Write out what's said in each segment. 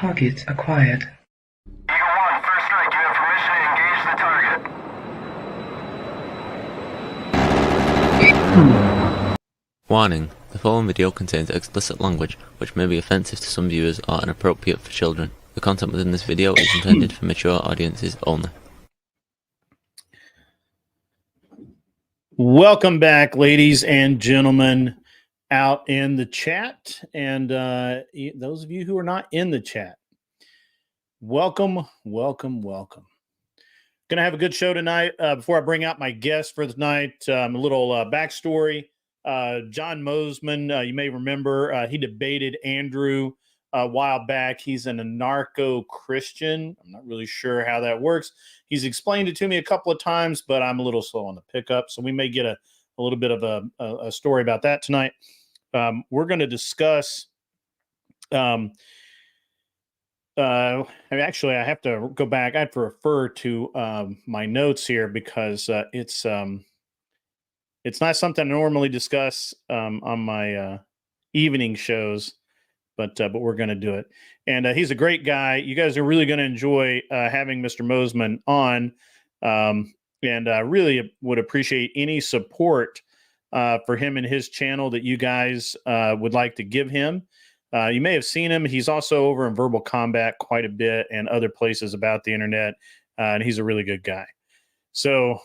Target acquired. Eagle 1, first strike. You have permission to engage the target. Warning: the following video contains explicit language which may be offensive to some viewers or inappropriate for children. The content within this video is intended for mature audiences only. Welcome back, ladies and gentlemen, out in the chat, and those of you who are not in the chat, welcome. Gonna have a good show tonight. Before I bring out my guest for tonight, a little backstory. John MOSEMAN, you may remember, he debated Andrew a while back. He's an anarcho-Christian. I'm not really sure how that works. He's explained it to me a couple of times, but I'm a little slow on the pickup, so we may get a little bit of a story about that tonight. We're going to discuss. Actually, I have to go back. I have to refer to my notes here because it's not something I normally discuss on my evening shows, but we're going to do it. And he's a great guy. You guys are really going to enjoy having Mr. MOSEMAN on, and I really would appreciate any support for him and his channel that you guys would like to give him. You may have seen him. He's also over in Verbal Combat quite a bit and other places about the internet, and he's a really good guy. So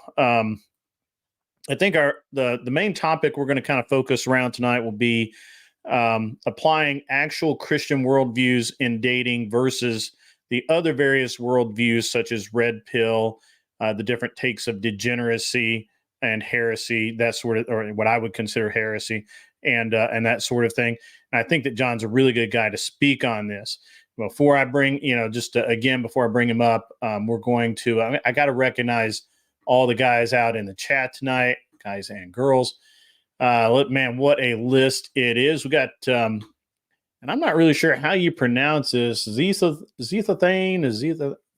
I think the main topic we're going to kind of focus around tonight will be applying actual Christian worldviews in dating versus the other various worldviews such as red pill, the different takes of degeneracy and heresy, that sort of, or what I would consider heresy, and that sort of thing. And I think that John's a really good guy to speak on this. Before I bring, before I bring him up, we're going to, I got to recognize all the guys out in the chat tonight, guys and girls. Man, what a list it is. We got, and I'm not really sure how you pronounce this. Zethathane is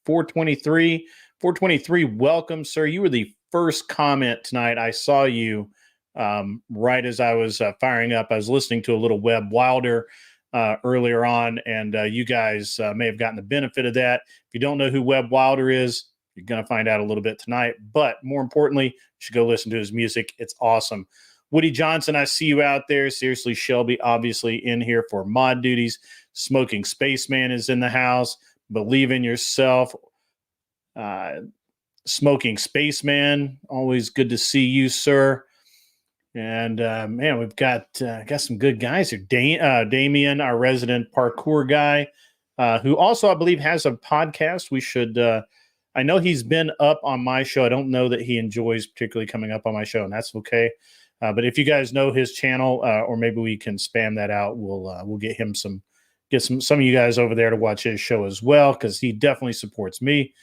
423. 423, welcome, sir. You were the first comment tonight. I saw you right as I was firing up. I was listening to a little Webb Wilder earlier on, and you guys may have gotten the benefit of that. If you don't know who Webb Wilder is, you're going to find out a little bit tonight. But more importantly, you should go listen to his music. It's awesome. Woody Johnson, I see you out there. Seriously, Shelby, obviously in here for mod duties. Smoking Spaceman is in the house. Believe in yourself. Smoking Spaceman, always good to see you, sir. And man, we've got some good guys here. Damien, our resident parkour guy, who also I believe has a podcast. We should. I know he's been up on my show. I don't know that he enjoys particularly coming up on my show, and that's okay. But if you guys know his channel, or maybe we can spam that out, we'll get him some of you guys over there to watch his show as well, because he definitely supports me.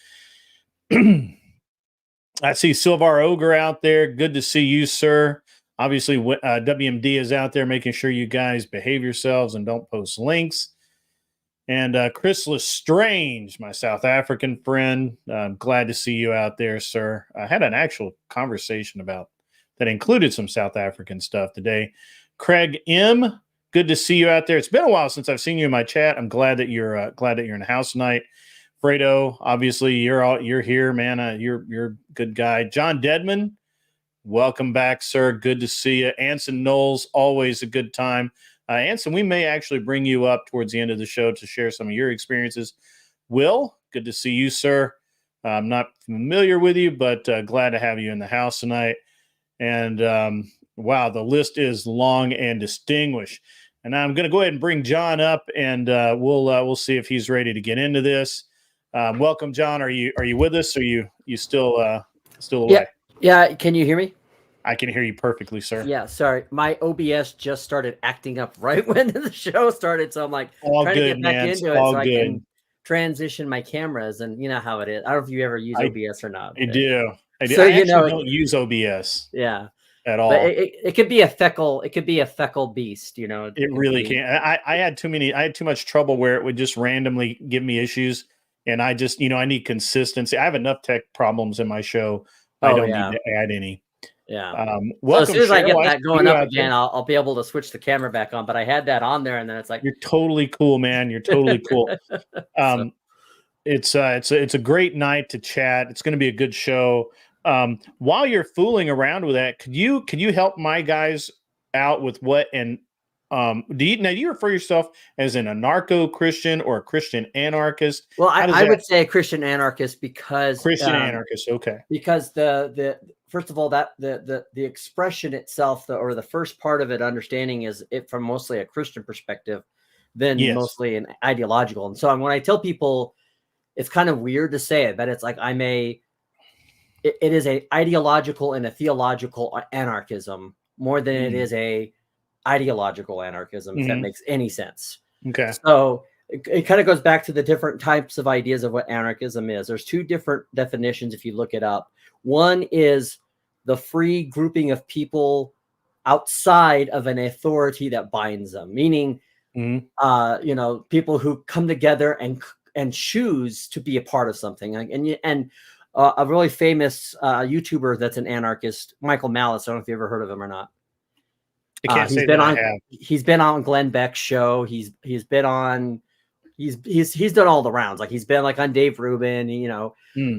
I see Silvar Ogre out there. Good to see you, sir. Obviously, WMD is out there making sure you guys behave yourselves and don't post links. And Chris Lestrange, my South African friend, I'm glad to see you out there, sir. I had an actual conversation about that included some South African stuff today. Craig M., good to see you out there. It's been a while since I've seen you in my chat. I'm glad that you're in the house tonight. Fredo, obviously you're here, man. You're a good guy. John Deadman, welcome back, sir. Good to see you. Anson Knowles, always a good time. Anson, we may actually bring you up towards the end of the show to share some of your experiences. Will, good to see you, sir. I'm not familiar with you, but glad to have you in the house tonight. And wow, the list is long and distinguished. And I'm going to go ahead and bring John up, and we'll see if he's ready to get into this. Welcome, John. Are you with us? Or you still away? Yeah. Can you hear me? I can hear you perfectly, sir. Yeah. Sorry, my OBS just started acting up right when the show started, so I'm like trying to get back into it so I can transition my cameras, and you know how it is. I don't know if you ever use OBS or not. I do. So, I actually don't use OBS. Yeah. At all. But it could be a feckle beast, you know. It really can. I had too much trouble where it would just randomly give me issues, and I just, I need consistency. I have enough tech problems in my show. I don't need to add any. Yeah. So as soon as I get that going up again, I'll be able to switch the camera back on. But I had that on there, and then it's like, you're totally cool, man. You're totally cool. It's a great night to chat. It's going to be a good show. While you're fooling around with that, could you help my guys out with what and do you refer yourself as an anarcho-Christian or a Christian anarchist? Well, I would say a Christian anarchist because Christian anarchist, okay. Because the first of all, that the expression itself, or the first part of it, understanding is it from mostly a Christian perspective, then mostly an ideological. And so when I tell people, it's kind of weird to say it, but it's like it is a ideological and a theological anarchism more than it is a ideological anarchism, if that makes any sense. Okay. So it kind of goes back to the different types of ideas of what anarchism is. There's two different definitions if you look it up. One is the free grouping of people outside of an authority that binds them, meaning people who come together and choose to be a part of something. And a really famous YouTuber that's an anarchist, Michael Malice. I don't know if you ever heard of him or not. I can't say that I have. He's been on Glenn Beck's show. He's been on. He's done all the rounds. Like he's been like on Dave Rubin,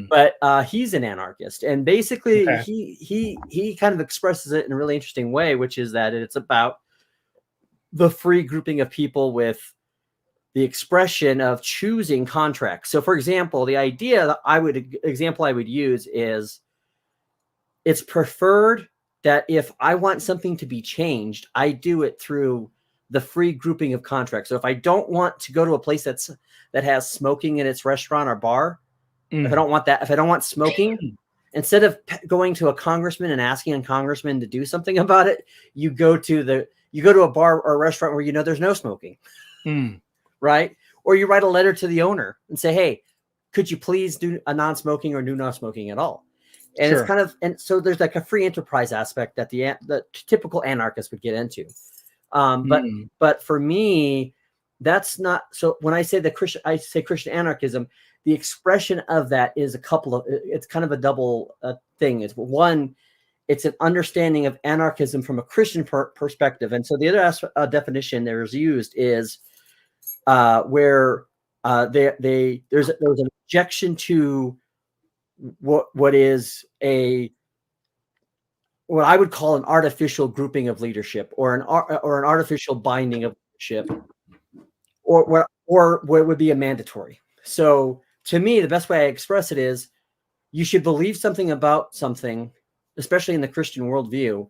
but he's an anarchist, and basically he kind of expresses it in a really interesting way, which is that it's about the free grouping of people with the expression of choosing contracts. So, for example, the idea that I would use is it's preferred that if I want something to be changed, I do it through the free grouping of contracts. So if I don't want to go to a place that has smoking in its restaurant or bar, if I don't want smoking, instead of going to a congressman and asking a congressman to do something about it, you go to a bar or a restaurant where there's no smoking, right? Or you write a letter to the owner and say, "Hey, could you please do a non-smoking or do no smoking at all?" And it's kind of, and so there's like a free enterprise aspect that the typical anarchist would get into. But for me, that's not, so when I say Christian anarchism, the expression of that is it's kind of a double thing. It's one, it's an understanding of anarchism from a Christian perspective. And so the other definition there's used is where there's an objection to what I would call an artificial grouping of leadership, or an artificial binding of leadership, or what would be a mandatory. So to me, the best way I express it is you should believe something about something, especially in the Christian worldview,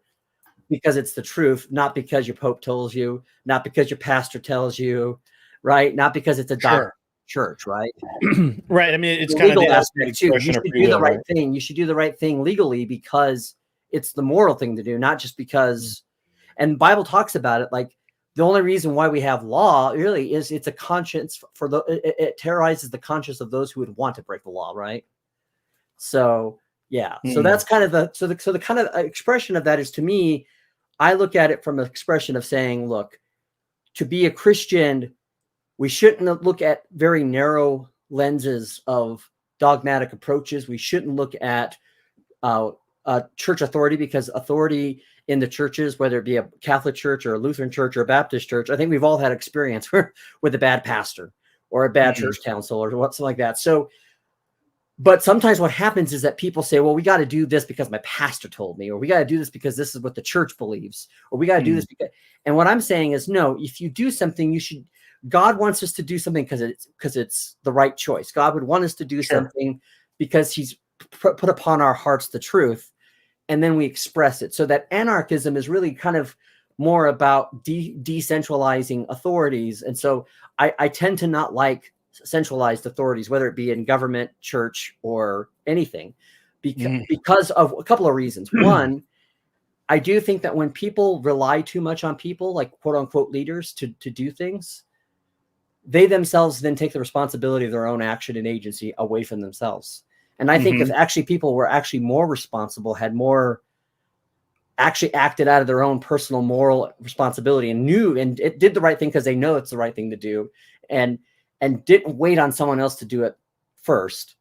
because it's the truth, not because your Pope tells you, not because your pastor tells you, right? Not because it's a doctrine. Church, right? Right. I mean, it's kind of the aspect too. You should do the right thing. You should do the right thing legally because it's the moral thing to do, not just because. And the Bible talks about it. Like the only reason why we have law really is it's a conscience it terrorizes the conscience of those who would want to break the law, right? So yeah. So that's kind of the kind of expression of that is, to me, I look at it from an expression of saying, look, to be a Christian, we shouldn't look at very narrow lenses of dogmatic approaches. We shouldn't look at church authority, because authority in the churches, whether it be a Catholic church or a Lutheran church or a Baptist church, I think we've all had experience with a bad pastor or a bad church council or something like that. So, but sometimes what happens is that people say, well, we got to do this because my pastor told me, or we got to do this because this is what the church believes, or we got to do this because, and what I'm saying is, no, if you do something, God wants us to do something because it's the right choice. God would want us to do something because he's put upon our hearts the truth, and then we express it. So that anarchism is really kind of more about decentralizing authorities. And so I tend to not like centralized authorities, whether it be in government, church, or anything, because of a couple of reasons. One, I do think that when people rely too much on people, like quote unquote leaders, to do things, they themselves then take the responsibility of their own action and agency away from themselves. And I think if actually people were actually more responsible, had more actually acted out of their own personal moral responsibility and knew and it did the right thing because they know it's the right thing to do, and didn't wait on someone else to do it first,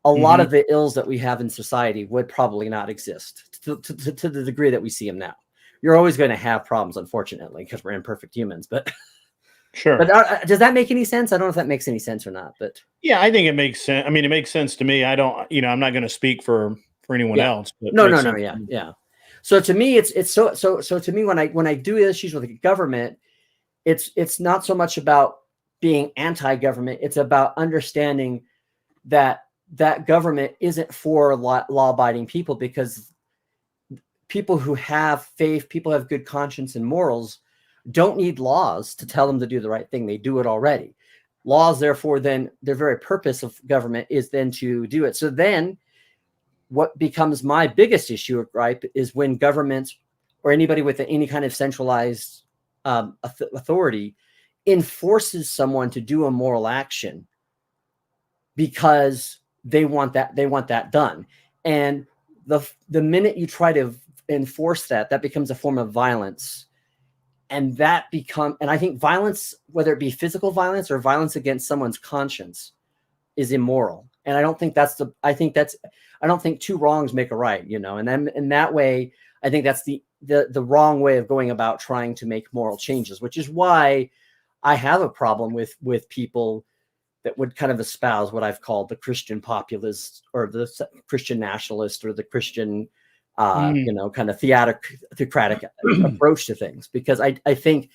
a lot of the ills that we have in society would probably not exist to the degree that we see them now. You're always going to have problems, unfortunately, because we're imperfect humans, but sure. But does that make any sense? I don't know if that makes any sense or not, but yeah, I think it makes sense. I mean, it makes sense to me. I don't, I'm not going to speak for anyone else. But no. Yeah. So to me, it's so to me, when I do issues with the government, it's not so much about being anti-government. It's about understanding that government isn't for law-abiding people, because people who have faith, people who have good conscience and morals, don't need laws to tell them to do the right thing. They do it already. Laws, therefore, then their very purpose of government is then to do it. So then what becomes my biggest issue of gripe is when governments or anybody with any kind of centralized authority enforces someone to do a moral action because they want that done. And the minute you try to enforce that becomes a form of violence. And I think violence, whether it be physical violence or violence against someone's conscience, is immoral. And I don't think I don't think two wrongs make a right, and then in that way, I think that's the wrong way of going about trying to make moral changes, which is why I have a problem with people that would kind of espouse what I've called the Christian populist or the Christian nationalist or the Christian kind of theocratic approach to things. Because I think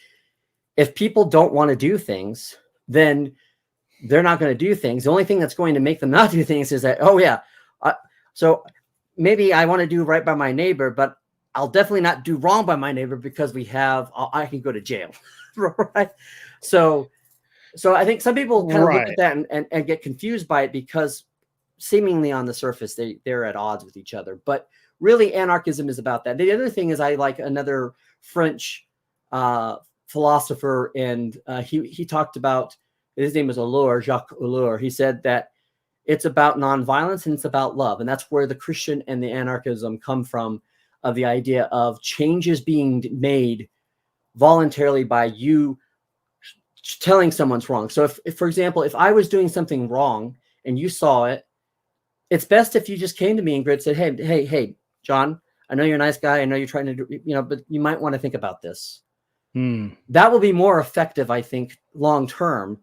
if people don't want to do things, then they're not going to do things. The only thing that's going to make them not do things is that, so maybe I want to do right by my neighbor, but I'll definitely not do wrong by my neighbor because I can go to jail. Right. So I think some people kind of look at that and get confused by it because seemingly on the surface, they're at odds with each other, but really anarchism is about that. The other thing is I like another French philosopher, and he talked about, his name is Jacques Ellul. He said that it's about nonviolence and it's about love. And that's where the Christian and the anarchism come from, of the idea of changes being made voluntarily by you telling someone's wrong. So if, for example, if I was doing something wrong and you saw it, it's best if you just came to me and said, hey, John, I know you're a nice guy. I know you're trying to do, but you might want to think about this. That will be more effective, I think, long-term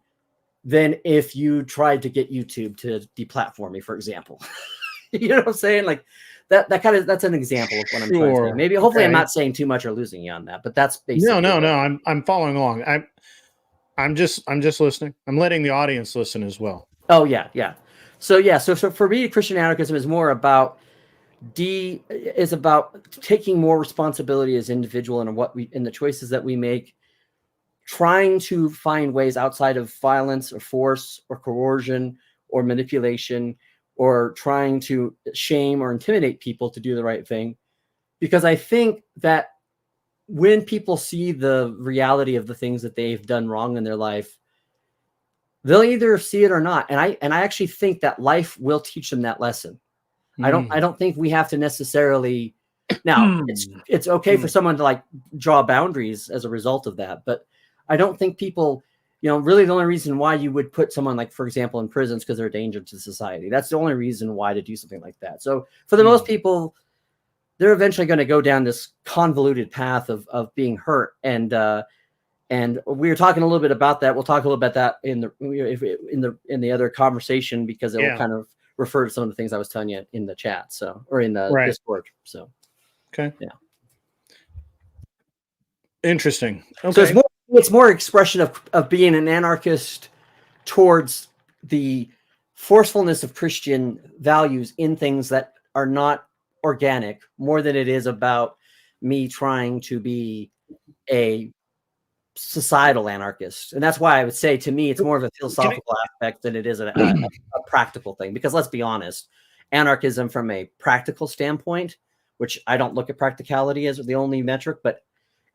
than if you tried to get YouTube to deplatform me, for example. You know what I'm saying? Like that's an example of what I'm trying to say. Maybe, hopefully, I'm not saying too much or losing you on that, but that's basically no. I'm following along. I'm just listening. I'm letting the audience listen as well. Oh yeah. So for me, Christian anarchism is more about taking more responsibility as individual and in the choices that we make, trying to find ways outside of violence or force or coercion or manipulation, or trying to shame or intimidate people to do the right thing. Because I think that when people see the reality of the things that they've done wrong in their life, they'll either see it or not. And I actually think that life will teach them that lesson. I don't think we have to necessarily. Now it's okay for someone to like draw boundaries as a result of that, but I don't think people, really the only reason why you would put someone, like, for example, in prisons because they're a danger to society. That's the only reason why to do something like that. So for the most people, they're eventually going to go down this convoluted path of being hurt. And we were talking a little bit about that. We'll talk a little bit about that in the other conversation, because it will kind of refer to some of the things I was telling you in the chat. So, or in the Discord. So, okay. Yeah. Interesting. Okay. So it's more expression of being an anarchist towards the forcefulness of Christian values in things that are not organic, more than it is about me trying to be a societal anarchist. And that's why I would say, to me, it's more of a philosophical aspect than it is a practical thing. Because let's be honest, anarchism from a practical standpoint, which I don't look at practicality as the only metric, but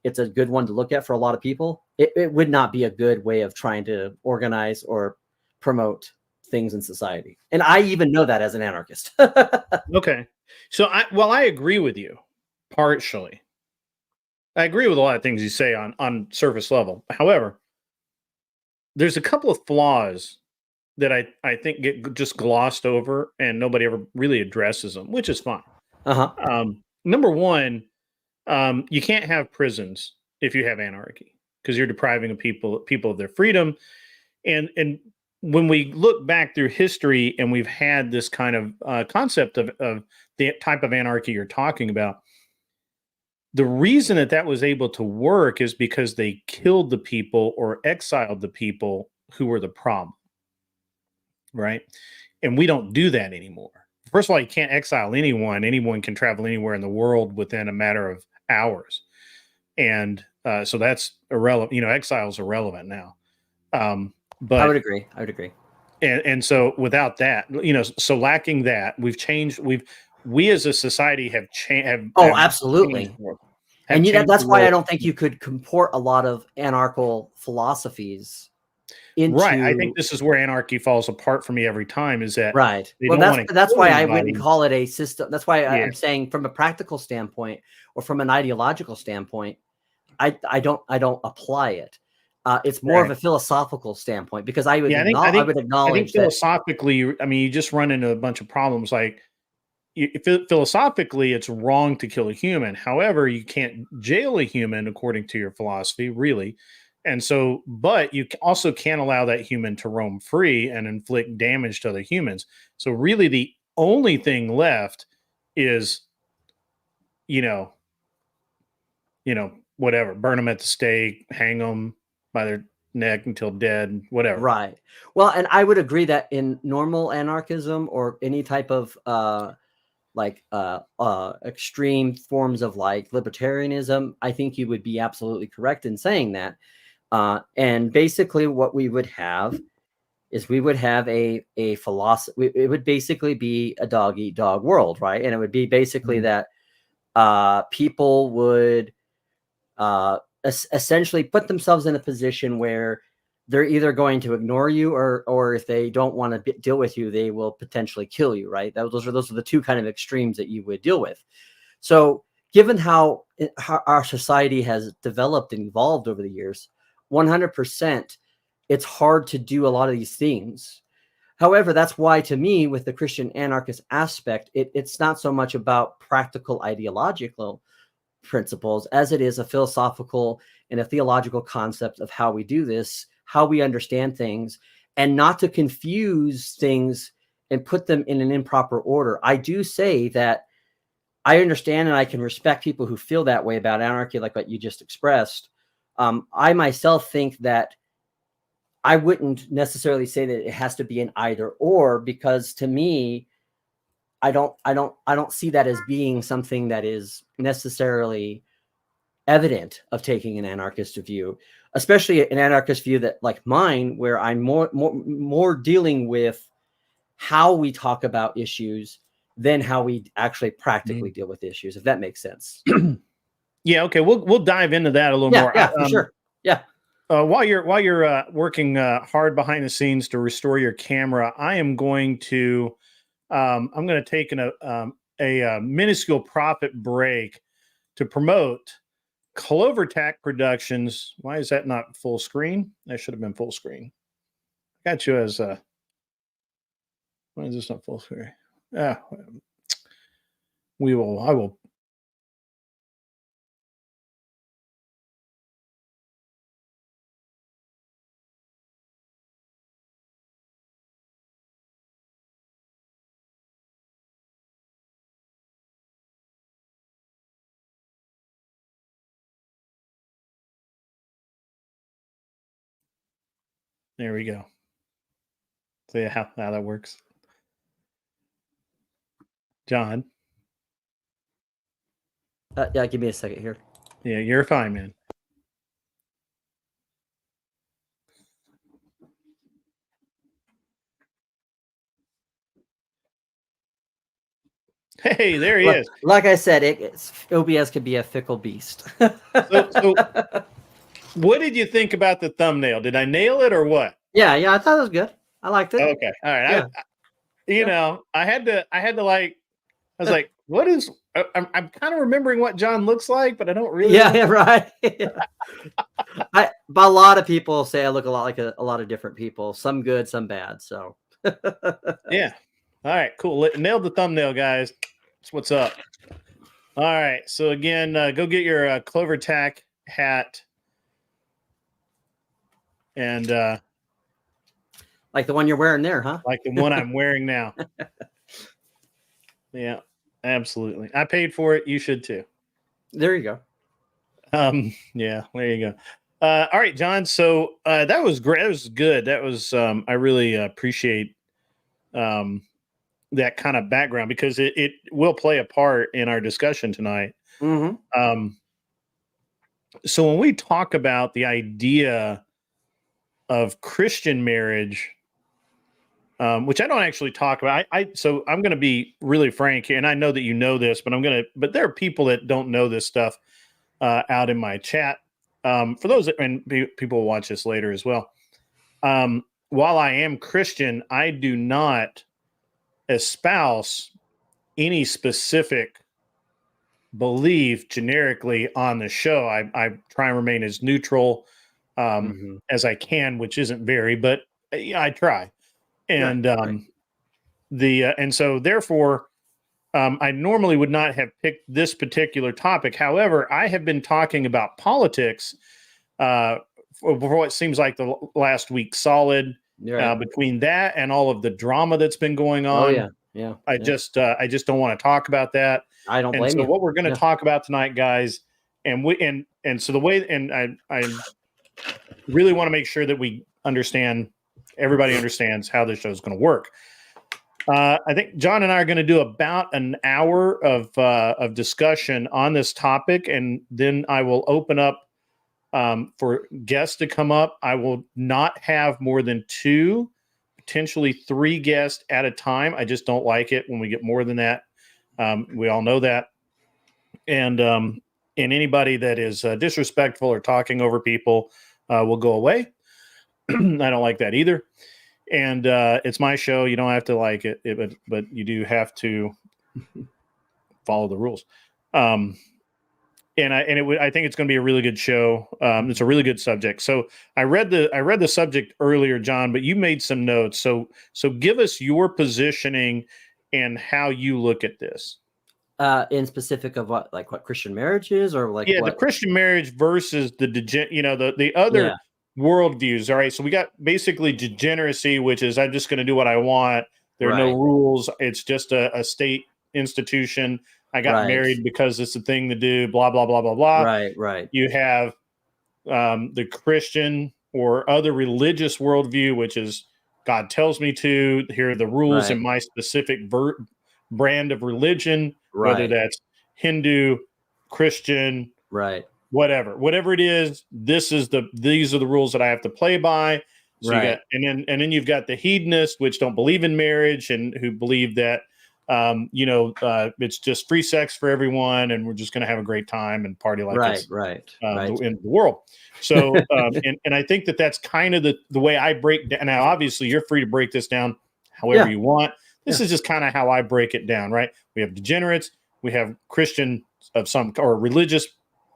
it's a good one to look at for a lot of people. It would not be a good way of trying to organize or promote things in society. And I even know that as an anarchist. Okay. So I agree with you partially. I agree with a lot of things you say on surface level. However, there's a couple of flaws that I think get just glossed over and nobody ever really addresses them, which is fine. Number one, you can't have prisons if you have anarchy, because you're depriving people of their freedom. And when we look back through history and we've had this kind of concept of the type of anarchy you're talking about, the reason that was able to work is because they killed the people or exiled the people who were the problem, right? And we don't do that anymore. First of all, you can't exile anyone. Anyone can travel anywhere in the world within a matter of hours. And so that's irrelevant. Exile is irrelevant now. But I would agree. And so without that, so lacking that, we as a society have changed. Oh, absolutely. And that's why I don't think you could comport a lot of anarcho philosophies into. Right. I think this is where anarchy falls apart for me every time. Is that right? Well, that's why I wouldn't call it a system. That's why I'm saying, from a practical standpoint or from an ideological standpoint, I don't apply it. It's more of a philosophical standpoint, because I would acknowledge that philosophically, you just run into a bunch of problems. Like, philosophically, it's wrong to kill a human. However, you can't jail a human according to your philosophy, really. And so, but you also can't allow that human to roam free and inflict damage to other humans. So really the only thing left is, whatever, burn them at the stake, hang them by their neck until dead, whatever. Right. Well, and I would agree that in normal anarchism or any type of extreme forms of like libertarianism, I think you would be absolutely correct in saying that. And basically what we would have is we would have a philosophy. It would basically be a dog eat dog world, right? And it would be basically that people would essentially put themselves in a position where they're either going to ignore you, or if they don't want to deal with you, they will potentially kill you, right? Those are the two kind of extremes that you would deal with. So given how our society has developed and evolved over the years, 100%, it's hard to do a lot of these things. However, that's why, to me, with the Christian anarchist aspect, it's not so much about practical ideological principles as it is a philosophical and a theological concept of how we do this, how we understand things, and not to confuse things and put them in an improper order. I do say that I understand and I can respect people who feel that way about anarchy, like what you just expressed. I myself think that I wouldn't necessarily say that it has to be an either or, because to me, I don't see that as being something that is necessarily evident of taking an anarchist view, especially an anarchist view that, like mine, where I'm more dealing with how we talk about issues than how we actually practically deal with issues, if that makes sense. Yeah. Okay. We'll dive into that a little more. Yeah, for sure. Yeah. While you're working hard behind the scenes to restore your camera, I am going to take a minuscule profit break to promote Clovertack Productions. Why is that not full screen? That should have been full screen. Got you as why is this not full screen? I will. There we go. See how that works. John. Yeah, give me a second here. Yeah, you're fine, man. Hey, there he is. Like I said, OBS could be a fickle beast. So what did you think about the thumbnail? Did I nail it or what? Yeah, I thought it was good. I liked it. Okay, all right. Yeah. I had to like. I was like, "What is?" I'm kind of remembering what John looks like, but I don't really. Yeah, right. But a lot of people say I look a lot like a lot of different people. Some good, some bad. So. Yeah. All right. Cool. Nailed the thumbnail, guys. That's what's up. All right. So again, go get your Clovertack hat. And like the one you're wearing there, huh? Like the one I'm wearing now. Yeah, absolutely. I paid for it. You should too. There you go. Yeah, there you go. All right, John. So that was great. That was good. That was I really appreciate that kind of background because it will play a part in our discussion tonight. Mm-hmm. So when we talk about the idea of Christian marriage, which I don't actually talk about, so I'm going to be really frank here, and I know that you know this, but there are people that don't know this stuff out in my chat. For those and people will watch this later as well. While I am Christian, I do not espouse any specific belief generically on the show. I try and remain as neutral as I can, which isn't very, but I try. And and so therefore, I normally would not have picked this particular topic. However, I have been talking about politics for what seems like the last week solid. Between that and all of the drama that's been going on, I just don't want to talk about that. I don't blame you. So what we're going to talk about tonight, guys, and so the way, and I really want to make sure that we understand, everybody understands how this show is going to work. I think John and I are going to do about an hour of discussion on this topic, and then I will open up for guests to come up. I will not have more than 2, potentially 3 guests at a time. I just don't like it when we get more than that. We all know that. And anybody that is disrespectful or talking over people will go away. I don't like that either. And it's my show. You don't have to like it, but you do have to follow the rules. I think it's going to be a really good show. It's a really good subject. So I read the subject earlier, John, but you made some notes. So give us your positioning and how you look at this. In specific of what Christian marriage is, or the Christian marriage versus the other worldviews. All right. So we got basically degeneracy, which is I'm just going to do what I want. There are no rules. It's just a state institution. I got married because it's a thing to do, blah, blah, blah, blah, blah. Right. You have the Christian or other religious worldview, which is God tells me to. Here are the rules in my specific brand of religion, whether that's Hindu, Christian, whatever it is. These are the rules that I have to play by. So you got, and then you've got the hedonists, which don't believe in marriage and who believe that it's just free sex for everyone, and we're just going to have a great time and party like this in the world. So, and I think that's kind of the way I break down. Now, obviously, you're free to break this down however you want. This is just kind of how I break it down, right? We have degenerates, we have Christian of some or religious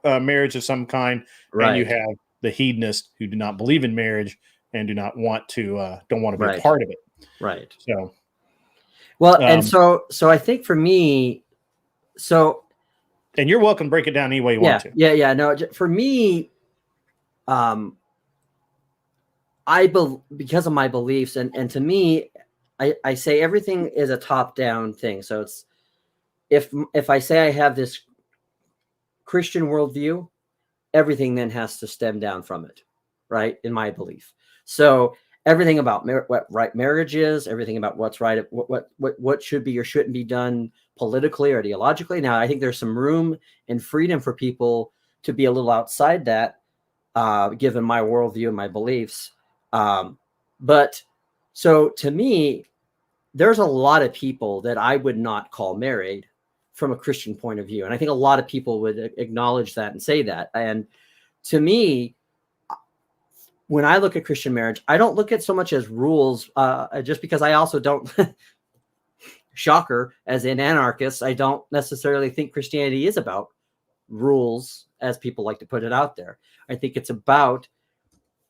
marriage of some kind, and you have the hedonists who do not believe in marriage and do not want to don't want to be a part of it. Right. So. Well, and so I think for me, and you're welcome to break it down any way you want to. Yeah. No, for me, because of my beliefs, and to me, I say everything is a top-down thing. So it's if I say I have this Christian worldview, everything then has to stem down from it, right? In my belief. So everything about what right marriage is, everything about what's right, what should be or shouldn't be done politically or ideologically. Now, I think there's some room and freedom for people to be a little outside that, given my worldview and my beliefs. But so to me, there's a lot of people that I would not call married from a Christian point of view. And I think a lot of people would acknowledge that and say that. And to me, when I look at Christian marriage, I don't look at so much as rules, just because I also don't, shocker, as an anarchist, I don't necessarily think Christianity is about rules, as people like to put it out there. I think it's about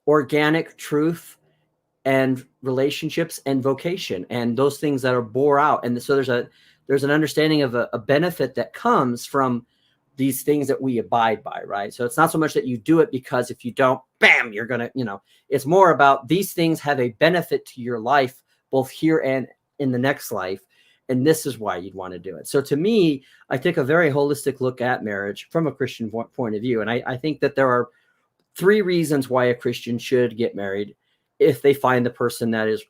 organic truth and relationships and vocation and those things that are bore out. And so there's an understanding of a benefit that comes from these things that we abide by, right? So it's not so much that you do it because if you don't, bam, you're going to, it's more about these things have a benefit to your life, both here and in the next life. And this is why you'd want to do it. So to me, I take a very holistic look at marriage from a Christian point of view. And I think that there are 3 reasons why a Christian should get married if they find the person that is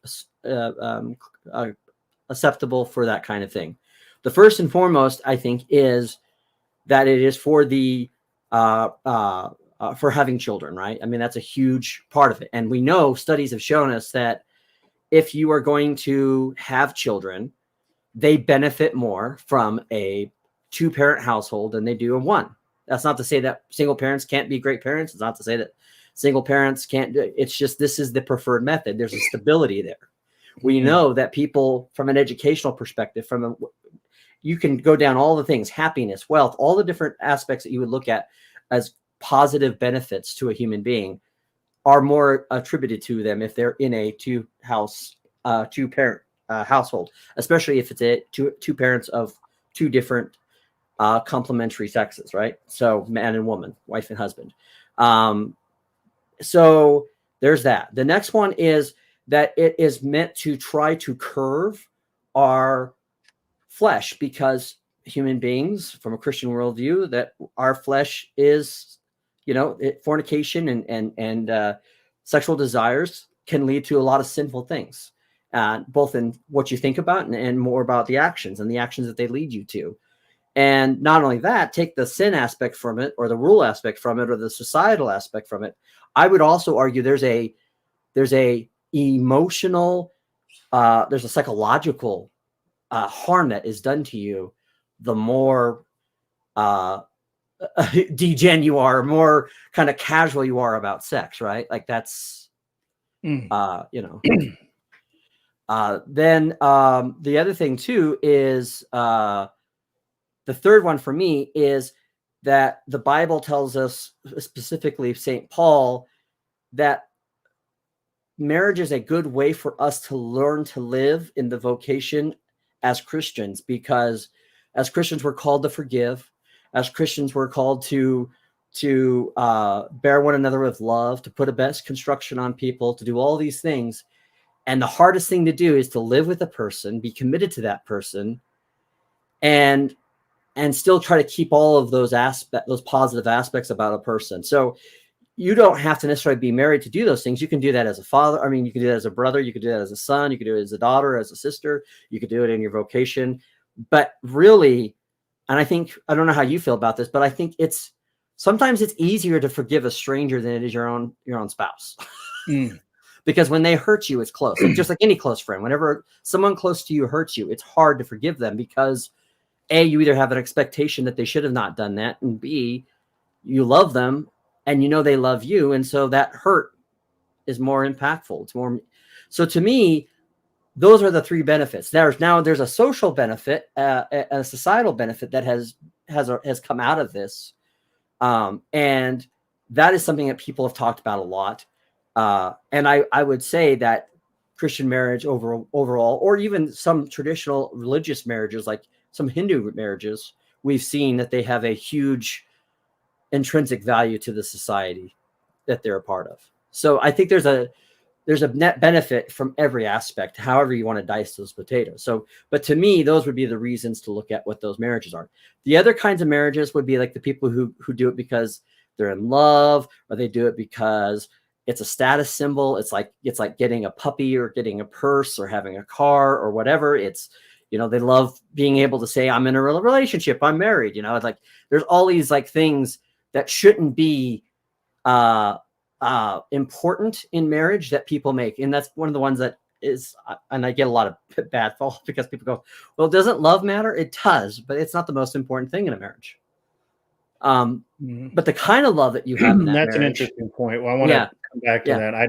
acceptable for that kind of thing. The first and foremost, I think, is that it is for the for having children, right? I mean, that's a huge part of it. And we know studies have shown us that if you are going to have children, they benefit more from a 2-parent household than they do a 1. That's not to say that single parents can't be great parents. It's not to say that single parents can't do it. It's just this is the preferred method. There's a stability there. We know that people, from an educational perspective, you can go down all the things, happiness, wealth, all the different aspects that you would look at as positive benefits to a human being are more attributed to them if they're in a 2-parent household, especially if it's two parents of 2 different complementary sexes, right? So man and woman, wife and husband. So there's that. The next one is that it is meant to try to curve our flesh, because human beings, from a Christian worldview, that our flesh is, fornication and sexual desires can lead to a lot of sinful things, both in what you think about and more about the actions that they lead you to. And not only that, take the sin aspect from it, or the rule aspect from it, or the societal aspect from it. I would also argue there's a emotional, there's a psychological harm that is done to you the more degen you are, more kind of casual you are about sex, right? Like that's, Then the other thing too is the third one for me is that the Bible tells us, specifically St. Paul, that marriage is a good way for us to learn to live in the vocation as Christians, because as Christians we're called to forgive. As Christians we're called to bear one another with love, to put a best construction on people, to do all these things. And the hardest thing to do is to live with a person, be committed to that person, and still try to keep all of those positive aspects about a person. So you don't have to necessarily be married to do those things. You can do that as a father. I mean, you can do that as a brother. You can do that as a son. You can do it as a daughter, as a sister. You could do it in your vocation. But really, and I don't know how you feel about this, but I think sometimes it's easier to forgive a stranger than it is your own spouse. Because when they hurt you, it's close. It's just like any close friend. Whenever someone close to you hurts you, it's hard to forgive them, because A, you either have an expectation that they should have not done that, and B, you love them and they love you. And so that hurt is more impactful. It's more. So to me, those are the 3 benefits. There's a social benefit, a societal benefit that has come out of this. And that is something that people have talked about a lot. And I would say that Christian marriage overall, or even some traditional religious marriages, like some Hindu marriages, we've seen that they have a huge intrinsic value to the society that they're a part of. So I think there's a net benefit from every aspect, however you want to dice those potatoes. So, but to me, those would be the reasons to look at what those marriages are. The other kinds of marriages would be like the people who do it because they're in love, or they do it because it's a status symbol. It's like getting a puppy, or getting a purse, or having a car, or whatever. It's, they love being able to say, I'm in a relationship, I'm married. It's like there's all these like things that shouldn't be important in marriage that people make. And that's one of the ones that is, and I get a lot of bad fault because people go, well, doesn't love matter? It does, but it's not the most important thing in a marriage. But the kind of love that you have in that that's marriage, an interesting point. Well, I want to come back to that. I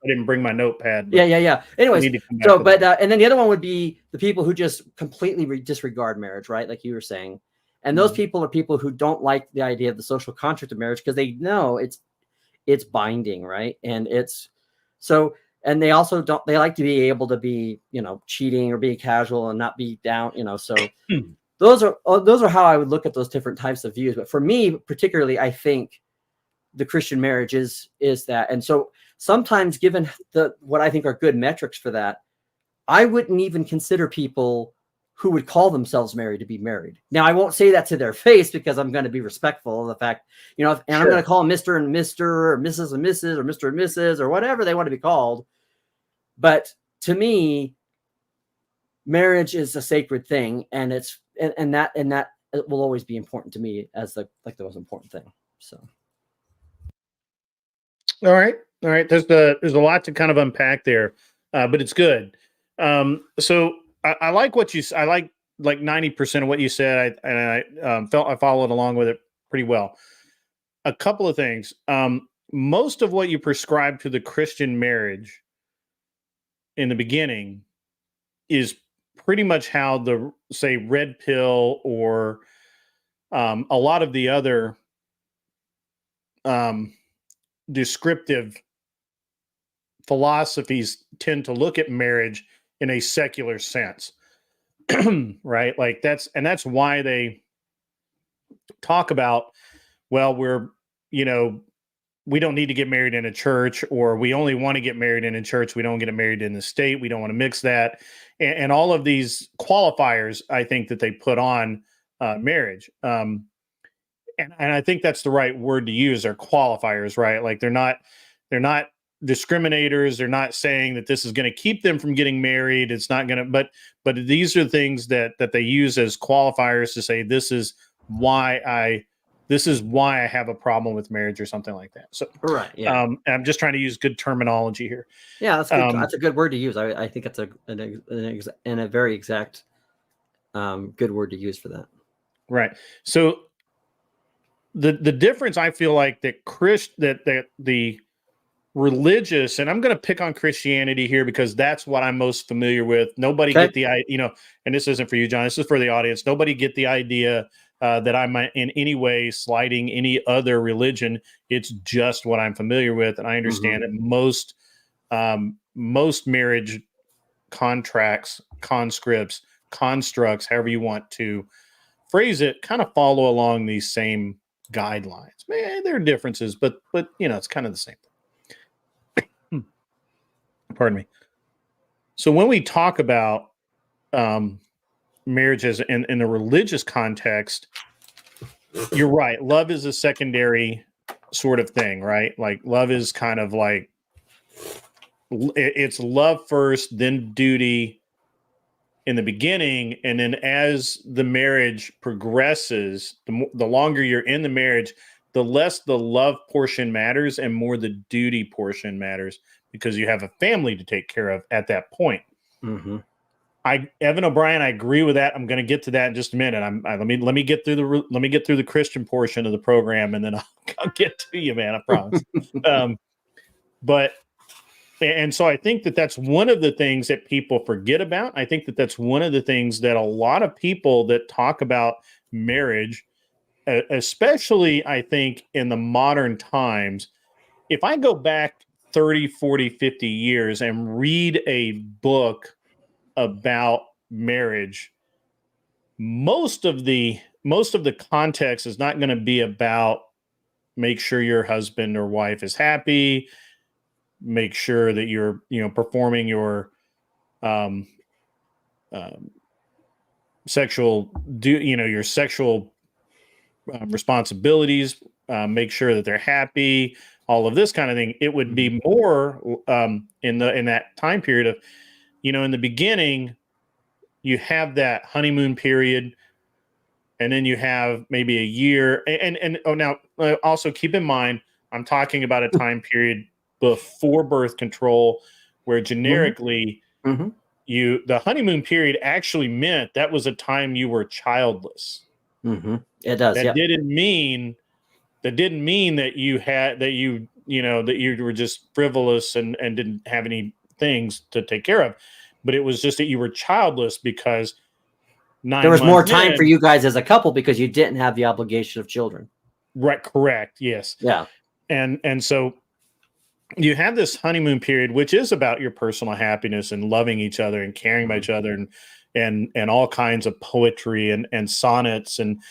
didn't bring my notepad. Yeah. Anyways, so, but, and then the other one would be the people who just completely disregard marriage, right? Like you were saying. And those people are people who don't like the idea of the social contract of marriage, because they know it's binding, right? And and they also they like to be able to be, cheating or be casual and not be down, so those are how I would look at those different types of views. But for me, particularly, I think the Christian marriage is that. And so sometimes, given what I think are good metrics for that, I wouldn't even consider people who would call themselves married to be married. Now, I won't say that to their face because I'm going to be respectful of the fact, and I'm going to call them Mr. and Mr. or Mrs. and Mrs. or Mr. and Mrs. or whatever they want to be called. But to me, marriage is a sacred thing, and it's and that it will always be important to me as the most important thing. So, all right. There's a lot to kind of unpack there, but it's good. So I like what I like 90% of what you said. I felt I followed along with it pretty well. A couple of things. Most of what you prescribe to the Christian marriage in the beginning is pretty much how the, say, red pill or a lot of the other descriptive philosophies tend to look at marriage in a secular sense. Right? Like that's why they talk about, well, we don't need to get married in a church, or we only want to get married in a church. We don't get married in the state. We don't want to mix that. And all of these qualifiers, I think, that they put on marriage. And I think that's the right word to use, are qualifiers, right? Like they're not discriminators. They're not saying that this is going to keep them from getting married. It's not going to, but these are things that they use as qualifiers to say, this is why I have a problem with marriage or something like that. So, right. Yeah. I'm just trying to use good terminology here. Yeah. That's good. That's a good word to use. I think it's a very exact, good word to use for that. Right. So the difference, I feel like that the religious, and I'm going to pick on Christianity here because that's what I'm most familiar with. Nobody get the, and this isn't for you, John, this is for the audience. Nobody get the idea that I'm in any way slighting any other religion. It's just what I'm familiar with. And I understand that most marriage contracts, conscripts, constructs, however you want to phrase it, kind of follow along these same guidelines. There are differences, but it's kind of the same thing. Pardon me. So when we talk about marriages in the religious context, you're right. Love is a secondary sort of thing, right? Like love is kind of like, it's love first, then duty in the beginning. And then as the marriage progresses, the longer you're in the marriage, the less the love portion matters and more the duty portion matters, because you have a family to take care of at that point. Evan O'Brien, I agree with that. I'm going to get to that in just a minute. Let me get through the Christian portion of the program, and then I'll get to you, man. I promise. And so I think that's one of the things that people forget about. I think that's one of the things that a lot of people that talk about marriage, especially I think in the modern times, if I go back 30, 40, 50 years and read a book about marriage, most of the context is not going to be about make sure your husband or wife is happy, make sure that you're performing your sexual your sexual responsibilities, make sure that they're happy, all of this kind of thing. It would be more in that time period of, in the beginning, you have that honeymoon period, and then you have maybe a year. And now also keep in mind, I'm talking about a time period before birth control, where generically the honeymoon period actually meant that was a time you were childless. It does. That didn't mean that you were just frivolous and didn't have any things to take care of, but it was just that you were childless because there was more time for you guys as a couple because you didn't have the obligation of children. Right. Correct. Yes. Yeah. And so you have this honeymoon period, which is about your personal happiness and loving each other and caring about each other, and all kinds of poetry and sonnets and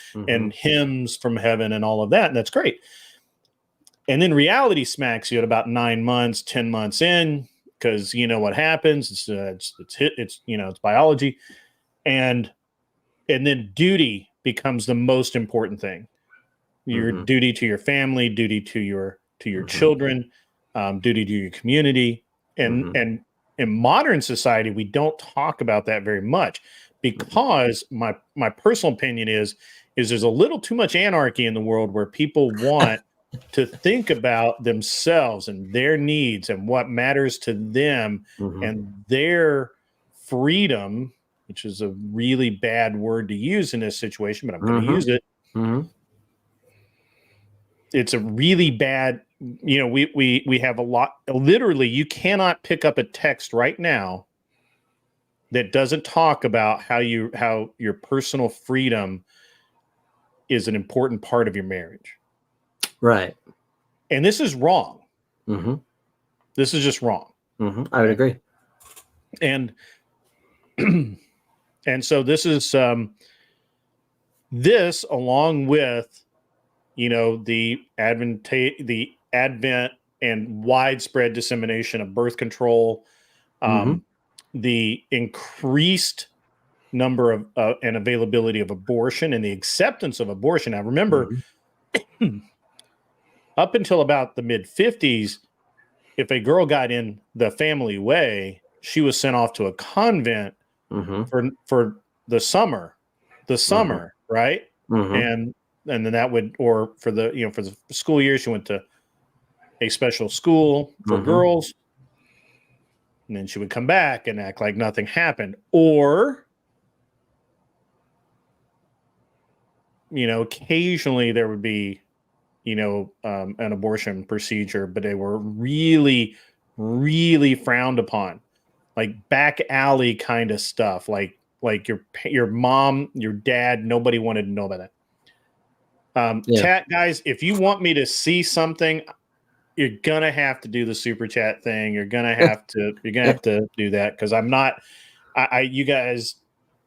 hymns from heaven and all of that. And that's great. And then reality smacks you at about 9 months, 10 months in, because what happens. It's biology. And and then duty becomes the most important thing. Your duty to your family, duty to your children, duty to your community, and in modern society we don't talk about that very much, because my personal opinion is there's a little too much anarchy in the world, where people want to think about themselves and their needs and what matters to them and their freedom, which is a really bad word to use in this situation, but I'm going to use it. It's a really bad, we have a lot, literally, you cannot pick up a text right now that doesn't talk about how your personal freedom is an important part of your marriage. Right. And this is wrong. This is just wrong. I would agree. And and so this is this, along with the advent and widespread dissemination of birth control, the increased number of and availability of abortion, and the acceptance of abortion. Now, remember, up until about the mid 50s, if a girl got in the family way, she was sent off to a convent for the summer, right? And then that would, or for the for the school year, she went to a special school for girls, and then she would come back and act like nothing happened. Or occasionally there would be an abortion procedure, but they were really, really frowned upon, like back alley kind of stuff, like your mom, your dad, nobody wanted to know about that. Chat guys, if you want me to see something, you're gonna have to do the super chat thing. You're gonna have to do that, because I'm not. You guys,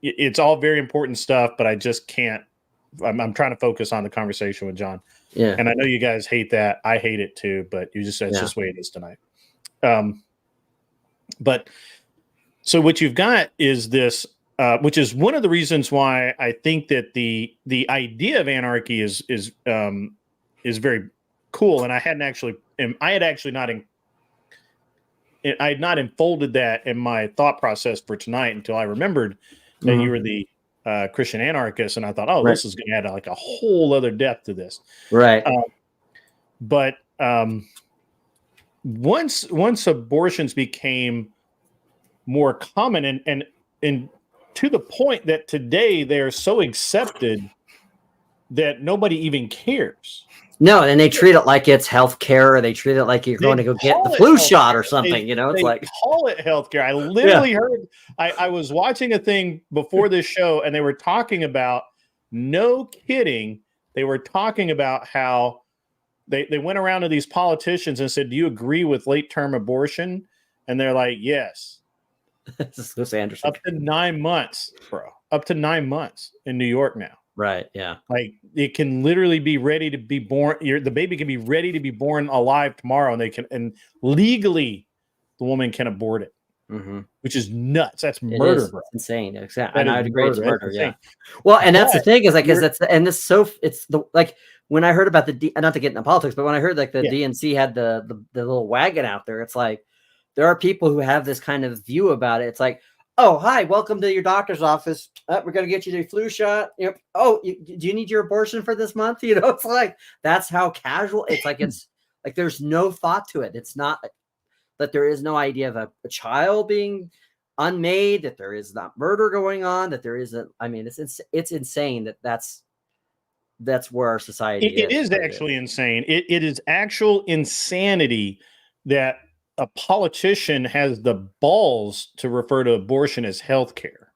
it's all very important stuff, but I just can't. I'm trying to focus on the conversation with John. Yeah, and I know you guys hate that. I hate it too, but it's just the way it is tonight. But so what you've got is this, which is one of the reasons why I think that the idea of anarchy is very cool. And I had not unfolded that in my thought process for tonight until I remembered that you were the Christian anarchist, and I thought, this is going to add like a whole other depth to this, right? But once abortions became more common, and to the point that today they are so accepted that nobody even cares. No, and they treat it like it's healthcare, or they treat it like you're going to go get the flu shot or something. It's like call it healthcare. I literally heard. I was watching a thing before this show, and they were talking about, no kidding, they were talking about how they went around to these politicians and said, "Do you agree with late-term abortion?" And they're like, "Yes." Anderson. Up to 9 months, bro. Up to 9 months in New York now. Right. Yeah. Like, it can literally be ready to be born. The baby can be ready to be born alive tomorrow, and legally the woman can abort it, which is nuts. That's murder, bro. It's insane. Exactly. And I would agree. It's murder. Yeah. Insane. Well, and that's the thing is like, it's like when I heard about not to get into politics, but when I heard like the DNC had the little wagon out there, it's like, there are people who have this kind of view about it. It's like, oh, hi, welcome to your doctor's office. We're going to get you the flu shot. Oh, do you need your abortion for this month? It's like, that's how casual. It's like there's no thought to it. It's not that there is no idea of a child being unmade, that there is not murder going on, that there isn't. I mean, it's insane that's where our society is. It is actually insane. It is actual insanity that a politician has the balls to refer to abortion as health care.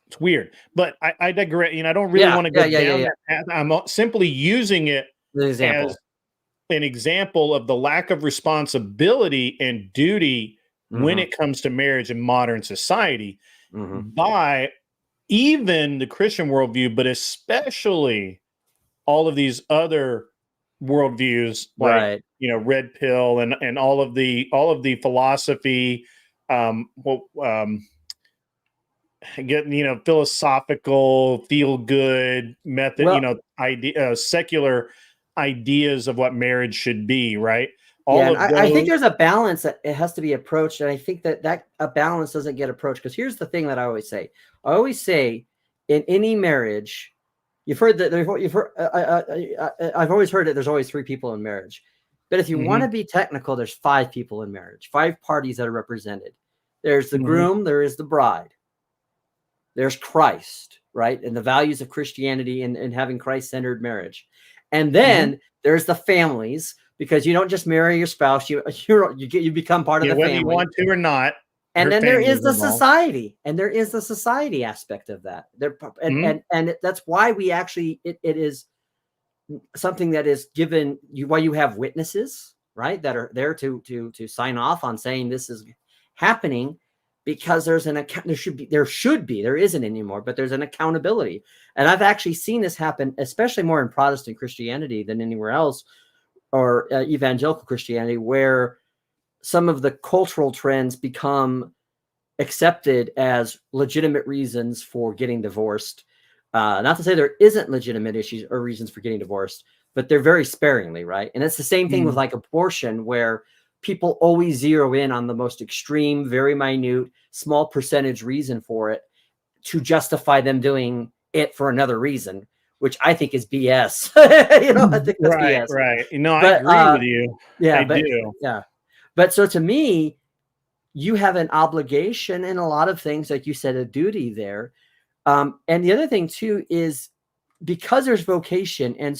It's weird, but I digress. I don't really want to go down that path. I'm simply using it as an example of the lack of responsibility and duty when it comes to marriage in modern society by even the Christian worldview, but especially all of these other worldviews, like red pill and all of the philosophy, get, philosophical, feel good method, Well, secular ideas of what marriage should be, right? yeah, All and of I think those. there's a balance that it has to be approached, and I think that a balance doesn't get approached, because here's the thing that I always say. I always say, in any marriage, you've heard that you've heard. I've always heard that there's always 3 people in marriage, but if you want to be technical, there's 5 people in marriage, 5 parties that are represented. There's the groom, there is the bride, there's Christ, right, and the values of Christianity and having Christ-centered marriage, and then there's the families. Because you don't just marry your spouse, you become part of the whether family, you want to or not. and then there is the society, and there is the society aspect of that. And that's why we actually it is something that is given you, why you have witnesses, right, that are there to sign off on saying this is happening, because there's an account. There isn't anymore, but there's an accountability. And I've actually seen this happen, especially more in Protestant Christianity than anywhere else, or evangelical Christianity, where some of the cultural trends become accepted as legitimate reasons for getting divorced. Not to say there isn't legitimate issues or reasons for getting divorced, but they're very sparingly, right? And it's the same thing with like abortion, where people always zero in on the most extreme, very minute, small percentage reason for it to justify them doing it for another reason, which I think is BS. I think that's BS. Right. I agree with you. Yeah, I do. Yeah. But so to me, you have an obligation and a lot of things, like you said, a duty there. And the other thing too is, because there's vocation. And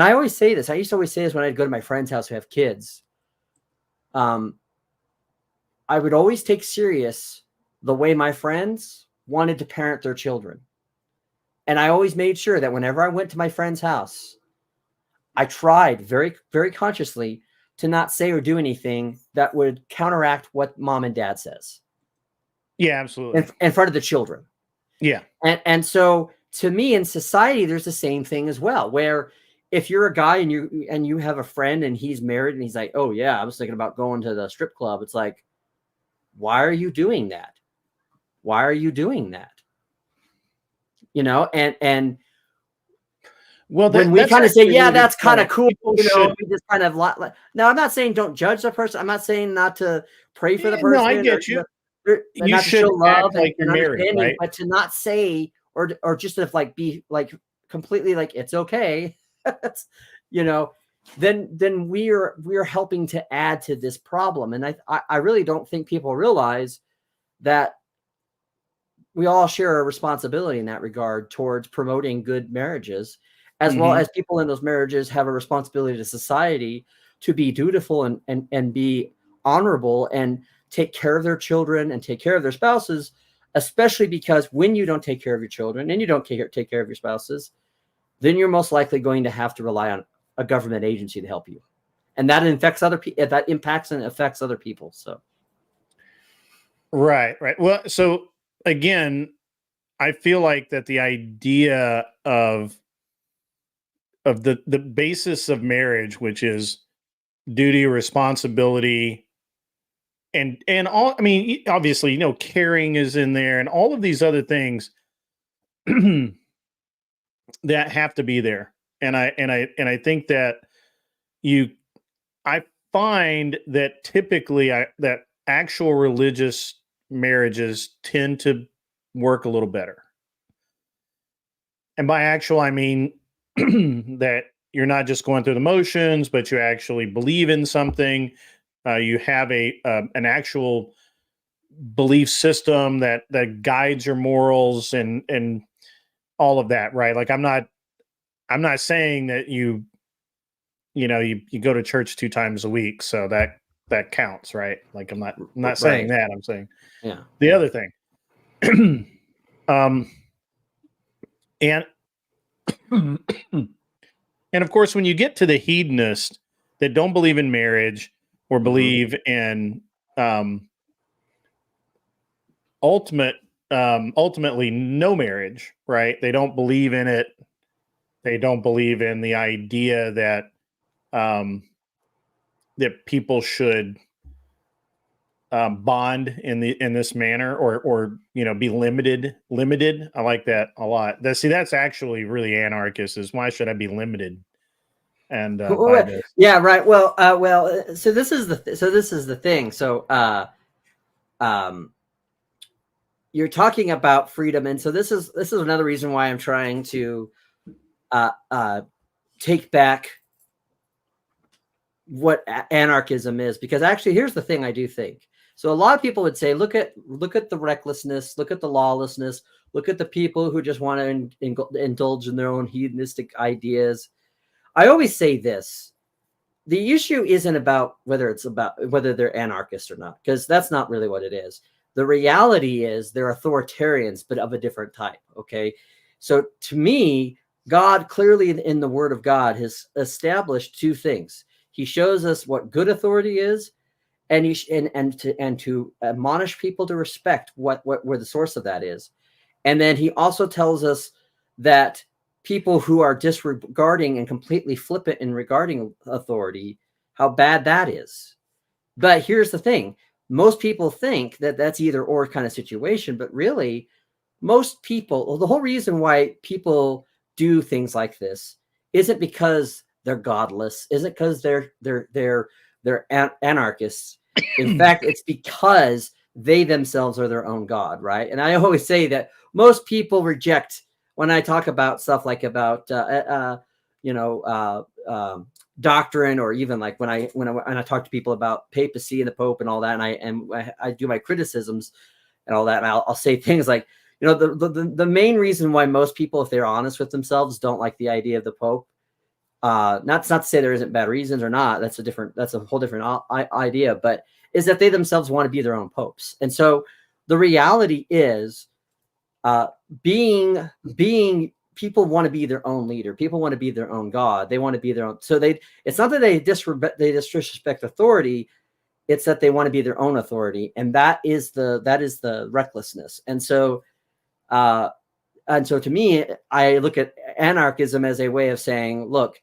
I always say this, I used to always say this when I'd go to my friend's house who have kids. I would always take serious the way my friends wanted to parent their children. And I always made sure that whenever I went to my friend's house, I tried very, very consciously to not say or do anything that would counteract what mom and dad says. Yeah, absolutely. In front of the children. Yeah. And so to me, in society, there's the same thing as well, where if you're a guy and you have a friend and he's married and he's like, oh yeah, I was thinking about going to the strip club. It's like, why are you doing that? Why are you doing that? And well, when we kind of say, yeah, that's kind of cool, we just kind of now, I'm not saying don't judge the person. I'm not saying not to pray for the person. No, I get you. You should love like you're married, right? But to not say or just to be like completely like it's okay, then we're helping to add to this problem. And I really don't think people realize that we all share a responsibility in that regard towards promoting good marriages, as well as people in those marriages have a responsibility to society to be dutiful and be honorable and take care of their children and take care of their spouses, especially because when you don't take care of your children and you don't take care of your spouses, then you're most likely going to have to rely on a government agency to help you. And that affects other people. That impacts and affects other people. So. Right. Well, so again, I feel like that the idea of the basis of marriage, which is duty, responsibility, and all, I mean, obviously, caring is in there and all of these other things that have to be there. And I think that I find that typically that actual religious marriages tend to work a little better. And by actual, I mean that you're not just going through the motions, but you actually believe in something. You have an actual belief system that guides your morals and all of that, right? Like I'm not saying that you go to church 2 times a week, so that counts, right? Like I'm not saying that. I'm saying the other thing. And and of course, when you get to the hedonist that don't believe in marriage or believe in ultimately no marriage, right? They don't believe in it. They don't believe in the idea that that people should bond in this manner, or be limited. I like that a lot. That's actually really anarchist. Is why should I be limited? And by this. Yeah, right. Well, so this is the thing. So you're talking about freedom, and so this is another reason why I'm trying to take back what anarchism is, because actually here's the thing I do think. So a lot of people would say, look at the recklessness, look at the lawlessness, look at the people who just want to indulge in their own hedonistic ideas. I always say this: the issue isn't about whether they're anarchists or not, because that's not really what it is. The reality is they're authoritarians, but of a different type. Okay, so to me, God clearly in the Word of God has established two things. He shows us what good authority is, and to admonish people to respect where the source of that is. And then he also tells us that people who are disregarding and completely flippant in regarding authority, how bad that is. But here's the thing. Most people think that that's either or kind of situation, but really most people, the whole reason why people do things like this isn't because they're godless, isn't because they're anarchists. In fact, it's because they themselves are their own God, right? And I always say that most people reject when I talk about stuff like about doctrine, or even like when I talk to people about papacy and the Pope and all that, and I do my criticisms and all that, and I'll say things like, the main reason why most people, if they're honest with themselves, don't like the idea of the Pope. Not to say there isn't bad reasons or not. That's a whole different idea, but is that they themselves want to be their own popes. And so the reality is, being people want to be their own leader. People want to be their own God. They want to be their own. So it's not that they disrespect authority. It's that they want to be their own authority. And that is the recklessness. And so to me, I look at anarchism as a way of saying, look,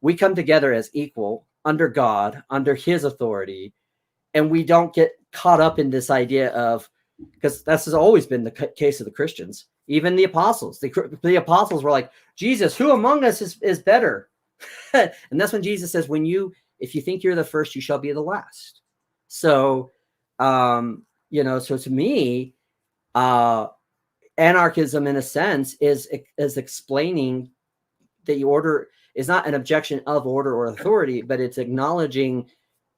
we come together as equal under God, under his authority, and we don't get caught up in this idea of, because this has always been the case of the Christians, even the apostles. The apostles were like, Jesus, who among us is better? And that's when Jesus says, if you think you're the first, you shall be the last. So, so to me, anarchism, in a sense, is explaining the order is not an objection of order or authority, but it's acknowledging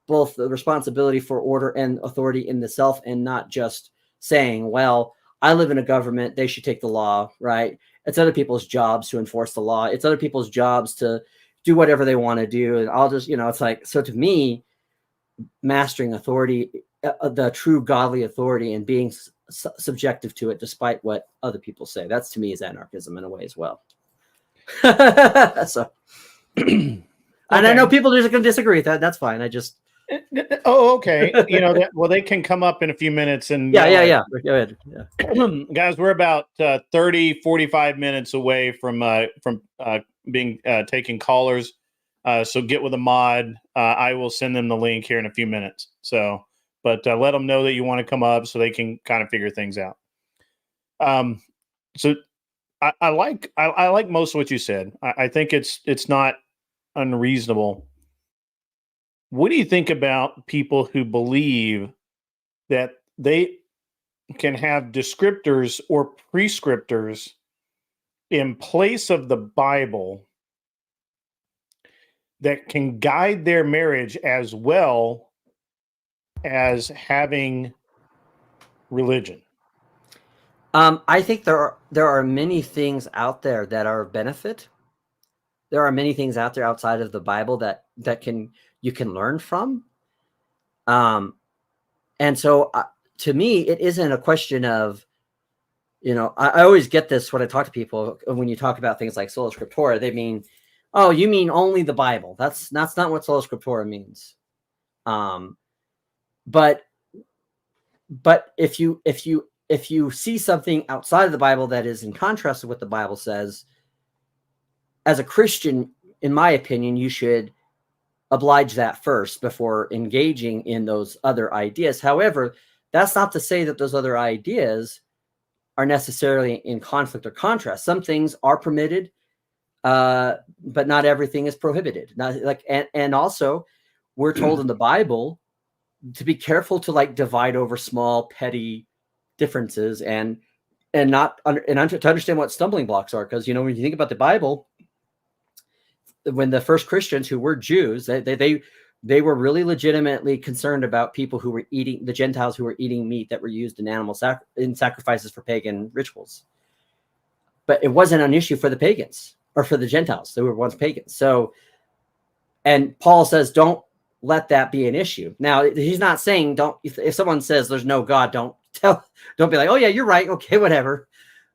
both the responsibility for order and authority in the self, and not just saying, well, I live in a government, they should take the law, right? It's other people's jobs to enforce the law. It's other people's jobs to do whatever they want to do. And I'll just, it's like, so to me, mastering authority, the true godly authority, and being subjective to it, despite what other people say, that's to me is anarchism in a way as well. So, okay. And I know people are just going to disagree with that. That's fine. Okay. Well, they can come up in a few minutes and yeah. Go ahead. Yeah. Guys, we're about 30-45 minutes away from being taking callers. So get with a mod. I will send them the link here in a few minutes. So, but let them know that you want to come up so they can kind of figure things out. So I like most of what you said. I think it's not unreasonable. What do you think about people who believe that they can have descriptors or prescriptors in place of the Bible that can guide their marriage as well as having religion? I think there are many things out there that are of benefit. There are many things out there outside of the Bible that you can learn from. And so to me, it isn't a question of, I always get this when I talk to people, when you talk about things like sola scriptura, they mean, oh, you mean only the Bible. That's not what sola scriptura means. But if you see something outside of the Bible that is in contrast to what the Bible says, as a Christian, in my opinion, you should oblige that first before engaging in those other ideas. However, that's not to say that those other ideas are necessarily in conflict or contrast. Some things are permitted, but not everything is prohibited. Not like, and also we're told in the Bible to be careful to like divide over small petty differences and not to understand what stumbling blocks are. Because, you know, when you think about the Bible, when the first Christians who were Jews, they were really legitimately concerned about people who were eating, the Gentiles who were eating meat that were used in in sacrifices for pagan rituals. But it wasn't an issue for the pagans or for the Gentiles. They were once pagans. So, and Paul says, don't let that be an issue. Now, he's not saying if someone says there's no God, don't be like, oh yeah, you're right. Okay, whatever.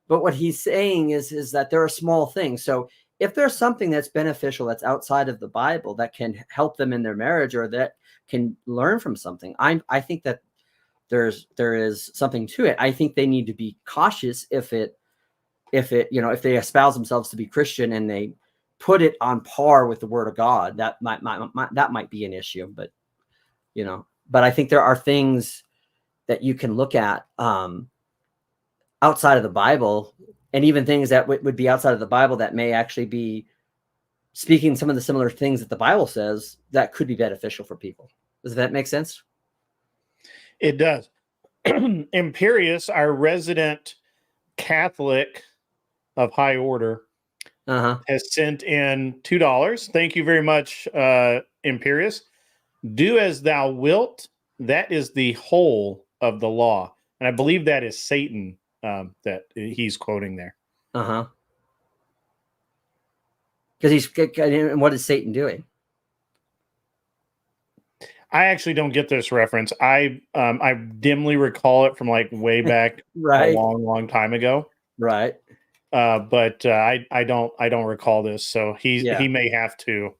But what he's saying is that there are small things. So if there's something that's beneficial, that's outside of the Bible, that can help them in their marriage or that can learn from something, I think that there is something to it. I think they need to be cautious if they espouse themselves to be Christian and they put it on par with the Word of God. That might be an issue, but I think there are things that you can look at outside of the Bible, and even things that would be outside of the Bible that may actually be speaking some of the similar things that the Bible says that could be beneficial for people. Does that make sense? It does. Imperius, our resident Catholic of high order, has sent in $2. Thank you very much, Imperius. Do as thou wilt. That is the whole of the law. And I believe that is Satan that he's quoting there. Because what is Satan doing? I actually don't get this reference. I dimly recall it from like way back right. a long time ago. Right. But I don't recall this. So he may have to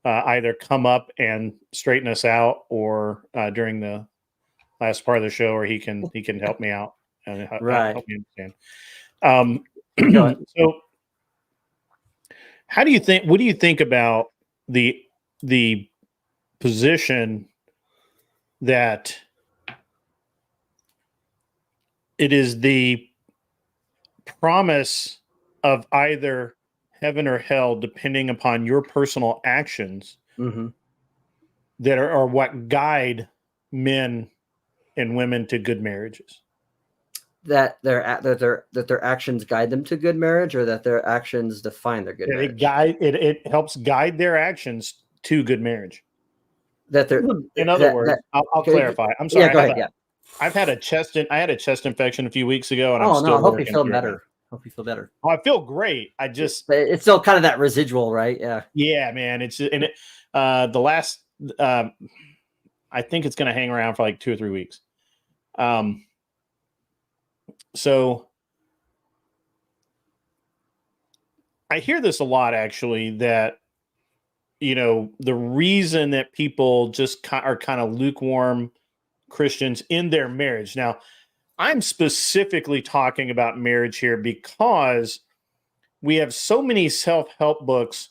either come up and straighten us out, or during the last part of the show, or he can help me out and help me understand. So what do you think about the position that it is the promise of either heaven or hell, depending upon your personal actions, that are what guide men and women to good marriages? That their actions guide them to good marriage, or that their actions define their good marriage? It helps guide their actions to good marriage. In other words, I'll clarify. I'm sorry. Yeah, go ahead. I had a chest infection a few weeks ago, and I hope you feel better. Hope you feel better. Oh, I feel great. It's still kind of that residual, right? Yeah. Yeah, man. The last I think it's going to hang around for like 2 or 3 weeks. So I hear this a lot, actually, that, the reason that people just are kind of lukewarm Christians in their marriage. Now, I'm specifically talking about marriage here because we have so many self-help books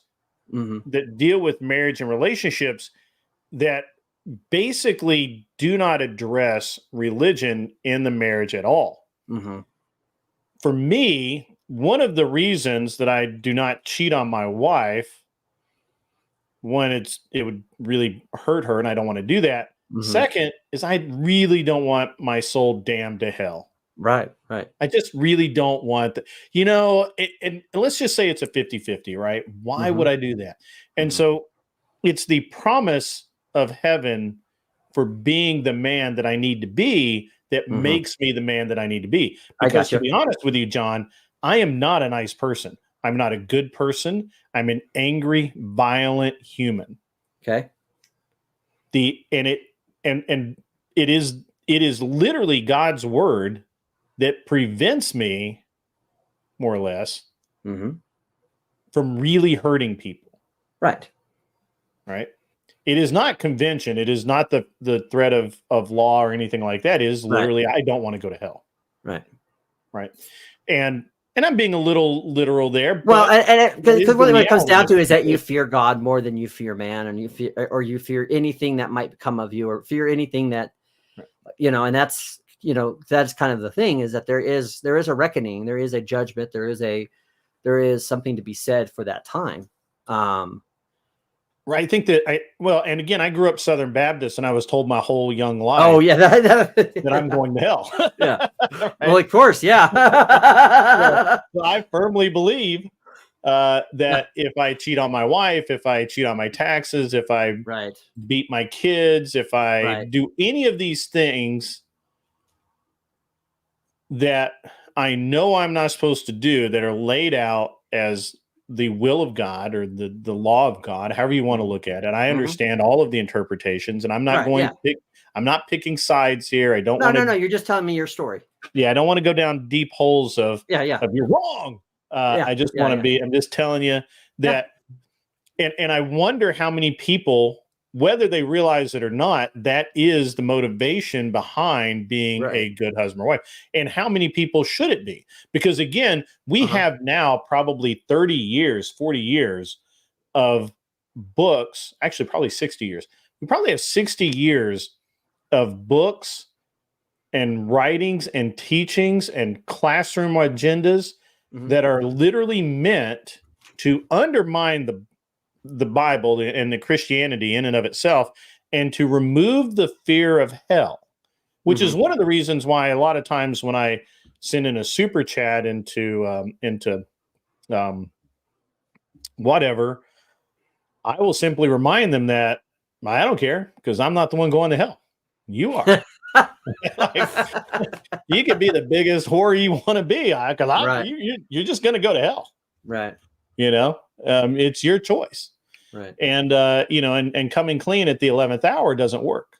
that deal with marriage and relationships that basically do not address religion in the marriage at all. For me, one of the reasons that I do not cheat on my wife, one, it would really hurt her, and I don't want to do that. Second is I really don't want my soul damned to hell. Right. I just really don't want that. And let's just say it's a 50-50, right? Why would I do that? And so it's the promise of heaven for being the man that I need to be that makes me the man that I need to be. Because to be honest with you, John, I am not a nice person. I'm not a good person. I'm an angry, violent human. Okay. And it is literally God's word that prevents me, more or less, from really hurting people. Right. It is not convention. It is not the threat of law or anything like that. It is literally, I don't want to go to hell. Right. And and I'm being a little literal there. Well, But because what it comes down to is that you reality. fear God more than you fear man, and you fear anything that might come of you, or fear anything that, and that's kind of the thing, is that there is a reckoning, there is a judgment, there is something to be said for that time. Right. I think that and again, I grew up Southern Baptist, and I was told my whole young life. Oh yeah, that I'm going to hell. Yeah. Right? Well, of course, yeah. So I firmly believe that if I cheat on my wife, if I cheat on my taxes, if I beat my kids, if I do any of these things that I know I'm not supposed to do, that are laid out as the will of God, or the law of God, however you want to look at it. I understand all of the interpretations, and I'm not I'm not picking sides here. I don't want to. No, you're just telling me your story. Yeah, I don't want to go down deep holes of you're wrong. I just want to be. I'm just telling you that, and I wonder how many people, whether they realize it or not, that is the motivation behind being a good husband or wife. And how many people should it be? Because again, we have now probably 30 years, 40 years of books, actually probably 60 years. We probably have 60 years of books and writings and teachings and classroom agendas that are literally meant to undermine the Bible and the Christianity in and of itself, and to remove the fear of hell, which is one of the reasons why a lot of times when I send in a super chat into whatever, I will simply remind them that I don't care, because I'm not the one going to hell. You are. You can be the biggest whore you want to be, because you're just going to go to hell. Right. It's your choice. Right. And and coming clean at the 11th hour doesn't work.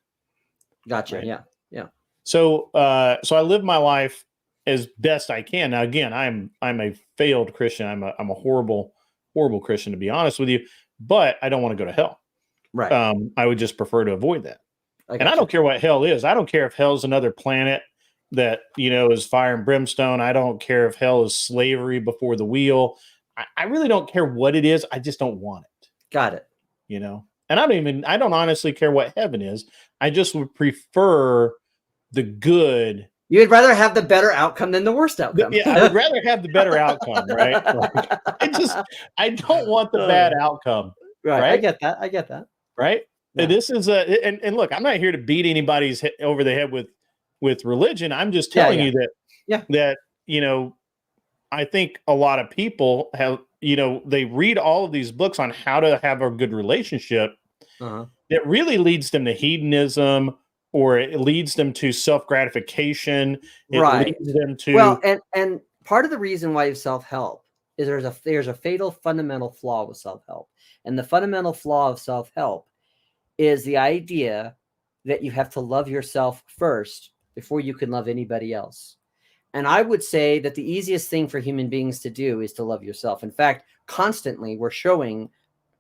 Gotcha. Right? Yeah. So I live my life as best I can. Now, again, I'm a failed Christian. I'm a horrible Christian, to be honest with you. But I don't want to go to hell. Right. I would just prefer to avoid that. And I don't care what hell is. I don't care if hell's another planet that is fire and brimstone. I don't care if hell is slavery before the wheel. I really don't care what it is. I just don't want it. Got it. And I don't honestly care what heaven is. I just would prefer the good. You'd rather have the better outcome than the worst outcome. Yeah, I would rather have the better outcome, right? I don't want the bad outcome. Right. I get that. Right. Yeah. This is and look, I'm not here to beat anybody's over the head with religion. I'm just telling you that I think a lot of people have, they read all of these books on how to have a good relationship that really leads them to hedonism, or it leads them to self-gratification. It leads them to and part of the reason why you self-help is there's a fatal fundamental flaw with self-help. And the fundamental flaw of self-help is the idea that you have to love yourself first before you can love anybody else. And I would say that the easiest thing for human beings to do is to love yourself. In fact, constantly we're showing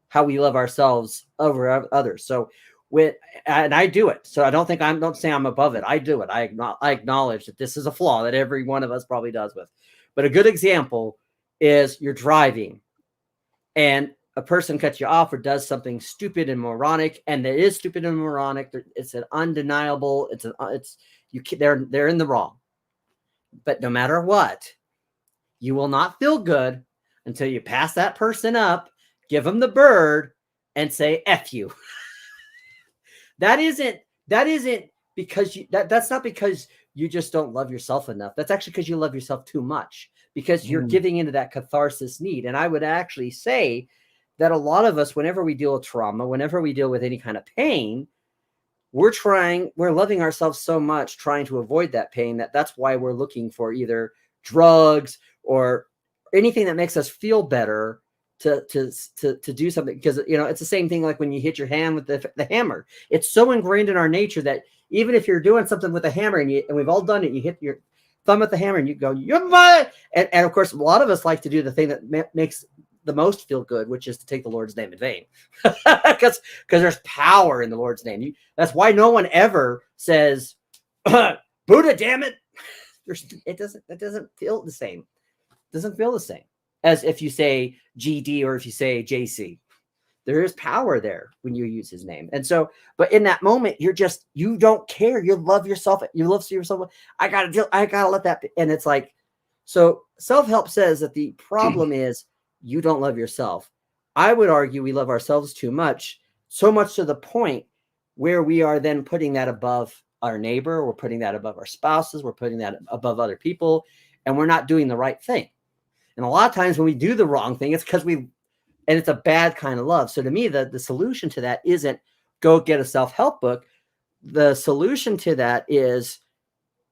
how we love ourselves over others. So and I do it. So don't say I'm above it. I do it. I acknowledge that this is a flaw that every one of us probably does with. But a good example is you're driving and a person cuts you off or does something stupid and moronic, and it is stupid and moronic. It's an undeniable. They're in the wrong. But no matter what, you will not feel good until you pass that person up, give them the bird, and say "F you." That isn't because that's not because you just don't love yourself enough. That's actually because you love yourself too much, because you're giving into that catharsis need. And I would actually say that a lot of us, whenever we deal with trauma, whenever we deal with any kind of pain, we're loving ourselves so much, trying to avoid that pain, that's why we're looking for either drugs or anything that makes us feel better to do something. Because, it's the same thing like when you hit your hand with the hammer. It's so ingrained in our nature that even if you're doing something with a hammer and we've all done it, you hit your thumb at the hammer and you go, "You're mine." And of course, a lot of us like to do the thing that makes the most feel good, which is to take the Lord's name in vain, because there's power in the Lord's name. That's why no one ever says Buddha, damn it. It doesn't feel the same. doesn't feel the same as if you say GD or if you say JC. There is power there when you use his name. And so, but in that moment, you don't care. You love yourself. You love yourself. I gotta let that be. And it's like, so self-help says that the problem is you don't love yourself. I would argue we love ourselves too much, so much to the point where we are then putting that above our neighbor. We're putting that above our spouses. We're putting that above other people, and we're not doing the right thing. And a lot of times when we do the wrong thing, it's because and it's a bad kind of love. So to me, the solution to that isn't go get a self-help book. The solution to that is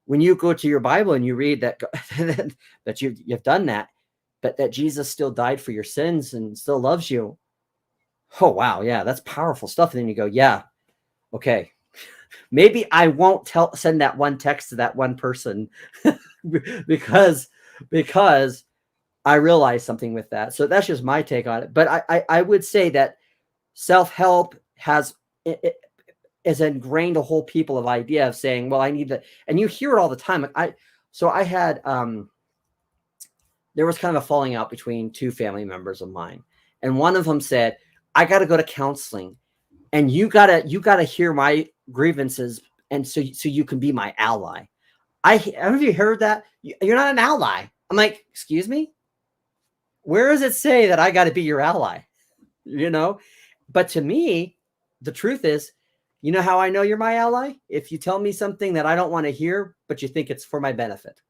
when you go to your Bible and you read that, that you've done that, but that Jesus still died for your sins and still loves you. Oh, wow. Yeah, that's powerful stuff. And then you go, yeah, okay. Maybe I won't send that one text to that one person because I realized something with that. So that's just my take on it. But I would say that self-help has ingrained a whole people of idea of saying, well, I need that. And you hear it all the time. I had, there was kind of a falling out between two family members of mine. And one of them said, I got to go to counseling and you gotta hear my grievances. And so you can be my ally. Have you heard that? You're not an ally. I'm like, excuse me? Where does it say that I got to be your ally? But to me, the truth is, you know how I know you're my ally? If you tell me something that I don't want to hear, but you think it's for my benefit.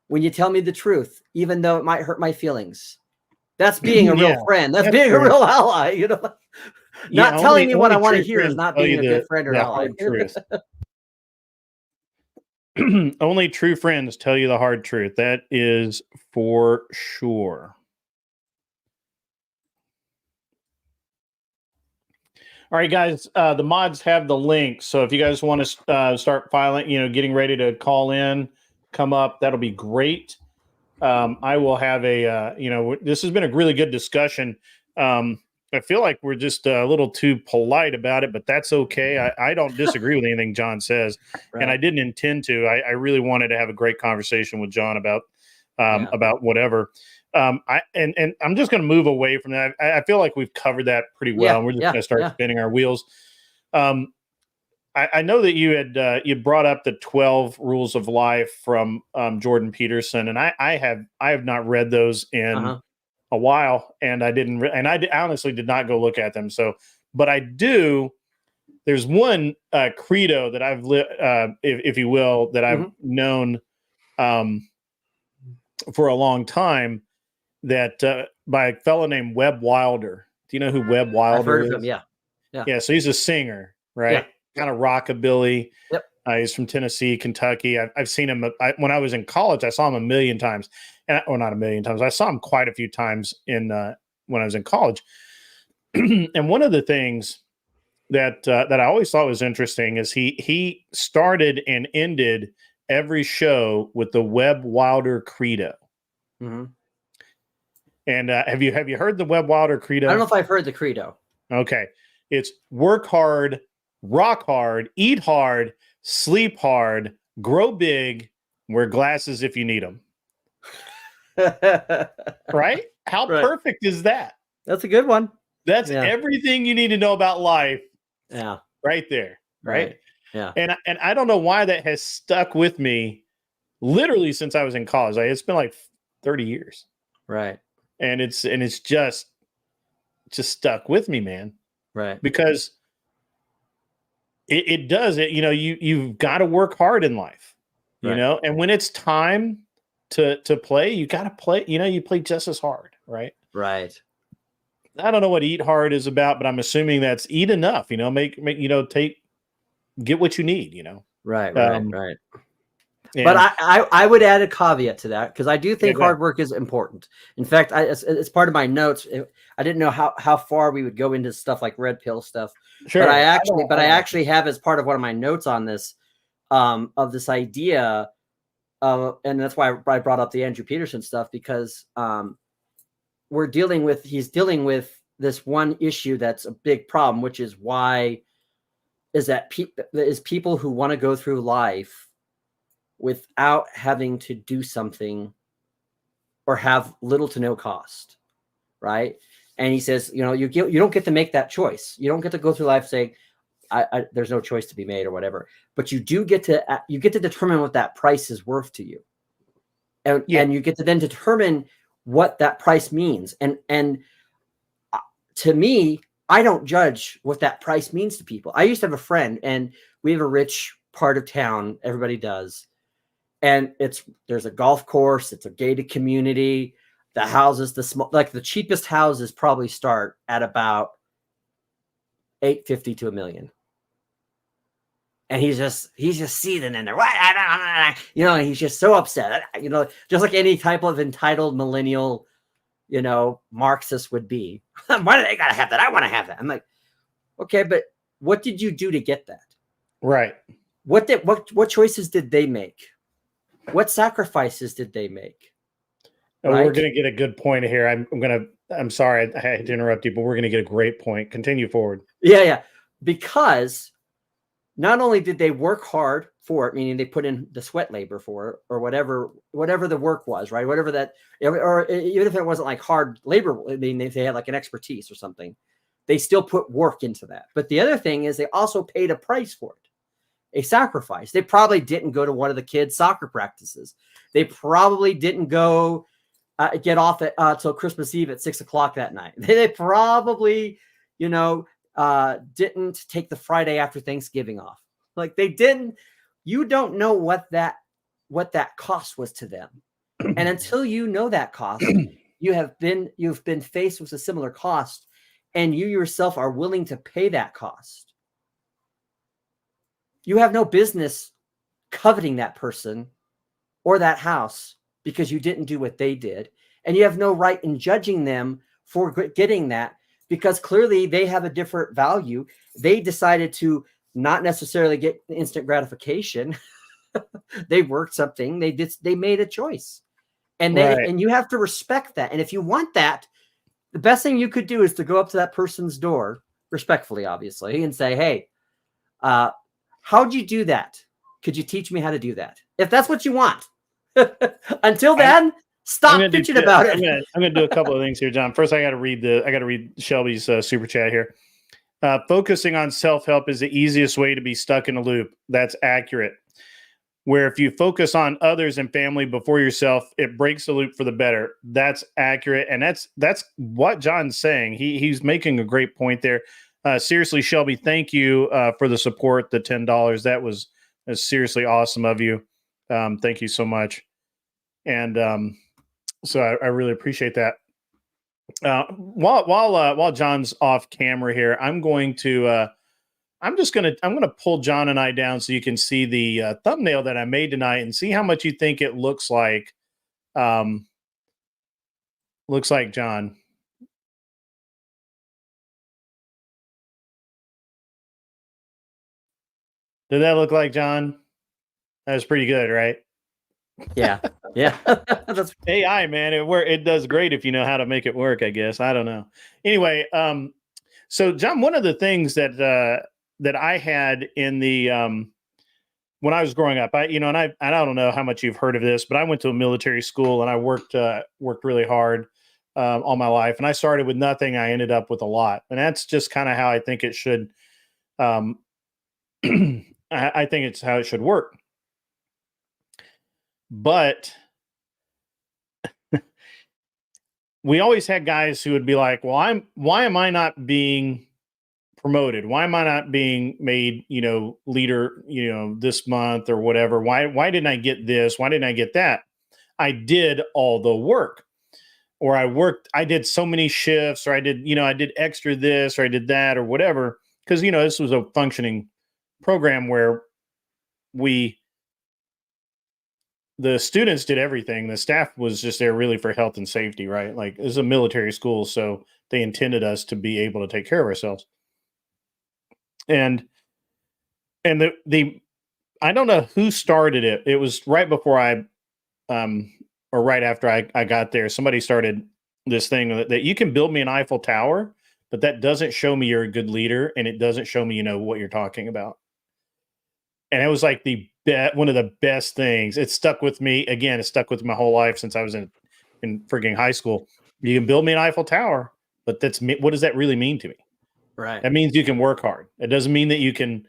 When you tell me the truth, even though it might hurt my feelings, that's being a real friend. That's being a real ally, Not telling me what I want to hear is not being a good friend or ally. Only true friends tell you the hard truth. That is for sure. All right, guys, the mods have the link. So if you guys want to start filing, getting ready to call in, come up, that'll be great. I will have this has been a really good discussion. I feel like we're just a little too polite about it, but that's okay. I don't disagree with anything John says, right. And I didn't intend to. I really wanted to have a great conversation with John about whatever. I'm just going to move away from that. I feel like we've covered that pretty well. And we're just going to start spinning our wheels. I know that you brought up the 12 Rules of Life from Jordan Peterson, and I have not read those in a while, and I didn't, I honestly did not go look at them. So, but I do. There's one credo that I've if you will, that I've known for a long time, that by a fellow named Webb Wilder. Do you know who Webb Wilder I've heard is? of him, yeah. So he's a singer, right? Kind of rockabilly. Yep. He's from Tennessee, Kentucky. I've seen him when I was in college. I saw him a million times, or not a million times. I saw him quite a few times when I was in college. And one of the things that I always thought was interesting is he started and ended every show with the Webb Wilder credo. Mm-hmm. And have you heard the Webb Wilder credo? I don't know if I've heard the credo. Okay, it's work hard, rock hard, eat hard, sleep hard, grow big, wear glasses if you need them. Right? How perfect is that? That's a good one. That's everything you need to know about life. Yeah. Right there. Right? Yeah. And I don't know why that has stuck with me literally since I was in college. It's been like 30 years. Right. And it's just stuck with me, man. Right. Because it does it, you've got to work hard in life, and when it's time to play, you got to play, you play just as hard. Right. Right. I don't know what eat hard is about, but I'm assuming that's eat enough, get what you need, Right. And, but I would add a caveat to that, because I do think hard work is important. In fact, it's part of my notes. I didn't know how far we would go into stuff like red pill stuff. Sure. But I actually have, as part of one of my notes on this, of this idea, and that's why I brought up the Andrew Peterson stuff, because he's dealing with this one issue that's a big problem, which is people who want to go through life without having to do something or have little to no cost, right? And he says, you don't get to make that choice. You don't get to go through life saying, there's no choice to be made or whatever. But you do get to determine what that price is worth to you, and you get to then determine what that price means. And to me, I don't judge what that price means to people. I used to have a friend, and we have a rich part of town. Everybody does. And there's a golf course. It's a gated community. The houses, the cheapest houses probably start at about $850 to $1 million. And he's just seething in there. What? And he's just so upset. Just like any type of entitled millennial, Marxist would be. Why do they gotta have that? I want to have that. I'm like, okay, but what did you do to get that? Right. What choices did they make? What sacrifices did they make? Right? We're going to get a good point here. I'm sorry I had to interrupt you, but we're going to get a great point. Continue forward. Yeah. Because not only did they work hard for it, meaning they put in the sweat labor for it, or whatever the work was, right? Whatever that, or even if it wasn't like hard labor, I mean, if they had like an expertise or something, they still put work into that. But the other thing is they also paid a price for it, a sacrifice. They probably didn't go to one of the kids' soccer practices. They probably didn't go get off at till Christmas Eve at 6 o'clock that night. They probably, didn't take the Friday after Thanksgiving off. Like they didn't. You don't know what that cost was to them, and until you know that cost, you've been faced with a similar cost, and you yourself are willing to pay that cost. You have no business coveting that person or that house because you didn't do what they did. And you have no right in judging them for getting that, because clearly they have a different value. They decided to not necessarily get instant gratification. They worked something. They made a choice, and and you have to respect that. And if you want that, the best thing you could do is to go up to that person's door, respectfully, obviously, and say, "Hey, how'd you do that? Could you teach me how to do that?" If that's what you want. Until then, stop bitching about it. I'm going to do a couple of things here, John. First, I got to read Shelby's super chat here. Focusing on self-help is the easiest way to be stuck in a loop. That's accurate. Where if you focus on others and family before yourself, it breaks the loop for the better. That's accurate. And that's what John's saying. He's making a great point there. Seriously, Shelby, thank you for the support, the $10. That was seriously awesome of you. Thank you so much. And so I really appreciate that. While John's off camera here, I'm going to pull John and I down so you can see the thumbnail that I made tonight and see how much you think it looks like. Looks like John. Did that look like John? That was pretty good, right? Yeah. That's AI, man. It does great if you know how to make it work, I guess. I don't know. Anyway, so John, one of the things that I had in the when I was growing up, I don't know how much you've heard of this, but I went to a military school and I worked really hard all my life, and I started with nothing. I ended up with a lot, and that's just kind of how I think it should. I think it's how it should work. But we always had guys who would be like, well, why am I not being promoted? Why am I not being made, leader, this month or whatever? Why didn't I get this? Why didn't I get that? I did all the work, or I did so many shifts, or I did extra this, or I did that, or whatever. Because, this was a functioning program where the students did everything. The staff was just there really for health and safety, right? Like, this is a military school, so they intended us to be able to take care of ourselves. And the I don't know who started it. It was right before or right after I got there. Somebody started this thing that you can build me an Eiffel Tower, but that doesn't show me you're a good leader, and it doesn't show me what you're talking about. And it was like one of the best things. It stuck with me. Again, it stuck with my whole life since I was in in frigging high school. You can build me an Eiffel Tower, but what does that really mean to me? Right. That means you can work hard. It doesn't mean that you can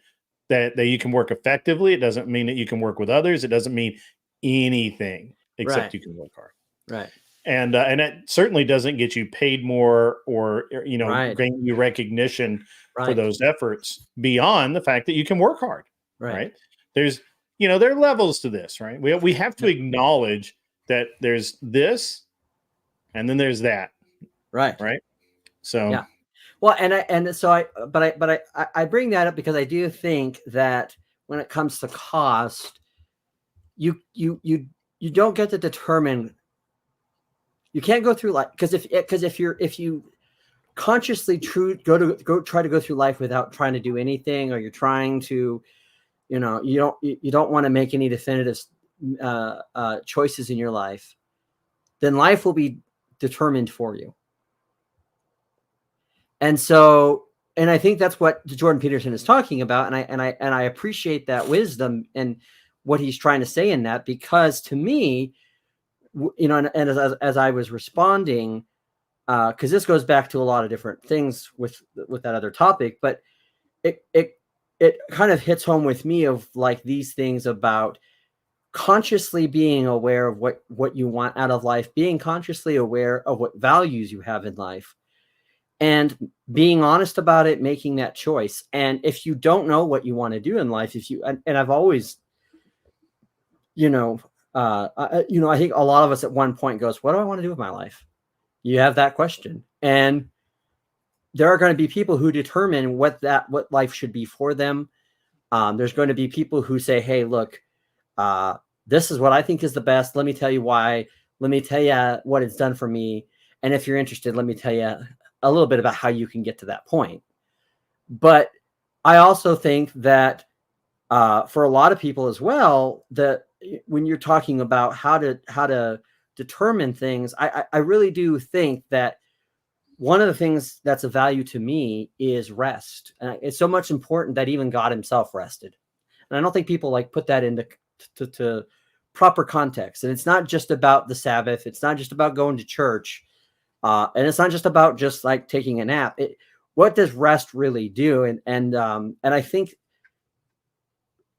that you can work effectively. It doesn't mean that you can work with others. It doesn't mean anything except you can work hard. Right. And it certainly doesn't get you paid more or gain you recognition for those efforts beyond the fact that you can work hard. Right. There's there are levels to this, right? We have to acknowledge that there's this and then there's that. Right. So yeah. Well, I bring that up because I do think that when it comes to cost, you don't get to determine. You can't go through life because if you consciously try to go through life without trying to do anything, or you're trying to, you don't want to make any definitive choices in your life, then life will be determined for you. And I think that's what Jordan Peterson is talking about, and I appreciate that wisdom and what he's trying to say in that, because to me, and as I was responding, because this goes back to a lot of different things with that other topic, but it kind of hits home with me of like these things about consciously being aware of what you want out of life, being consciously aware of what values you have in life, and being honest about it, making that choice. And if you don't know what you want to do in life, and I've always, I think a lot of us at one point goes, what do I want to do with my life? You have that question. And there are going to be people who determine what life should be for them. There's going to be people who say, hey, look, this is what I think is the best. Let me tell you why. Let me tell you what it's done for me. And if you're interested, let me tell you a little bit about how you can get to that point. But I also think that for a lot of people as well, that when you're talking about how to determine things, I really do think that one of the things that's of value to me is rest. And it's so much important that even God himself rested. And I don't think people put that into to proper context. And it's not just about the Sabbath. It's not just about going to church. And it's not just about just taking a nap. What does rest really do? And I think,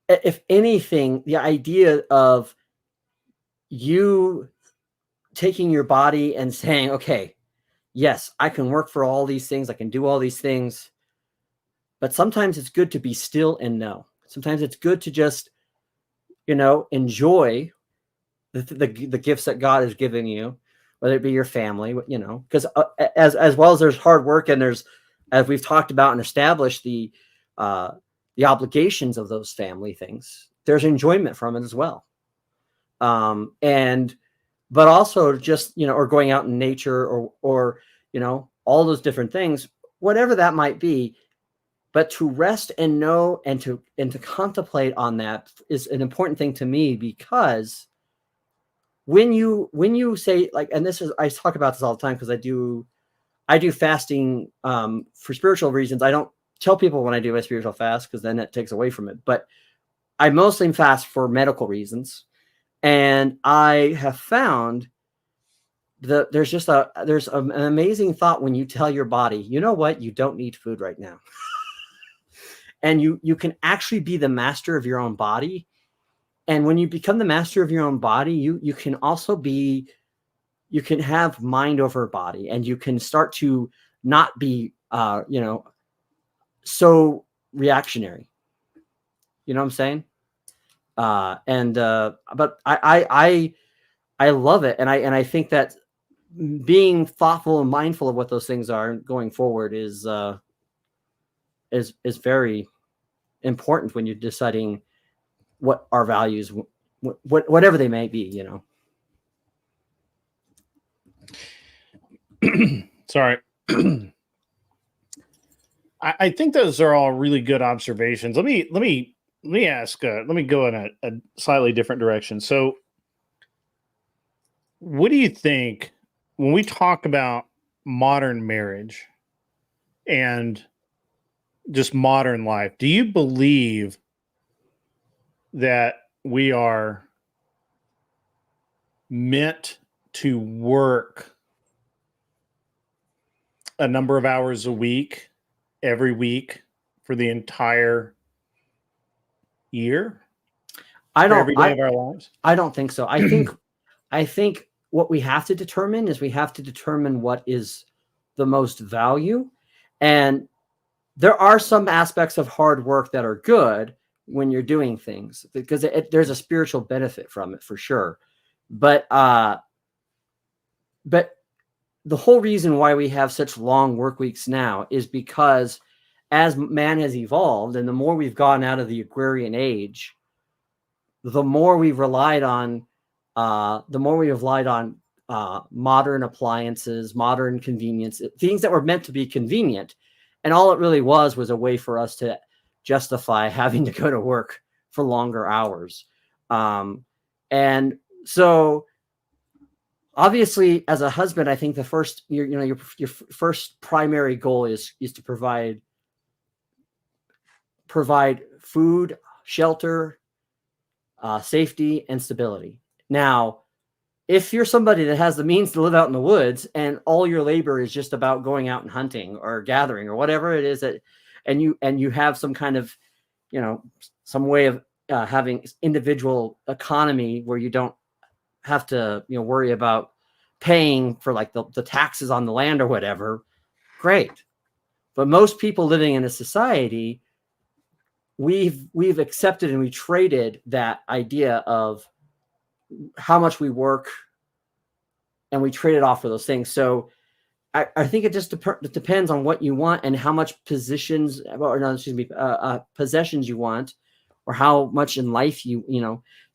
if anything, the idea of you taking your body and saying, okay, yes, I can work for all these things. I can do all these things. But sometimes it's good to be still and know. Sometimes it's good to just, enjoy the gifts that God has given you, whether it be your family, because as well as there's hard work and there's, as we've talked about and established, the obligations of those family things, there's enjoyment from it as well. But also just, or going out in nature or all those different things, whatever that might be. But to rest and know and to contemplate on that is an important thing to me, because when you say and I talk about this all the time because I do fasting for spiritual reasons. I don't tell people when I do a spiritual fast because then that takes away from it. But I mostly fast for medical reasons. And I have found that there's an amazing thought when you tell your body, you know what, you don't need food right now. And you can actually be the master of your own body. And when you become the master of your own body, you can also you can have mind over body, and you can start to not be, so reactionary. You know what I'm saying? But I love it. And I think that being thoughtful and mindful of what those things are going forward is very important when you're deciding what our values, whatever they may be, Sorry. I think those are all really good observations. Let me ask, let me go in a slightly different direction. So what do you think when we talk about modern marriage and just modern life? Do you believe that we are meant to work a number of hours a week, every week for the entire year? Every day of our lives? I don't think so. I think what we have to determine is we have to determine what is the most value. And there are some aspects of hard work that are good when you're doing things, because there's a spiritual benefit from it for sure. But the whole reason why we have such long work weeks now is because as man has evolved, and the more we've gone out of the agrarian age, the more we've relied on modern appliances, modern convenience, things that were meant to be convenient. And all it really was a way for us to justify having to go to work for longer hours. And so obviously as a husband, I think the first, your first primary goal is to provide food, shelter, safety, and stability. Now, if you're somebody that has the means to live out in the woods and all your labor is just about going out and hunting or gathering or whatever it is and you have some kind of, some way of having individual economy where you don't have to, worry about paying for like the taxes on the land or whatever, great. But most people living in a society, we've accepted and we traded that idea of how much we work, and we trade it off for those things. So I think it just depends on what you want and how much possessions you want, or how much in life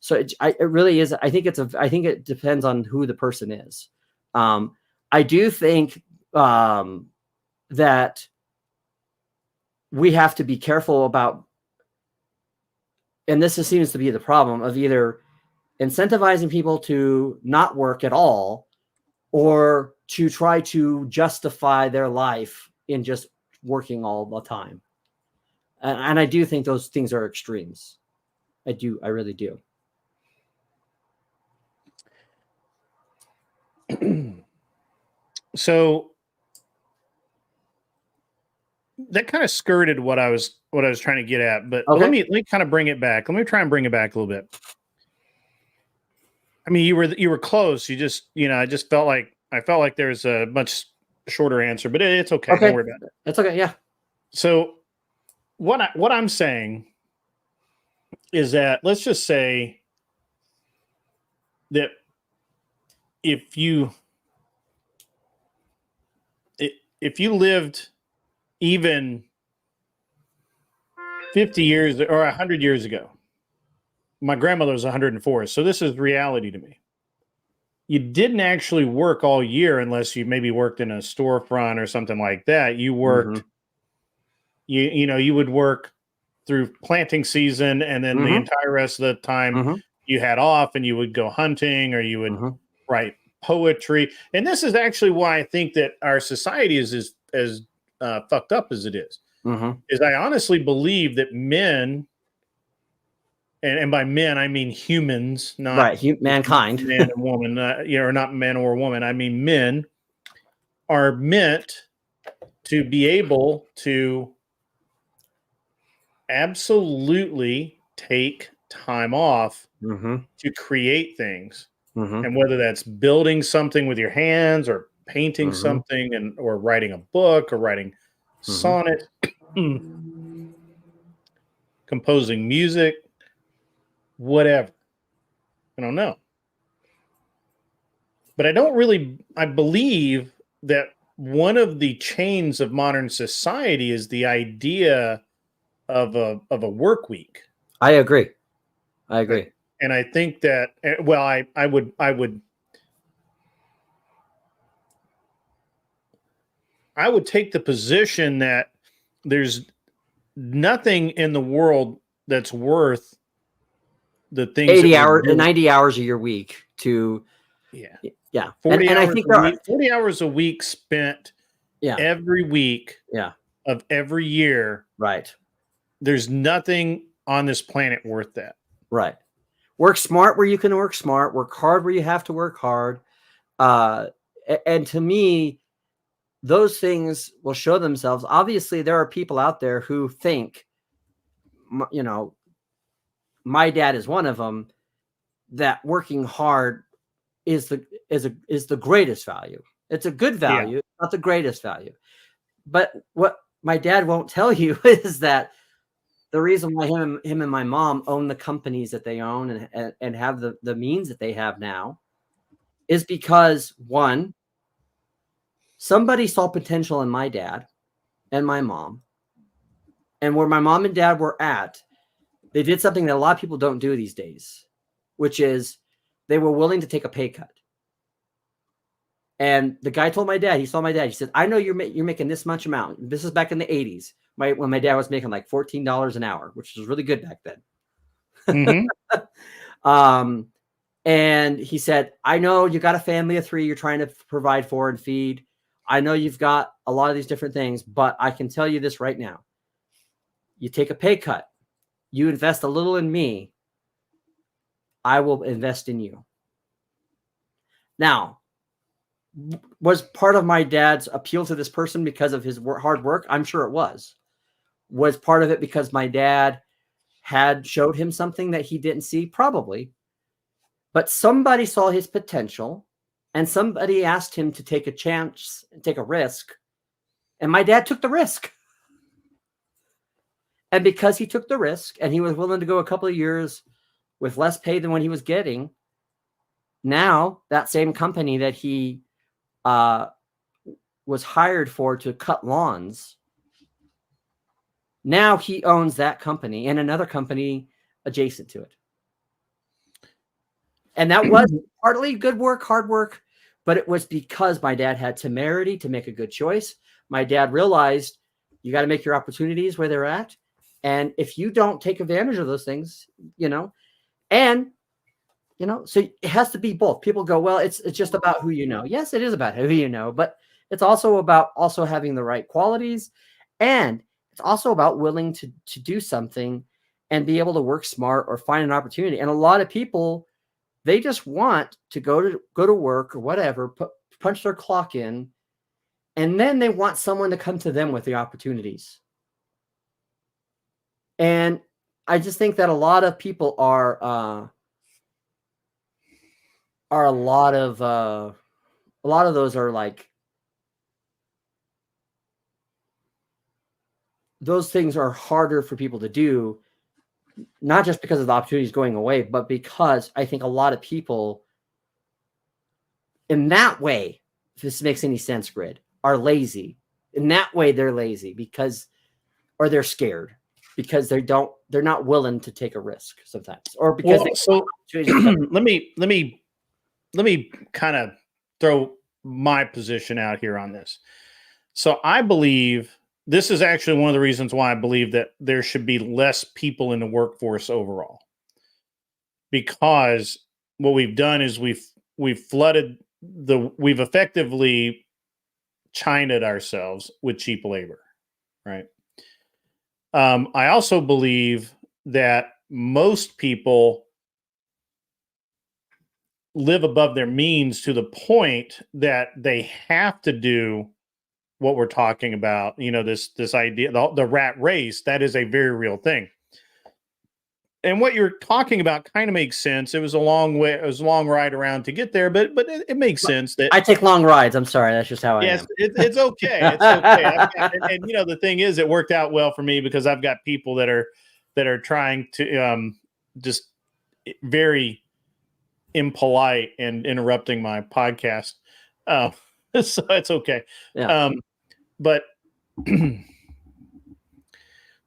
So it really is. I think it depends on who the person is. I do think that we have to be careful about, and this seems to be the problem of either incentivizing people to not work at all, or to try to justify their life in just working all the time. And I do think those things are extremes. I really do. So that kind of skirted what I was trying to get at, but okay. let me kind of bring it back. Let me try and bring it back a little bit. I mean, you were close. You just, I just felt like there's a much shorter answer, but it's okay. Don't worry about it. That's okay. Yeah. So what I'm saying is that, let's just say that if you lived even 50 years or 100 years ago, my grandmother was 104. So this is reality to me. You didn't actually work all year unless you maybe worked in a storefront or something like that. You worked, you would work through planting season, and then the entire rest of the time you had off, and you would go hunting, or you would write poetry. And this is actually why I think that our society is as fucked up as it is. Is I honestly believe that men, and by men I mean humans, not mankind, man and woman, or not man or woman. I mean men are meant to be able to absolutely take time off to create things, and whether that's building something with your hands, or painting something, or writing a book, or writing sonnet, composing music, whatever. I don't know. But I believe that one of the chains of modern society is the idea of a work week. I agree. And I think that, well, I would take the position that there's nothing in the world that's worth the things 90 hours a year week to 40 and hours I think 40 hours a week spent every week of every year. Right. There's nothing on this planet worth that. Right. Work smart where you can work smart, work hard where you have to work hard. And to me, those things will show themselves. Obviously, there are people out there who think, you know, my dad is one of them, that working hard is the greatest value. It's a good value, not the greatest value. But what my dad won't tell you is that the reason why him and my mom own the companies that they own and have the means that they have now is because, one, somebody saw potential in my dad and my mom. And where my mom and dad were at, they did something that a lot of people don't do these days, which is they were willing to take a pay cut. And the guy told my dad, he saw my dad, he said, I know you're making this much amount. This is back in the 80s, when my dad was making like $14 an hour, which was really good back then. Mm-hmm. And he said, I know you got a family of 3 you're trying to provide for and feed. I know you've got a lot of these different things, but I can tell you this right now. You take a pay cut, you invest a little in me, I will invest in you. Now, was part of my dad's appeal to this person because of his hard work? I'm sure it was. Was part of it because my dad had showed him something that he didn't see? Probably. But somebody saw his potential and somebody asked him to take a chance and take a risk. And my dad took the risk. And because he took the risk and he was willing to go a couple of years with less pay than what he was getting, now that same company that he was hired for to cut lawns, now he owns that company and another company adjacent to it. And that was partly good work, hard work, but it was because my dad had temerity to make a good choice. My dad realized you got to make your opportunities where they're at. And if you don't take advantage of those things, so it has to be both. People go, well, it's just about who you know. Yes, it is about who you know, but it's also about also having the right qualities. And it's also about willing to do something and be able to work smart or find an opportunity. And a lot of people, they just want to go to work or whatever, punch their clock in, and then they want someone to come to them with the opportunities. And I just think that a lot of people are a lot of those are like, those things are harder for people to do, not just because of the opportunities going away, but because I think a lot of people in that way, if this makes any sense, Grid, are lazy. In that way, they're lazy or they're scared because they're not willing to take a risk sometimes, or because let me kind of throw my position out here on this. So I believe this is actually one of the reasons why I believe that there should be less people in the workforce overall, because what we've done is we've effectively Chinaed ourselves with cheap labor, right? I also believe that most people live above their means to the point that they have to do what we're talking about. This idea, the rat race, that is a very real thing. And what you're talking about kind of makes sense. It was a long ride around to get there, but it makes sense that I take long rides. I'm sorry, that's just how I am. It's okay. It's okay. And the thing is, it worked out well for me because I've got people that are trying to just very impolite and interrupting my podcast. So it's okay. Yeah. But when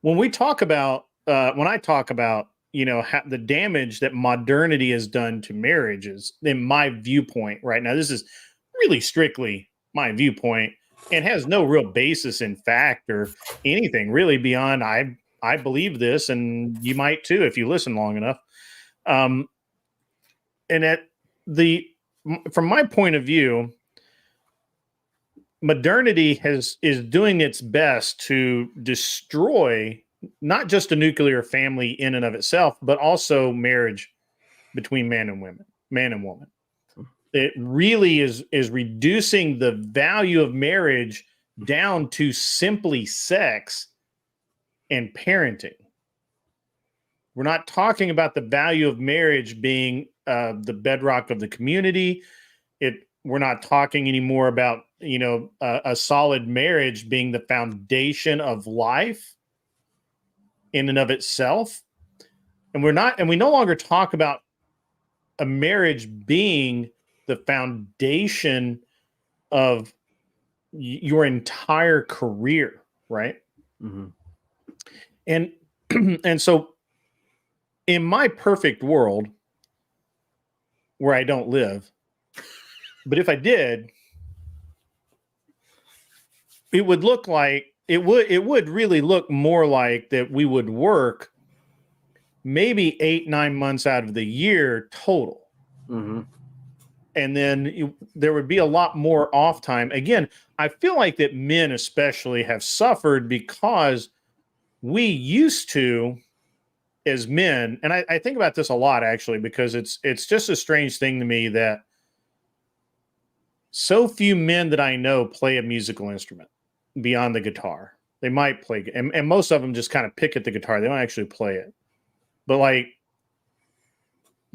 I talk about the damage that modernity has done to marriages, in my viewpoint right now, this is really strictly my viewpoint and has no real basis in fact or anything really beyond I believe this, and you might too if you listen long enough. And from my point of view, modernity is doing its best to destroy not just a nuclear family in and of itself, but also marriage between man and woman. it really is reducing the value of marriage down to simply sex and parenting. We're not talking about the value of marriage being the bedrock of the community. We're not talking anymore about, a solid marriage being the foundation of life in and of itself. And we no longer talk about a marriage being the foundation of your entire career, right? Mm-hmm. And so in my perfect world, where I don't live, but if I did, it would look like it would really look more like that we would work maybe 8-9 months out of the year total. Mm-hmm. And then there would be a lot more off time. Again, I feel like that men especially have suffered because we used to, as men, and I think about this a lot actually, because it's just a strange thing to me that so few men that I know play a musical instrument beyond the guitar. They might play, and most of them just kind of pick at the guitar. They don't actually play it. But like,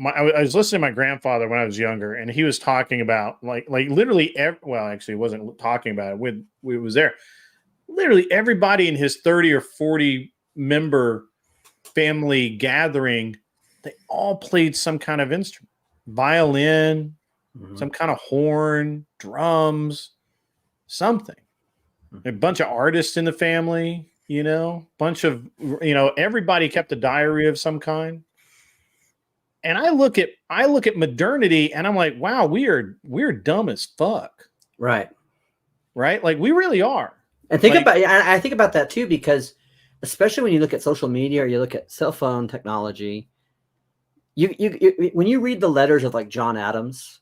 I was listening to my grandfather when I was younger, and he was talking about like literally, actually, he wasn't talking about it. We was there. Literally everybody in his 30 or 40 member family gathering, they all played some kind of instrument, violin, some kind of horn, drums, something. A bunch of artists in the family, bunch of, everybody kept a diary of some kind. And I look at modernity and I'm like, wow, we're dumb as fuck. Right. Like we really are. And I think about that too, because especially when you look at social media or you look at cell phone technology, you when you read the letters of like John Adams,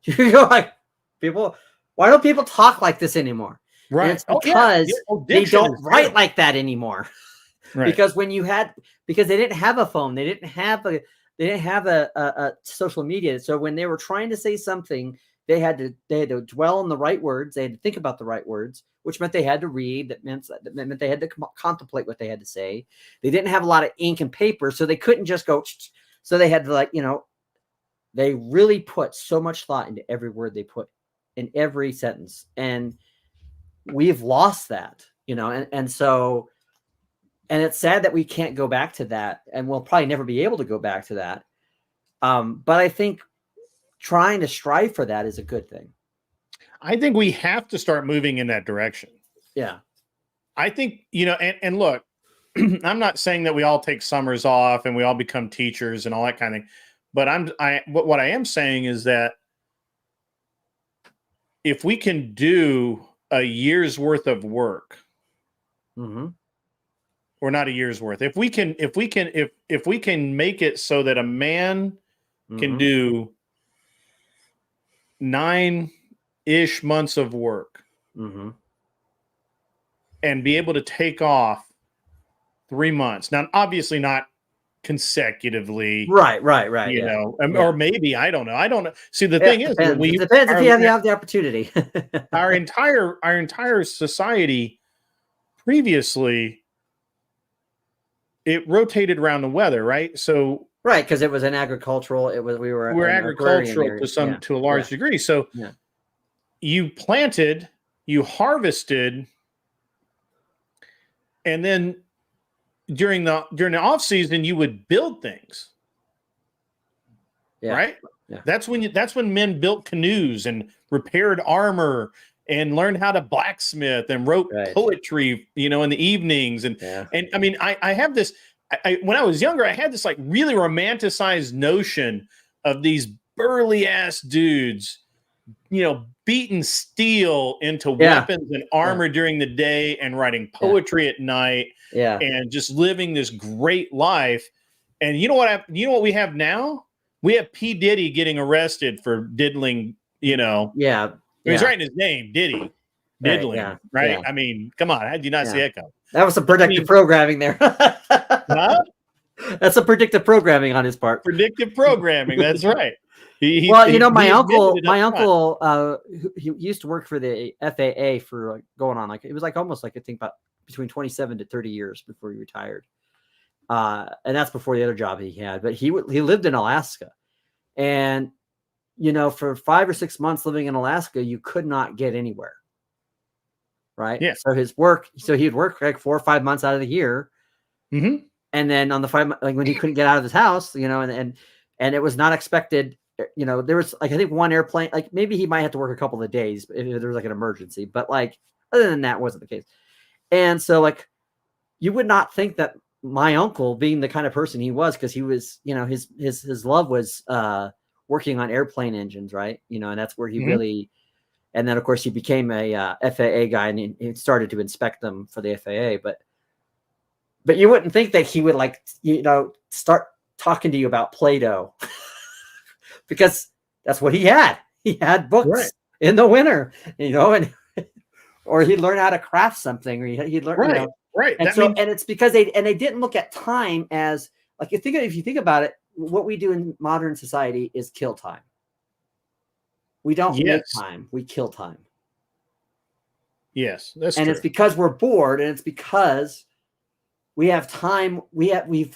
you go like, why don't people talk like this anymore? Right. And it's because they don't write like that anymore. Right. Because because they didn't have a phone, they didn't have a social media. So when they were trying to say something, they had to dwell on the right words. They had to think about the right words, which meant they had to read. That meant they had to contemplate what they had to say. They didn't have a lot of ink and paper, so they couldn't just go. So they had to they really put so much thought into every word they put in every sentence, and we've lost that, and so. And it's sad that we can't go back to that, and we'll probably never be able to go back to that. But I think trying to strive for that is a good thing. I think we have to start moving in that direction. Yeah. I think, and look, I'm not saying that we all take summers off and we all become teachers and all that kind of thing. But what I am saying is that if we can do a year's worth of work, mm-hmm. or not a year's worth. If we can make it so that a man mm-hmm. can do 9-ish months of work mm-hmm. and be able to take off 3 months. Now, obviously not consecutively. Right. Or maybe, I don't know. See, the thing is, it depends if you have the opportunity. our entire society previously, it rotated around the weather, right? So right, because it was an agricultural. We're agricultural to a large degree. So you planted, you harvested, and then during the off season you would build things. Yeah. Right. Yeah. That's when men built canoes and repaired armor and learned how to blacksmith and wrote poetry, in the evenings. And I mean, I have this, when I was younger, I had this like really romanticized notion of these burly ass dudes, beating steel into weapons and armor during the day and writing poetry at night and just living this great life. And you know what we have now? We have P. Diddy getting arrested for diddling, He's writing his name, Diddy. Diddling, right? Yeah. I mean, come on. How did you not see that coming? That was some predictive programming there. Huh? That's some predictive programming on his part. Predictive programming. That's right. Well, you know, my he uncle, admitted it up front. he used to work for the FAA for like going on like it was like almost like I think about between 27 to 30 years before he retired. And that's before the other job he had. But he lived in Alaska, and you know, for 5 or 6 months living in Alaska, you could not get anywhere. Right. Yeah. So he'd work like 4 or 5 months out of the year. Mm-hmm. And then on the 5, like when he couldn't get out of his house, you know, and it was not expected, you know, there was like, I think one airplane, like maybe he might have to work a couple of days if there was like an emergency, but like, other than that wasn't the case. And so like, you would not think that my uncle being the kind of person he was, cause he was, you know, his love was, working on airplane engines. Right. You know, and that's where he really, and then of course he became a, FAA guy and he started to inspect them for the FAA, but you wouldn't think that he would like, you know, start talking to you about Play-Doh because that's what he had. He had books in the winter, you know, and or he'd learn how to craft something, or he'd learn, you know, And that so, means, and it's because they didn't look at time as like, if you think about it, what we do in modern society is kill time. We don't make time; we kill time. Yes, that's and true. It's because we're bored, and it's because we have time. We've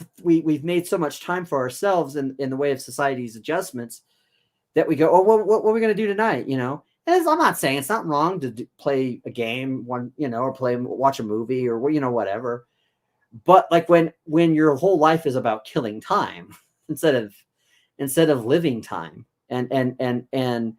made so much time for ourselves in the way of society's adjustments that we go, oh, what are we going to do tonight? You know, and I'm not saying it's not wrong to play a game, you know, or watch a movie or, you know, whatever. But like when your whole life is about killing time instead of living time and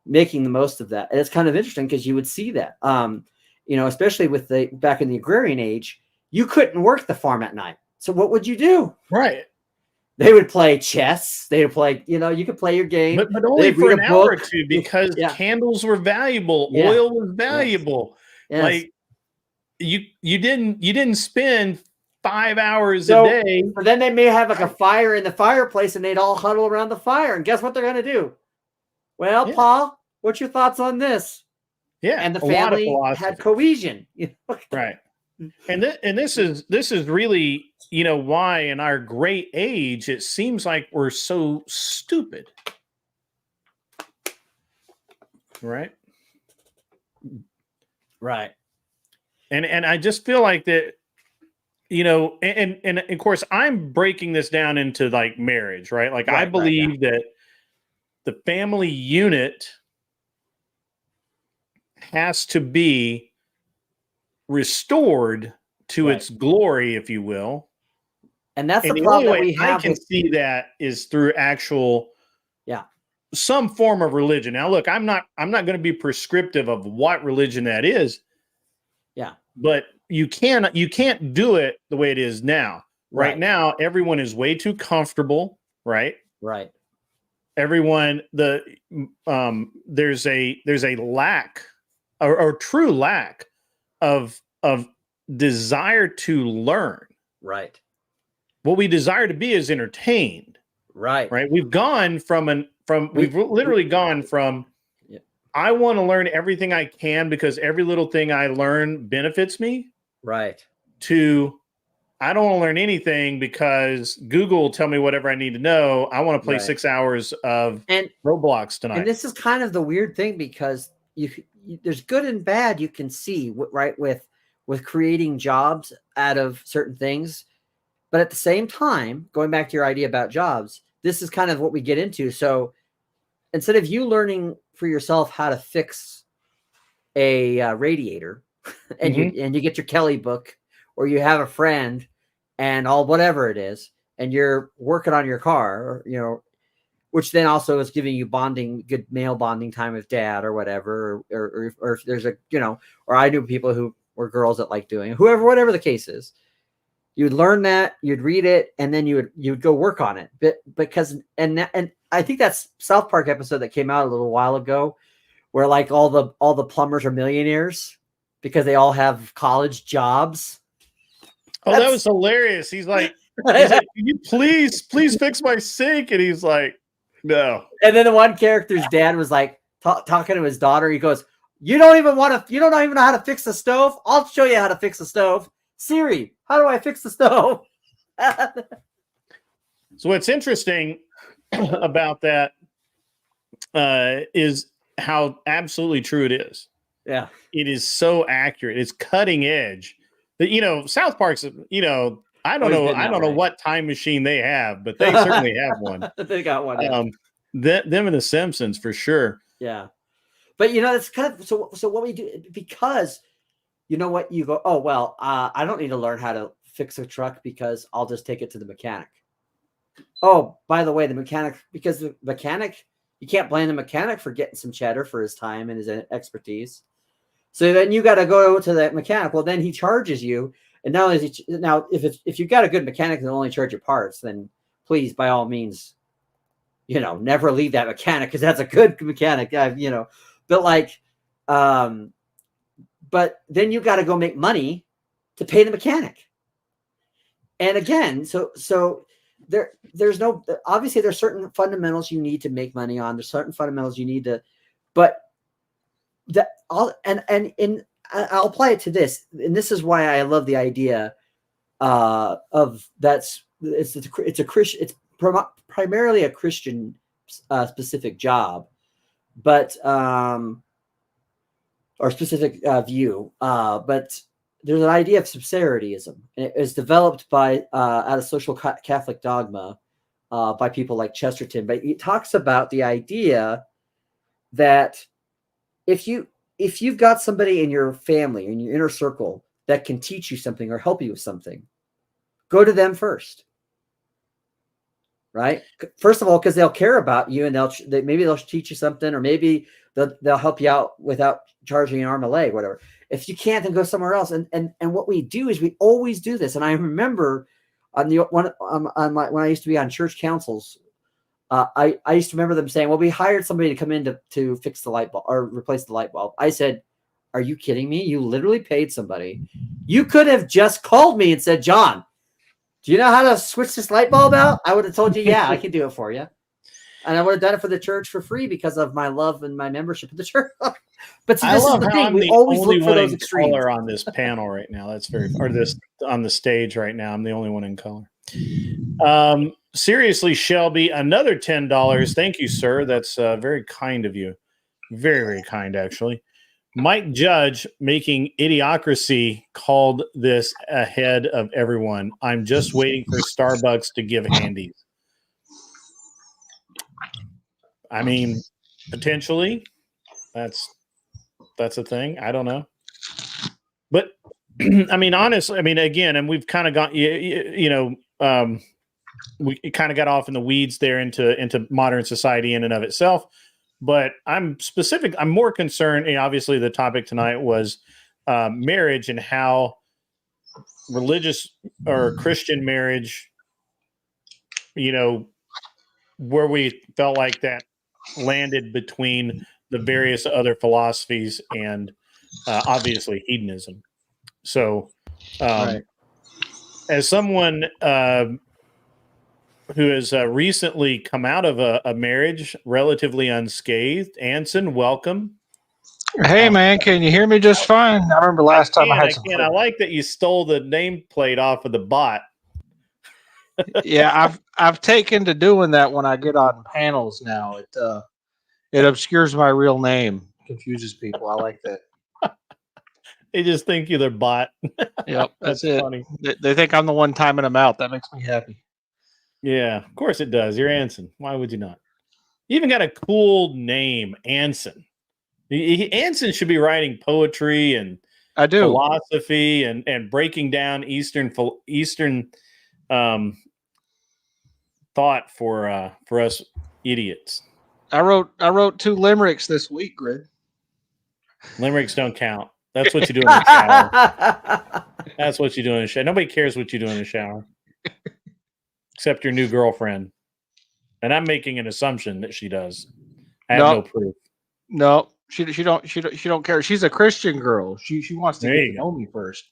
making the most of that. And it's kind of interesting because you would see that, you know, especially with back in the agrarian age, you couldn't work the farm at night. So what would you do? Right. They would play chess. They would play, you know, you could play your game. But only for an hour or two because candles were valuable. Yeah. Oil was valuable. Yes. Like you didn't spend 5 hours a day. But then they may have like a fire in the fireplace and they'd all huddle around the fire. And guess what they're going to do? Well, Pa, what's your thoughts on this? Yeah. And the family had cohesion. Right. And this is really, you know, why in our great age it seems like we're so stupid. Right? Right. And I just feel like that, you know, and of course I'm breaking this down into like marriage, right? Like I believe that the family unit has to be restored to its glory, if you will. And that's the problem that we have. I can see that is through actual, some form of religion. Now, look, I'm not going to be prescriptive of what religion that is. Yeah, but you can't do it the way it is now. Right now, everyone is way too comfortable. Right. Right. Everyone, there's a lack or true lack of desire to learn. Right. What we desire to be is entertained. Right. Right. We've gone we've literally gone from I want to learn everything I can because every little thing I learn benefits me. Right. To I don't want to learn anything because Google will tell me whatever I need to know. I want to play 6 hours of Roblox tonight. And this is kind of the weird thing because there's good and bad you can see, right, with creating jobs out of certain things. But at the same time, going back to your idea about jobs, this is kind of what we get into. So instead of you learning for yourself how to fix a radiator and you get your Kelly book, or you have a friend and whatever it is, and you're working on your car, or, you know, which then also is giving you good male bonding time with dad or whatever, or if there's a, you know, or I knew people who were girls that like doing it, whatever the case is, you'd learn that, you'd read it, and then you'd go work on it. Because I think that's South Park episode that came out a little while ago, where like all the plumbers are millionaires because they all have college jobs. Oh, that was hilarious. He's like, can you please fix my sink? And he's like, no. And then the one character's dad was like talking to his daughter. He goes, you don't even know how to fix the stove? I'll show you how to fix the stove. Siri, how do I fix the stove? So what's interesting about that is how absolutely true it is. Yeah. It is so accurate. It's cutting edge. That South Park's. I don't know what time machine they have, but they certainly have one. They got one. Yeah. Them and the Simpsons for sure. Yeah, but it's kind of so what we do, because you know what, you go, oh well, I don't need to learn how to fix a truck because I'll just take it to the mechanic. Oh, by the way, because the mechanic, you can't blame the mechanic for getting some cheddar for his time and his expertise. So then you got to go to that mechanic. Well, then he charges you. And now if you've got a good mechanic that only charge you parts, then please, by all means, never leave that mechanic, because that's a good mechanic. But but then you got to go make money to pay the mechanic. And again, so there's obviously there's certain fundamentals you need to make money on. There's certain fundamentals you need to, but I'll apply it to this, and this is why I love the idea of it's primarily a Christian specific job, but or specific view, but there's an idea of subsidiarism, and it was developed by out of social Catholic dogma by people like Chesterton. But it talks about the idea that if you've got somebody in your family, in your inner circle, that can teach you something or help you with something, go to them first. Right? First of all, because they'll care about you, and maybe they'll teach you something, or maybe they'll help you out without charging an arm and a leg, whatever. If you can't, then go somewhere else. And what we do is we always do this. And I remember when I used to be on church councils, I used to remember them saying, well, we hired somebody to come in to fix the light bulb or replace the light bulb. I said, are you kidding me? You literally paid somebody. You could have just called me and said, John, do you know how to switch this light bulb out? I would have told you, yeah, I can do it for you. And I would have done it for the church for free because of my love and my membership of the church. But see, this is the thing. We always look for those extremes. Color on this panel right now. That's this on the stage right now. I'm the only one in color. Seriously, Shelby, another $10. Thank you, sir. That's very kind of you. Very, very kind, actually. Mike Judge, making Idiocracy, called this ahead of everyone. I'm just waiting for Starbucks to give handies. I mean, potentially, that's a thing. I don't know. But, I mean, honestly, again, and we've kind of got, we kind of got off in the weeds there into modern society in and of itself. But I'm more concerned, and obviously the topic tonight was marriage and how religious or Christian marriage, where we felt like that landed between the various other philosophies and obviously hedonism. So Right. As someone who has recently come out of a marriage relatively unscathed, Anson, welcome. Hey, man, can you hear me just fine? I remember last time I had some. I like that you stole the nameplate off of the bot. Yeah, I've taken to doing that when I get on panels now. It obscures my real name, confuses people. I like that. They just think you're their bot. Yep, that's it. Funny. They think I'm the one timing them out. That makes me happy. Yeah, of course it does. You're Anson. Why would you not? You even got a cool name, Anson. Anson should be writing poetry and I do philosophy and breaking down Eastern thought for us idiots. I wrote 2 limericks this week, Grid. Limericks don't count. That's what you do in the shower. That's what you do in the shower. Nobody cares what you do in the shower. Except your new girlfriend. And I'm making an assumption that she does. I have no proof. No, she don't care. She's a Christian girl. She wants to get to know me first.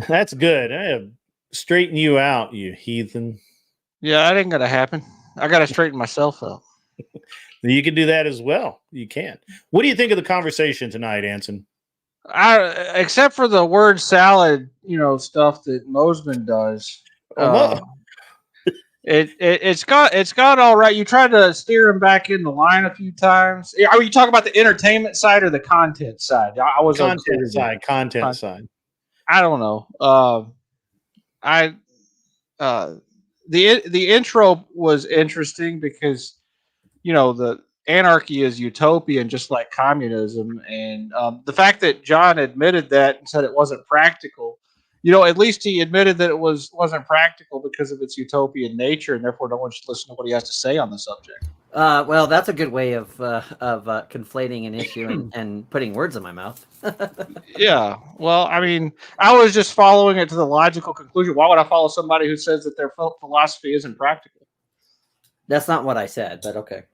That's good. I have straightened you out, you heathen. Yeah, that ain't gonna happen. I gotta straighten myself out. You can do that as well. You can. What do you think of the conversation tonight, Anson? Except for the word salad, stuff that MOSEMAN does. It's got all right. You tried to steer him back in the line a few times. Are you talking about the entertainment side or the content side? I was Content side. I don't know. The intro was interesting because the anarchy is utopian, just like communism, and the fact that John admitted that and said it wasn't practical. At least he admitted that it wasn't practical because of its utopian nature, and therefore no one should listen to what he has to say on the subject. Well, that's a good way of conflating an issue and putting words in my mouth. Yeah. Well, I mean, I was just following it to the logical conclusion. Why would I follow somebody who says that their philosophy isn't practical? That's not what I said, but okay.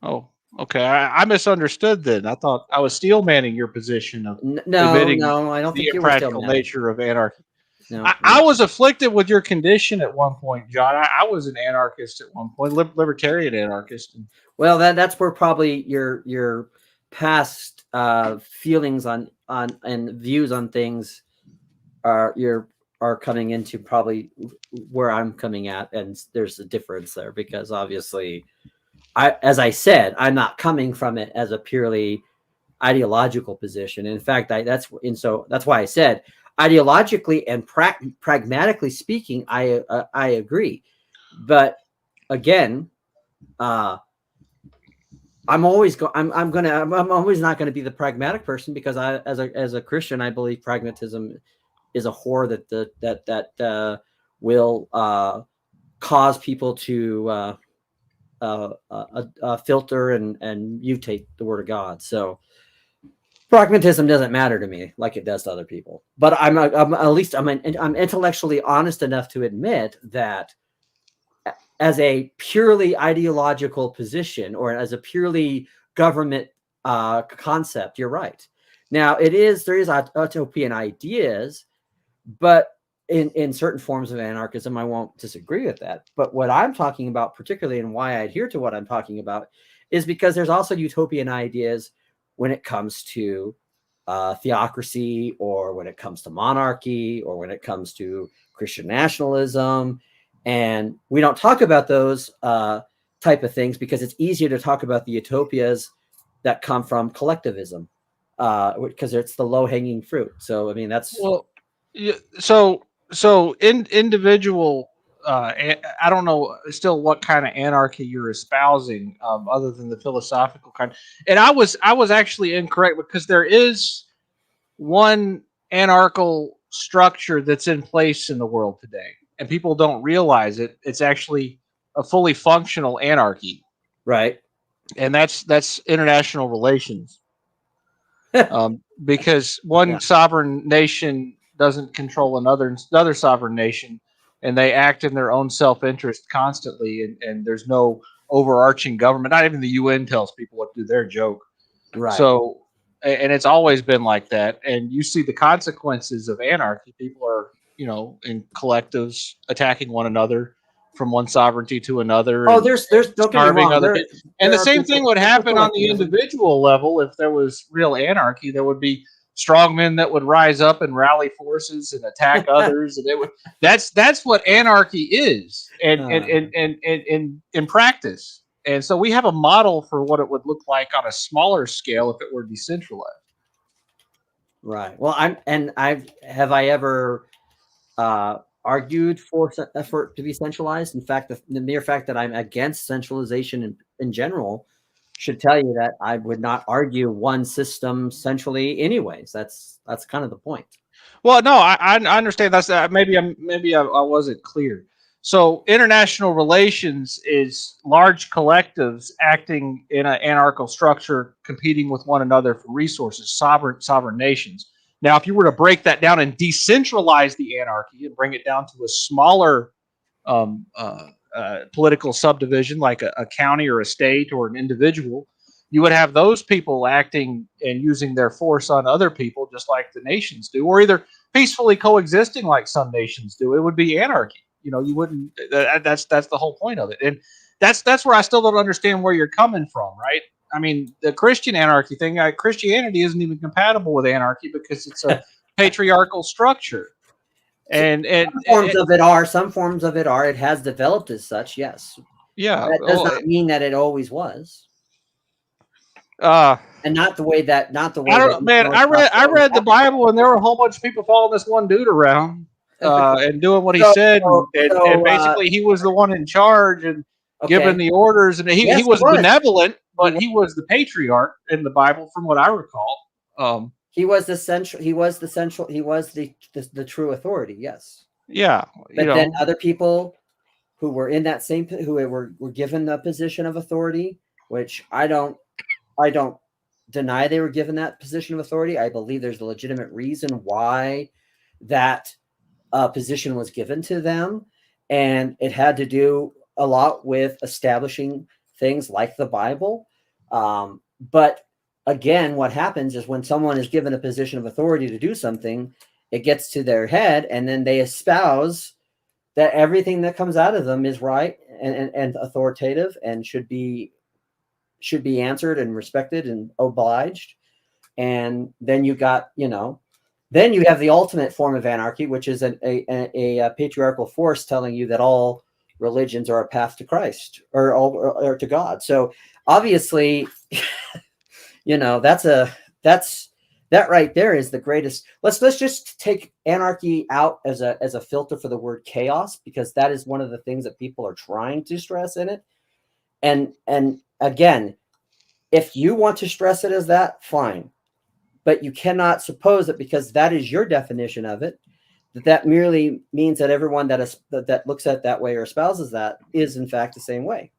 Oh, okay. I misunderstood then. I thought I was steel manning your position of no, I don't think the you were impractical nature of anarchy. No, I was afflicted with your condition at one point, John. I was an anarchist at one point, libertarian anarchist. Well, that's where probably your past feelings on and views on things are coming into probably where I'm coming at, and there's a difference there because obviously, as I said, I'm not coming from it as a purely ideological position. In fact, that's why I said ideologically and pragmatically speaking, I agree. But again, I'm always not going to be the pragmatic person because as a Christian, I believe pragmatism is a whore that will cause people to filter and mutate the word of God. So pragmatism doesn't matter to me like it does to other people. But I'm intellectually honest enough to admit that as a purely ideological position or as a purely government concept, you're right. Now there is utopian ideas, but in certain forms of anarchism, I won't disagree with that. But what I'm talking about, particularly, and why I adhere to what I'm talking about, is because there's also utopian ideas when it comes to theocracy, or when it comes to monarchy, or when it comes to Christian nationalism. And we don't talk about those type of things because it's easier to talk about the utopias that come from collectivism because it's the low-hanging fruit. So, I mean, that's... Well, individual... I don't know still what kind of anarchy you're espousing, other than the philosophical kind. And I was actually incorrect because there is one anarchical structure that's in place in the world today, and people don't realize it. It's actually a fully functional anarchy, right? And that's international relations, because one sovereign nation doesn't control another sovereign nation. And they act in their own self-interest constantly, and there's no overarching government. Not even the UN tells people what to do. They're a joke. Right. So, and it's always been like that. And you see the consequences of anarchy. People are, in collectives attacking one another from one sovereignty to another. Oh, there's don't get me wrong. And the same thing would happen on the individual level. If there was real anarchy, there would be strongmen that would rise up and rally forces and attack others, and that's what anarchy is, and in practice. And so we have a model for what it would look like on a smaller scale if it were decentralized. Right. Well, have I ever argued for effort to be centralized? In fact, the mere fact that I'm against centralization in general should tell you that I would not argue one system centrally anyways. That's kind of the point. Well, no, I understand. That's maybe I wasn't clear. So international relations is large collectives acting in an anarchical structure, competing with one another for resources, sovereign nations. Now, if you were to break that down and decentralize the anarchy and bring it down to a smaller political subdivision like a county or a state or an individual, you would have those people acting and using their force on other people just like the nations do, or either peacefully coexisting like some nations do. It would be anarchy. You wouldn't. That's the whole point of it, and that's where I still don't understand where you're coming from, right? I mean, the Christian anarchy thing. Christianity isn't even compatible with anarchy because it's a patriarchal structure. some forms of it are. Some forms of it are. It has developed as such. Yes. Yeah. That does not mean that it always was. And not the way that. I don't, man. I read the Bible, and there were a whole bunch of people following this one dude around and doing what he said, and basically he was the one in charge and giving the orders, and he was benevolent, but he was the patriarch in the Bible, from what I recall. He was the central. He was the true authority. Yes. Yeah. But then other people who were in that same, who were given the position of authority, which I don't deny they were given that position of authority. I believe there's a legitimate reason why that position was given to them, and it had to do a lot with establishing things like the Bible. But again, what happens is when someone is given a position of authority to do something, it gets to their head, and then they espouse that everything that comes out of them is right and authoritative and should be answered and respected and obliged. And then you got, then you have the ultimate form of anarchy, which is a patriarchal force telling you that all religions are a path to Christ or to God. So obviously, that right there is the greatest. Let's just take anarchy out as a filter for the word chaos, because that is one of the things that people are trying to stress in it. And again, if you want to stress it as that, fine. But you cannot suppose that because that is your definition of it, that merely means that everyone that looks at it that way or espouses that is in fact the same way.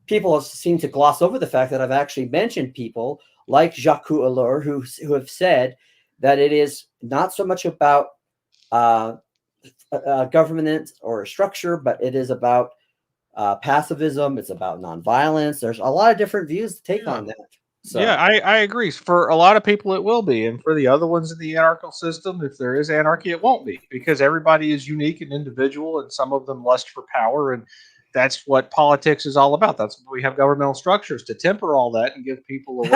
People seem to gloss over the fact that I've actually mentioned people like Jacques Ellul who have said that it is not so much about a government or a structure, but it is about pacifism. It's about nonviolence. There's a lot of different views to take on that. So. Yeah, I agree. For a lot of people, it will be. And for the other ones in the anarchical system, if there is anarchy, it won't be, because everybody is unique and individual, and some of them lust for power. And that's what politics is all about. That's why we have governmental structures, to temper all that and give people a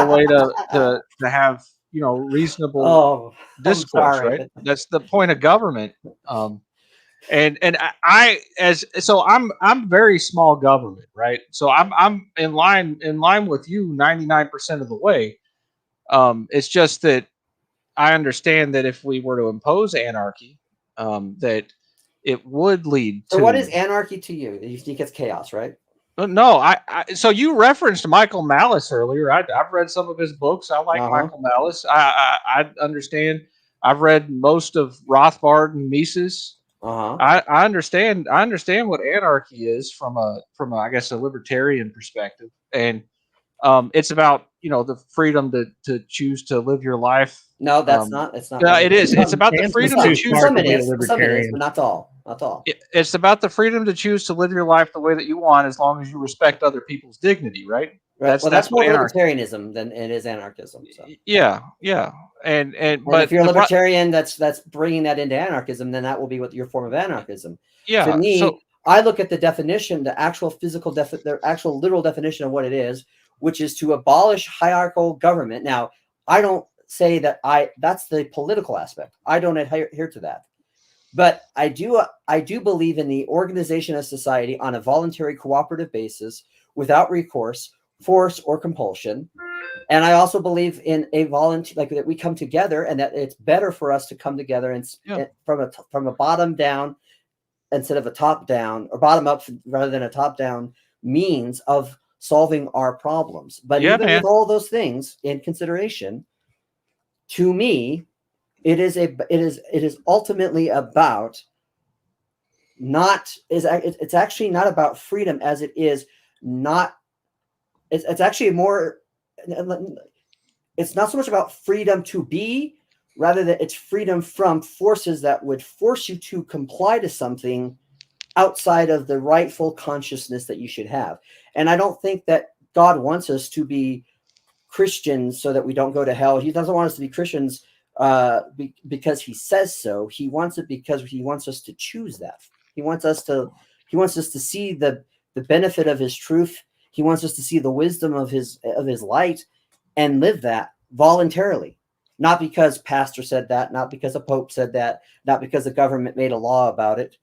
way to have, reasonable discourse, right? That's the point of government. And I'm very small government, right? So I'm in line with you 99% of the way. It's just that I understand that if we were to impose anarchy, that it would lead to. So what is anarchy to you? You think it's chaos, right? No, so you referenced Michael Malice earlier. I've read some of his books. I like Michael Malice. I understand. I've read most of Rothbard and Mises. I understand what anarchy is from a I guess a libertarian perspective, and it's about the freedom to choose to live your life. No, that's not. It's not. It is. It's about the freedom to choose. Some it is, but not all. Not all. It's about the freedom to choose to live your life the way that you want, as long as you respect other people's dignity, right? Right. That's more libertarianism than it is anarchism. So. Yeah. And but if you're a libertarian that's bringing that into anarchism, then that will be your form of anarchism. Yeah. To me, I look at the definition, the actual the actual literal definition of what it is, which is to abolish hierarchical government. Now, I don't say that that's the political aspect. I don't adhere to that. But I do believe in the organization of society on a voluntary cooperative basis without recourse, force, or compulsion. And I also believe in a volunteer, like that we come together, and that it's better for us to come together and from a bottom down instead of a top down, or bottom up rather than a top down means of solving our problems. But with all those things in consideration, to me, it is ultimately about it's actually not about freedom as it is not. It's actually more. It's not so much about freedom to be, rather that it's freedom from forces that would force you to comply to something outside of the rightful consciousness that you should have. And I don't think that God wants us to be Christians so that we don't go to hell. He doesn't want us to be Christians because he says so. He wants it because he wants us to choose that. He wants us to see the benefit of his truth. He wants us to see the wisdom of his light and live that voluntarily. Not because pastor said that, not because a pope said that, not because the government made a law about it.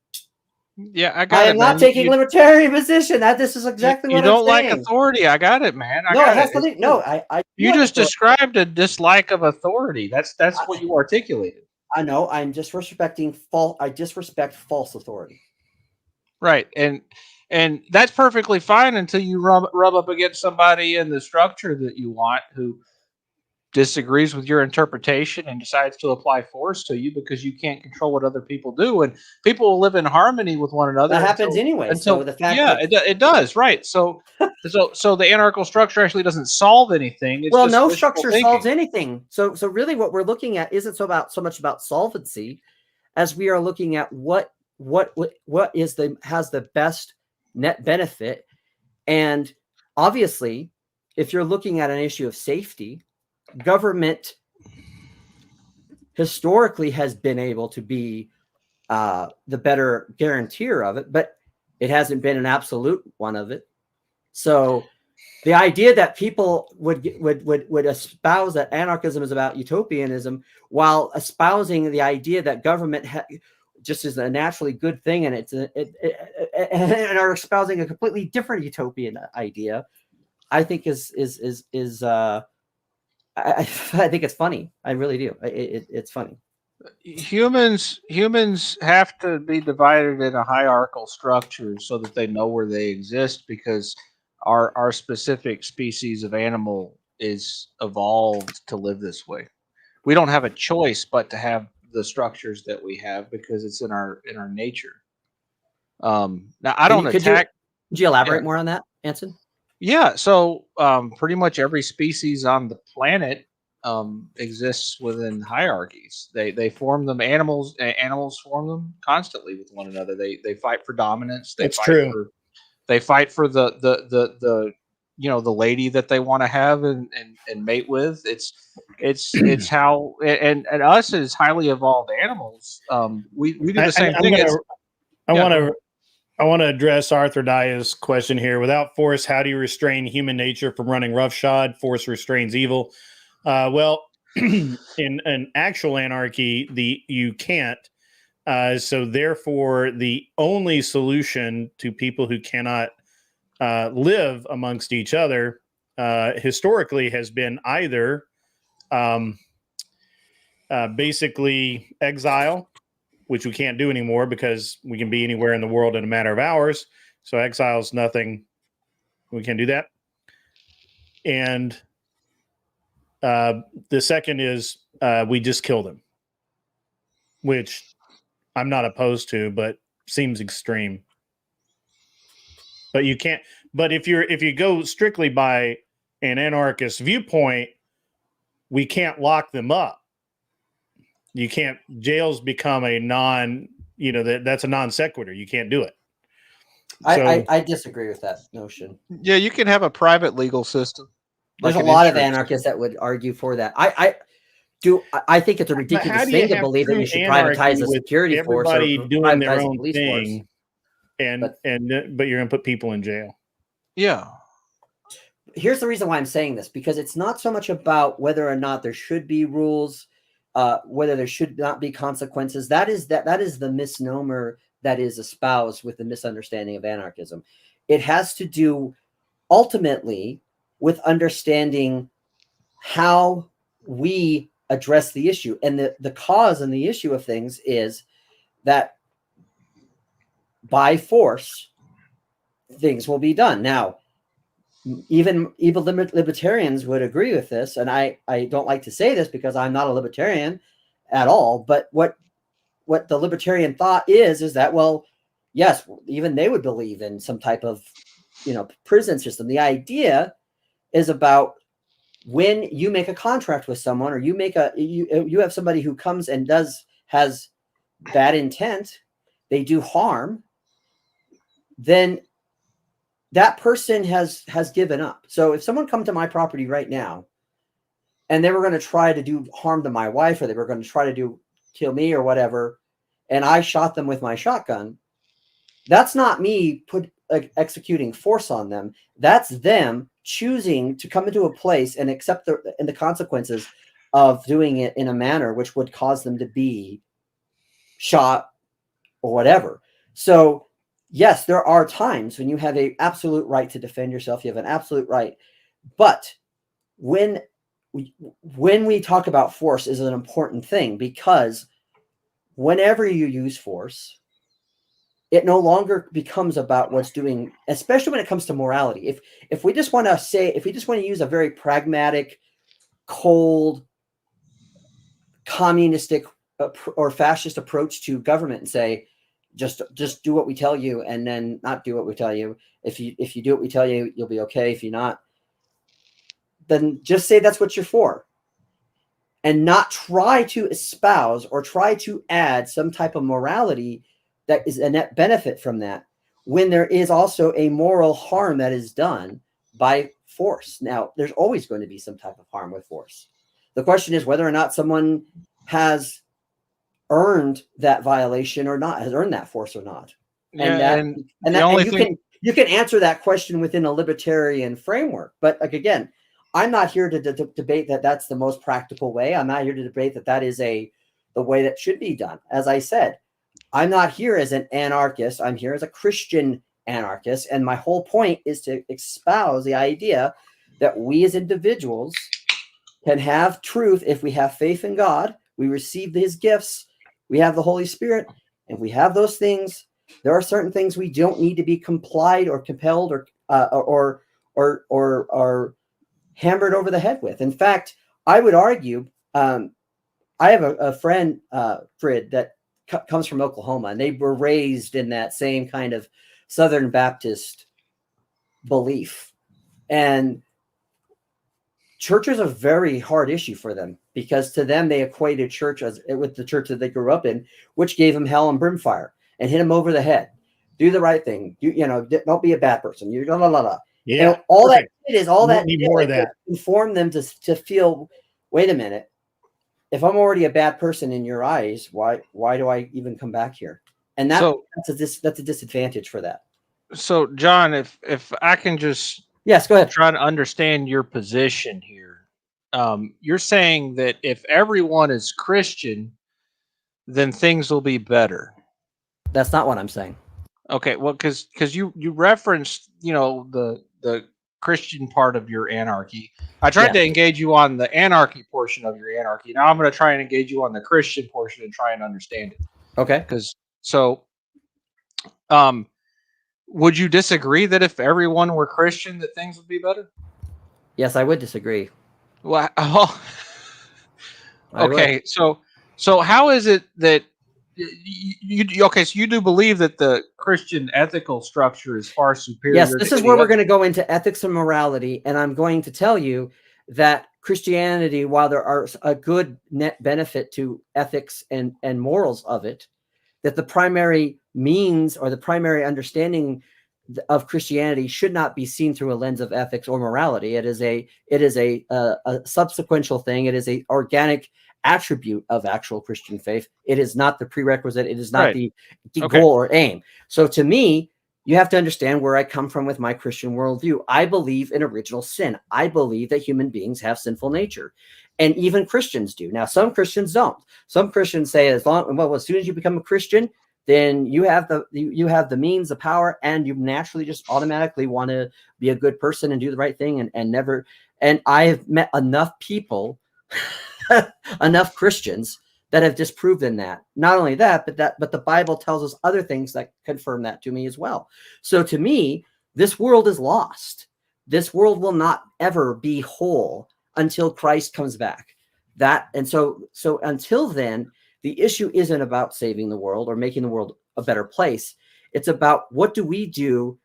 Yeah, I got I it, am man. not taking libertarian position. This is exactly you what don't I'm like saying. authority. I got it, man. I No, got it has it. nothing. No, I You like just authority. described a dislike of authority. That's what you articulated. I know. I'm just respecting false. I disrespect false authority. Right, and that's perfectly fine until you rub up against somebody in the structure that you want who disagrees with your interpretation and decides to apply force to you because you can't control what other people do, and people will live in harmony with one another. That happens anyway. So the fact it does, right? So the anarchical structure actually doesn't solve anything. It's just no wishful structure thinking. solves anything. So really, what we're looking at isn't so much about solvency, as we are looking at what has the best net benefit. And obviously, if you're looking at an issue of safety, government historically has been able to be the better guarantor of it, but it hasn't been an absolute one of it. So the idea that people would espouse that anarchism is about utopianism while espousing the idea that government just is a naturally good thing, and and are espousing a completely different utopian idea, I think I think it's funny. I really do. It's funny. Humans have to be divided in a hierarchical structure so that they know where they exist, because our specific species of animal is evolved to live this way. We don't have a choice but to have the structures that we have because it's in our nature. Now I don't attack. Could you elaborate more on that, Anson? Yeah, so pretty much every species on the planet exists within hierarchies. They form them. Animals form them constantly with one another. They fight for dominance. They fight for the the lady that they want to have and mate with. It's how and us as highly evolved animals, we do the same thing. I want to address Arthur Daya's question here. Without force, how do you restrain human nature from running roughshod? Force restrains evil. Well, in an actual anarchy, you can't. So therefore, the only solution to people who cannot live amongst each other historically has been either basically exile, which we can't do anymore because we can be anywhere in the world in a matter of hours. So exile is nothing. We can't do that. And the second is we just kill them, which I'm not opposed to, but seems extreme. But you can't. But if you go strictly by an anarchist viewpoint, we can't lock them up. You can't. Jails become a that's a non sequitur. You can't do it. I disagree with that notion. Yeah, you can have a private legal system. There's a lot of anarchists that would argue for that. I think it's a ridiculous thing to believe that you should privatize the security force. Everybody doing their own thing, but you're going to put people in jail. Yeah. Here's the reason why I'm saying this, because it's not so much about whether or not there should be rules, whether there should not be consequences. That is the misnomer that is espoused with the misunderstanding of anarchism. It has to do ultimately with understanding how we address the issue. And the cause and the issue of things is that by force, things will be done. Now, even libertarians would agree with this. And I don't like to say this because I'm not a libertarian at all. But what the libertarian thought is that, well, yes, even they would believe in some type of, prison system. The idea is about when you make a contract with someone, or you have somebody who comes and has bad intent, they do harm, then that person has given up. So if someone come to my property right now and they were going to try to do harm to my wife, or they were going to try to kill me or whatever, and I shot them with my shotgun, that's not me executing force on them. That's them choosing to come into a place and accept the consequences of doing it in a manner which would cause them to be shot or whatever. So yes, there are times when you have an absolute right to defend yourself. You have an absolute right. But when we talk about force is an important thing, because whenever you use force, it no longer becomes about what's doing, especially when it comes to morality. If we just want to use a very pragmatic, cold, communistic or fascist approach to government and say, just do what we tell you and then not do what we tell you. If you do what we tell you, you'll be okay. If you're not, then just say that's what you're for, and not try to espouse or try to add some type of morality that is a net benefit from that, when there is also a moral harm that is done by force. Now, there's always going to be some type of harm with force. The question is whether or not someone has earned that violation or not, has earned that force or not. And you can answer that question within a libertarian framework. But like, again, I'm not here to debate that that's the most practical way. I'm not here to debate that that is the way that should be done. As I said, I'm not here as an anarchist. I'm here as a Christian anarchist. And my whole point is to espouse the idea that we as individuals can have truth if we have faith in God. We receive his gifts. We have the Holy Spirit. And we have those things. There are certain things we don't need to be complied or compelled or hammered over the head with. In fact, I would argue, I have a friend, Frid, that comes from Oklahoma, and they were raised in that same kind of Southern Baptist belief. And church is a very hard issue for them, because to them, they equated church with the church that they grew up in, which gave them hell and brimfire and hit them over the head. Do the right thing. You know, don't be a bad person. You Yeah. And all perfect. That is all that need more of that. Inform them to feel, wait a minute, if I'm already a bad person in your eyes, why do I even come back here? And that's a disadvantage for that. So, John, if I can just yes, go ahead. Try to understand your position here. You're saying that if everyone is Christian, then things will be better. That's not what I'm saying. Okay, well, because you referenced, you know, the Christian part of your anarchy. I tried to engage you on the anarchy portion of your anarchy. Now I'm going to try and engage you on the Christian portion and try and understand it. Okay. Would you disagree that if everyone were Christian, that things would be better? Yes, I would disagree. Well, okay. So how is it that you do believe that the Christian ethical structure is far superior? Yes, this is where we're going to go into ethics and morality, and I'm going to tell you that Christianity, while there are a good net benefit to ethics and morals of it, that the primary means or the primary understanding of Christianity should not be seen through a lens of ethics or morality. It is a subsequential thing. It is a organic attribute of actual Christian faith. It is not the prerequisite. It is not the goal or aim. So to me, you have to understand where I come from with my Christian worldview. I believe in original sin. I believe that human beings have sinful nature, and even Christians do. Now, some Christians don't. Some Christians say as soon as you become a Christian, then you have the means, the power, and you naturally just automatically want to be a good person and do the right thing and never. And I have met enough people, enough Christians that have disproven that. Not only that, but the Bible tells us other things that confirm that to me as well. So to me, this world is lost. This world will not ever be whole until Christ comes back. So until then, the issue isn't about saving the world or making the world a better place. It's about what do we do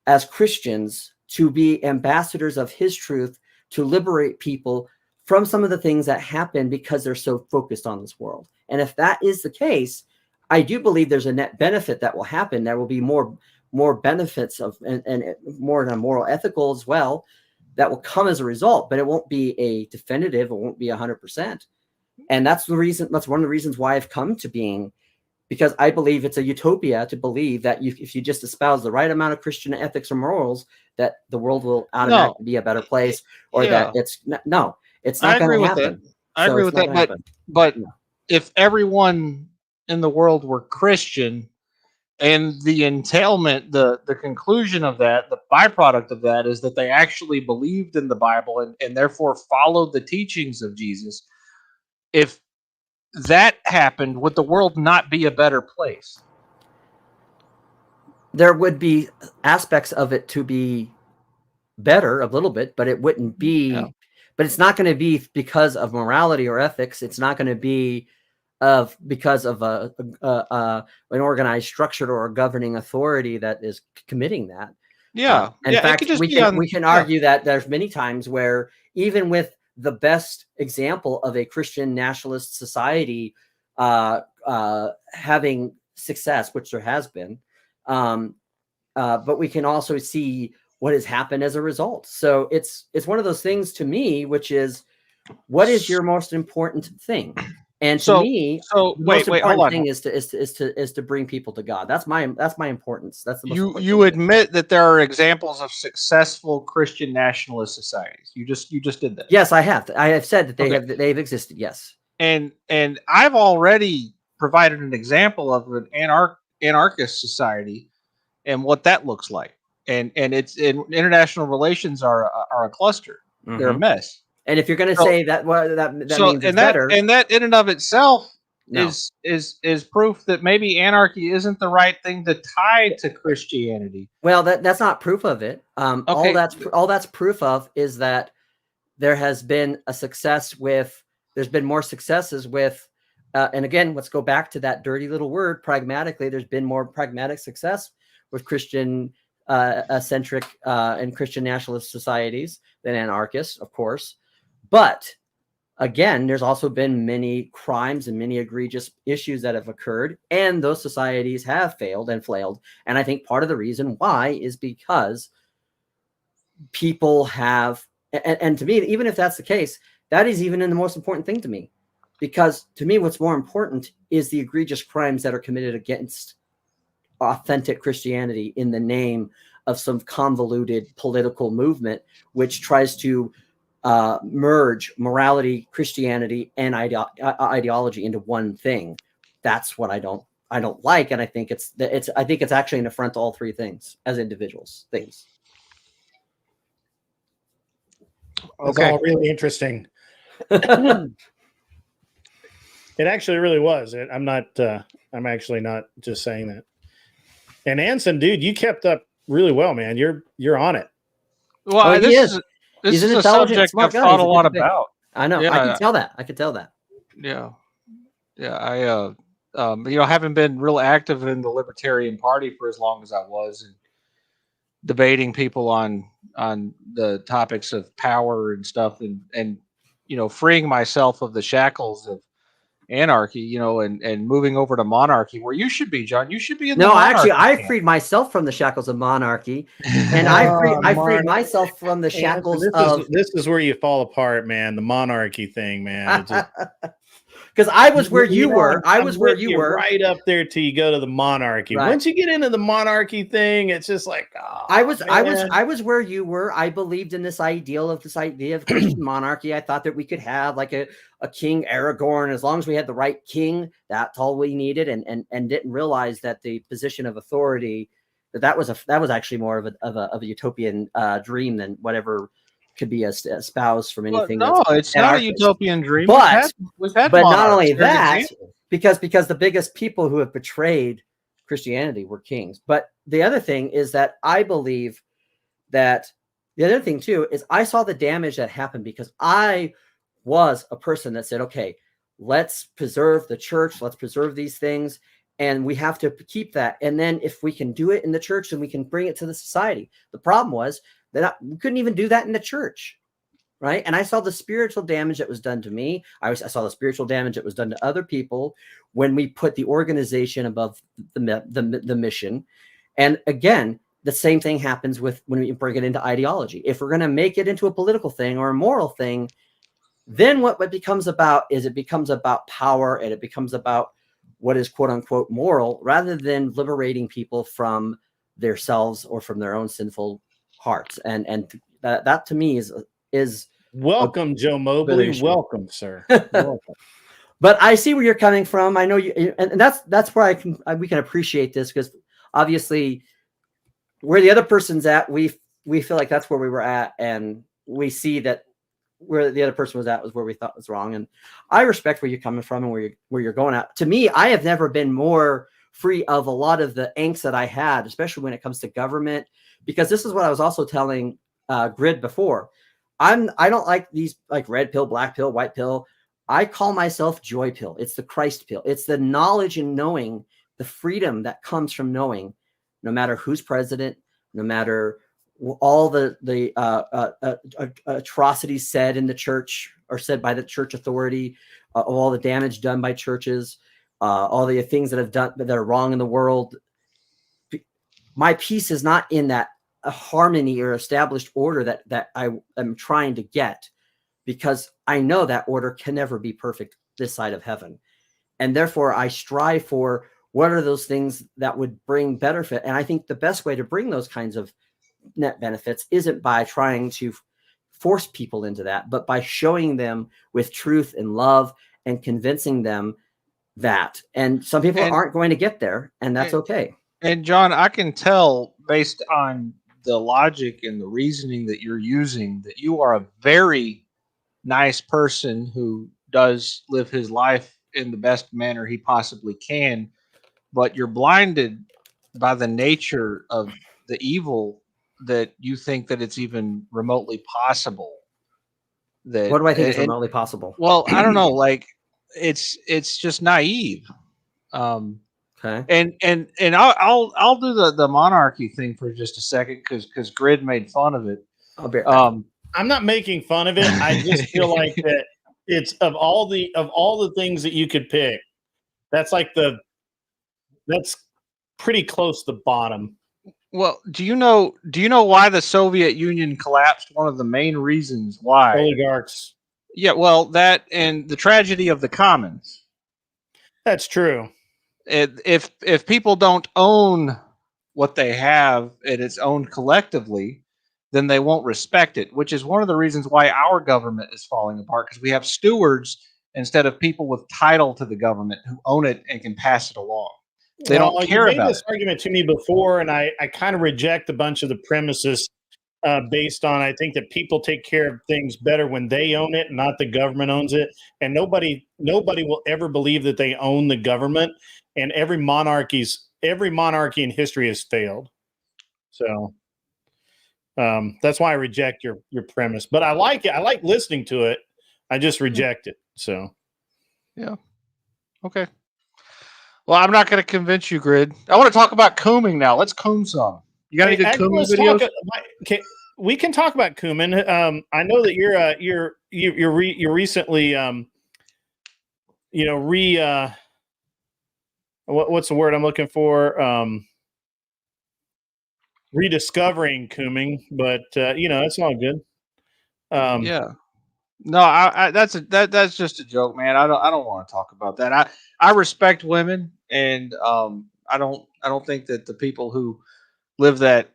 as Christians to be ambassadors of his truth, to liberate people from some of the things that happen because they're so focused on this world. And if that is the case, I do believe there's a net benefit that will happen. There will be more benefits and more moral ethical as well that will come as a result, but it won't be a definitive. It won't be 100%. And that's one of the reasons why I've come to being, because I believe it's a utopia to believe that if you just espouse the right amount of Christian ethics or morals, that the world will automatically be a better place, or that it's not going to happen. I agree with that. But if everyone in the world were Christian, and the entailment, the conclusion of that, the byproduct of that is that they actually believed in the Bible and therefore followed the teachings of Jesus. If that happened, would the world not be a better place? There would be aspects of it to be better a little bit, but it wouldn't be. Yeah. But it's not going to be because of morality or ethics. It's not going to be because of an organized structure or a governing authority that is committing that. Yeah. In fact, we can argue that there's many times where even with the best example of a Christian nationalist society having success, which there has been, but we can also see what has happened as a result. So it's one of those things to me, which is, what is your most important thing? And to me, the most important thing is to bring people to God. That's my importance. That's the most important you admit that there are examples of successful Christian nationalist societies. You just did that. Yes, I have. I have said that they've existed. Yes. And I've already provided an example of an anarchist society and what that looks like. And it's international relations are a cluster. Mm-hmm. They're a mess. And if you're going to say that, that means it's better. And that in and of itself is proof that maybe anarchy isn't the right thing to tie to Christianity. Well, that's not proof of it. All that's proof of is that there has been there's been more successes with, and again, let's go back to that dirty little word, pragmatically. There's been more pragmatic success with Christian centric and Christian nationalist societies than anarchists, of course. But again, there's also been many crimes and many egregious issues that have occurred, and those societies have failed and flailed. And I think part of the reason why is because people have, and to me, even if that's the case, that is even the most important thing to me. Because to me, what's more important is the egregious crimes that are committed against authentic Christianity in the name of some convoluted political movement, which tries to merge morality, Christianity, and ideology into one thing. That's what I don't like, and I think it's actually an affront to all three things as individuals. Things. It's all really interesting. It actually really was. I'm actually not just saying that. And Anson, dude, you kept up really well, man. You're on it. Well, this is a subject I've thought a lot about. I know. Yeah, I can tell that. Yeah. I haven't been real active in the Libertarian Party for as long as I was, and debating people on the topics of power and stuff, and freeing myself of the shackles of anarchy, and moving over to monarchy, where you should be, John. You should be in the monarchy. Actually, I freed myself from the shackles of monarchy, and I freed myself from the shackles This is where you fall apart, man. The monarchy thing, man. Because I was where you were. I was where you were. Right up there till you go to the monarchy. Right. Once you get into the monarchy thing, it's just like, I was where you were. I believed in this idea of Christian monarchy. I thought that we could have like a King Aragorn, as long as we had the right king. That's all we needed, and didn't realize that the position of authority that was actually more of a utopian dream than whatever could be espoused from anything. No, it's not a utopian dream. But not only that, because the biggest people who have betrayed Christianity were kings. But the other thing is that I believe that the other thing too is I saw the damage that happened because I was a person that said, okay, let's preserve the church, let's preserve these things, and we have to keep that. And then if we can do it in the church, then we can bring it to the society. The problem was that we couldn't even do that in the church, right? And I saw the spiritual damage that was done to me. I saw the spiritual damage that was done to other people when we put the organization above the mission. And again, the same thing happens when we bring it into ideology. If we're going to make it into a political thing or a moral thing, then what it becomes about is it becomes about power, and it becomes about what is quote unquote moral, rather than liberating people from themselves or from their own sinful hearts. And that to me is Welcome, Joe Mobley. issue. Welcome, sir. Welcome. But I see where you're coming from. I know you, and that's where we can appreciate this, because obviously where the other person's at, we feel like that's where we were at, and we see that where the other person was at was where we thought was wrong. And I respect where you're coming from and where you're going at. To me, I have never been more free of a lot of the angst that I had, especially when it comes to government, because this is what I was also telling Grid before. I don't like these like red pill, black pill, white pill. I call myself joy pill. It's the Christ pill. It's the knowledge and knowing, the freedom that comes from knowing, no matter who's president, no matter all the atrocities said in the church or said by the church authority, all the damage done by churches, all the things that are wrong in the world. My peace is not in that harmony or established order that I am trying to get, because I know that order can never be perfect this side of heaven. And therefore I strive for what are those things that would bring benefit. And I think the best way to bring those kinds of net benefits isn't by trying to force people into that, but by showing them with truth and love and convincing them that. And some people aren't going to get there, and that's okay. And John, I can tell based on the logic and the reasoning that you're using that you are a very nice person who does live his life in the best manner he possibly can, but you're blinded by the nature of the evil that you think that it's even remotely possible. That what do I think is remotely possible? Well, I don't know. Like it's just naive. Okay. And I'll do the monarchy thing for just a second because Grid made fun of it. I'm not making fun of it. I just feel like that it's of all the things that you could pick, that's pretty close to the bottom. Well, do you know why the Soviet Union collapsed? One of the main reasons why. Oligarchs. Yeah, well, that and the tragedy of the commons. That's true. If people don't own what they have and it's owned collectively, then they won't respect it, which is one of the reasons why our government is falling apart, because we have stewards instead of people with title to the government who own it and can pass it along. They don't care about it. You made this argument to me before, and I kind of reject a bunch of the premises based on, I think that people take care of things better when they own it, not the government owns it. And nobody will ever believe that they own the government. And every monarchy in history has failed. So that's why I reject your premise. But I like it. I like listening to it. I just reject it. So yeah. Okay. Well, I'm not going to convince you, Grid. I want to talk about combing now. Let's comb some. You got any good combing videos? We can talk about combing. I know that you're recently what's the word I'm looking for? Rediscovering combing, but it's all good. Yeah. No, that's just a joke, man. I don't want to talk about that. I respect women, and I don't think that the people who live that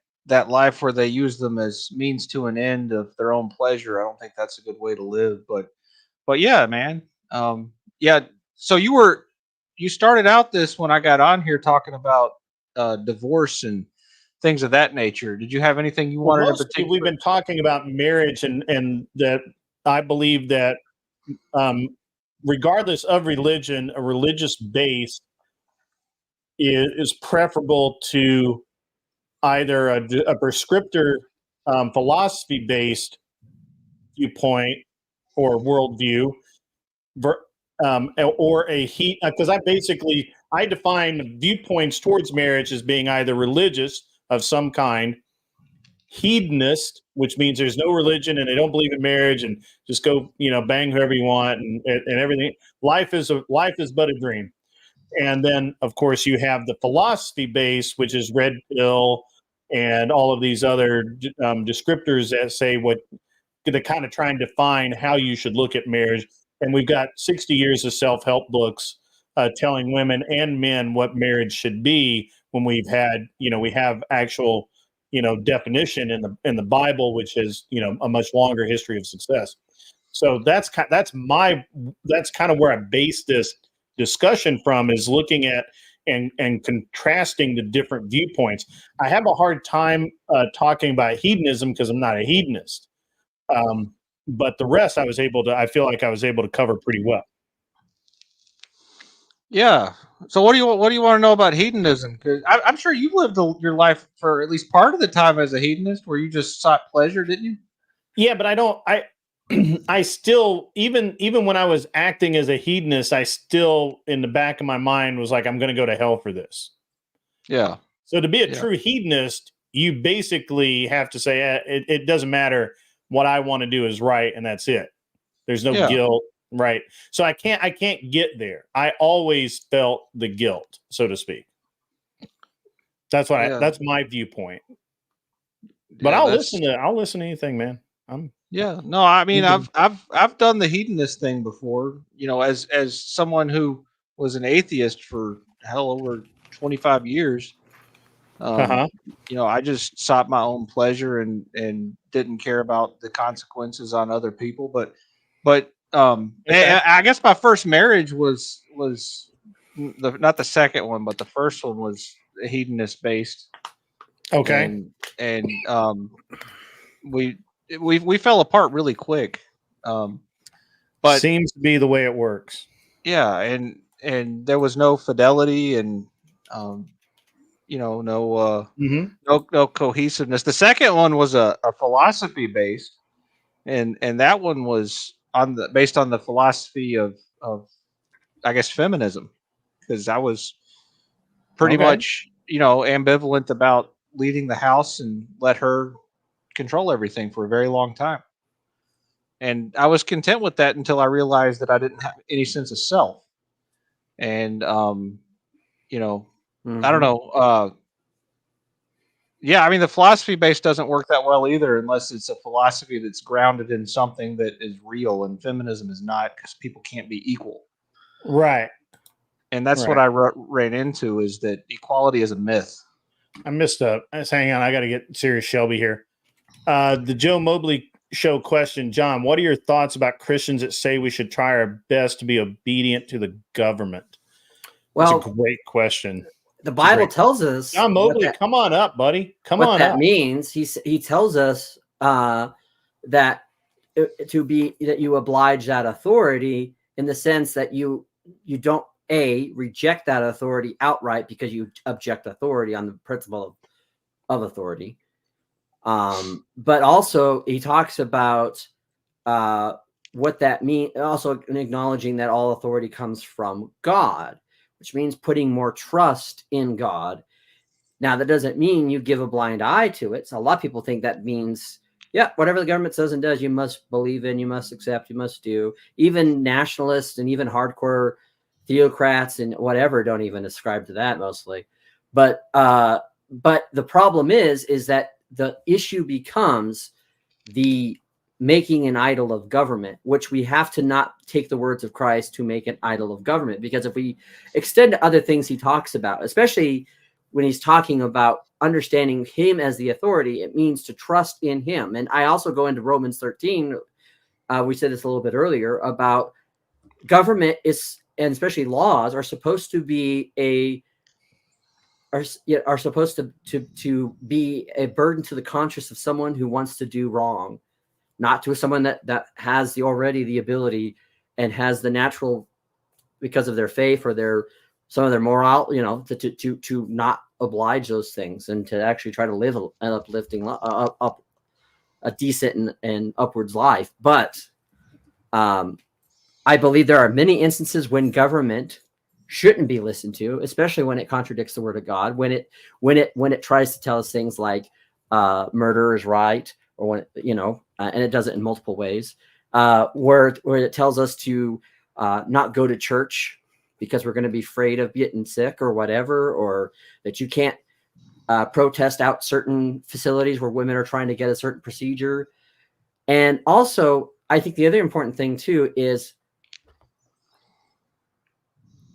life where they use them as means to an end of their own pleasure, I don't think that's a good way to live. But yeah, man. Yeah. So you started out this when I got on here talking about divorce and things of that nature. Did you have anything you wanted in particular? We've been talking about marriage and that I believe that regardless of religion, a religious base is preferable to either a prescriptor philosophy-based viewpoint or worldview, or a because I define viewpoints towards marriage as being either religious of some kind, hedonist, which means there's no religion and they don't believe in marriage and just go bang whoever you want and everything. Life is but a dream. And then of course you have the philosophy base, which is red pill and all of these other descriptors that say what they kind of try and define how you should look at marriage. And we've got 60 years of self-help books telling women and men what marriage should be, when we've had, we have actual, definition in the Bible, which has, a much longer history of success. So that's kind of where I base this discussion from, is looking at and contrasting the different viewpoints. I have a hard time talking about hedonism because I'm not a hedonist. But the rest I feel like I was able to cover pretty well. Yeah. So what do you want to know about hedonism? Because I'm sure you lived your life for at least part of the time as a hedonist, where you just sought pleasure, didn't you? Yeah, but I still, even when I was acting as a hedonist, I still, in the back of my mind, was like, I'm going to go to hell for this. Yeah. So to be a true hedonist, you basically have to say, it doesn't matter. What I want to do is right, and that's it. There's no guilt, right? So I can't get there. I always felt the guilt, so to speak. That's that's my viewpoint. But I'll listen to anything, man. No, I mean, I've done the hedonist thing before, you know, as someone who was an atheist for over 25 years. You know, I just sought my own pleasure and didn't care about the consequences on other people. But I guess my first marriage was not the second one, but the first one was hedonist based. Okay. And we fell apart really quick. But seems to be the way it works. Yeah, and there was no fidelity and you know, no cohesiveness. The second one was a philosophy based, and that one was based on the philosophy of I guess feminism, because I was pretty much, you know, ambivalent about leaving the house and let her control everything for a very long time. And I was content with that until I realized that I didn't have any sense of self. And you know, I don't know. Yeah, I mean, the philosophy base doesn't work that well either, unless it's a philosophy that's grounded in something that is real, and feminism is not, because people can't be equal. Right. And that's what I ran into, is that equality is a myth. I missed up. Hang on, I got to get serious Shelby here. The Joe Mobley show question, John, what are your thoughts about Christians that say we should try our best to be obedient to the government? Well, that's a great question. The Bible tells us. John Mobley, come on up, buddy. Come on up. What that means, he tells us that you oblige that authority, in the sense that you don't reject that authority outright because you object authority on the principle of authority. But also he talks about what that means, also acknowledging that all authority comes from God, which means putting more trust in God. Now, that doesn't mean you give a blind eye to it. So a lot of people think that means, yeah, whatever the government says and does, you must believe in, you must accept, you must do. Even nationalists and even hardcore theocrats and whatever don't even ascribe to that mostly. But the problem is that the issue becomes the making an idol of government, which we have to not take the words of Christ to make an idol of government. Because if we extend to other things he talks about, especially when he's talking about understanding him as the authority, it means to trust in him. And I also go into Romans 13. We said this a little bit earlier about government is, and especially laws, are supposed to be are supposed to be a burden to the conscience of someone who wants to do wrong, not to someone that has already the ability and has the natural, because of their faith or some of their moral, to not oblige those things, and to actually try to live an uplifting, a decent and upwards life. But I believe there are many instances when government shouldn't be listened to, especially when it contradicts the word of God, when it tries to tell us things like murder is right, or when and it does it in multiple ways, where it tells us to not go to church because we're going to be afraid of getting sick or whatever, or that you can't protest out certain facilities where women are trying to get a certain procedure. And also, I think the other important thing too is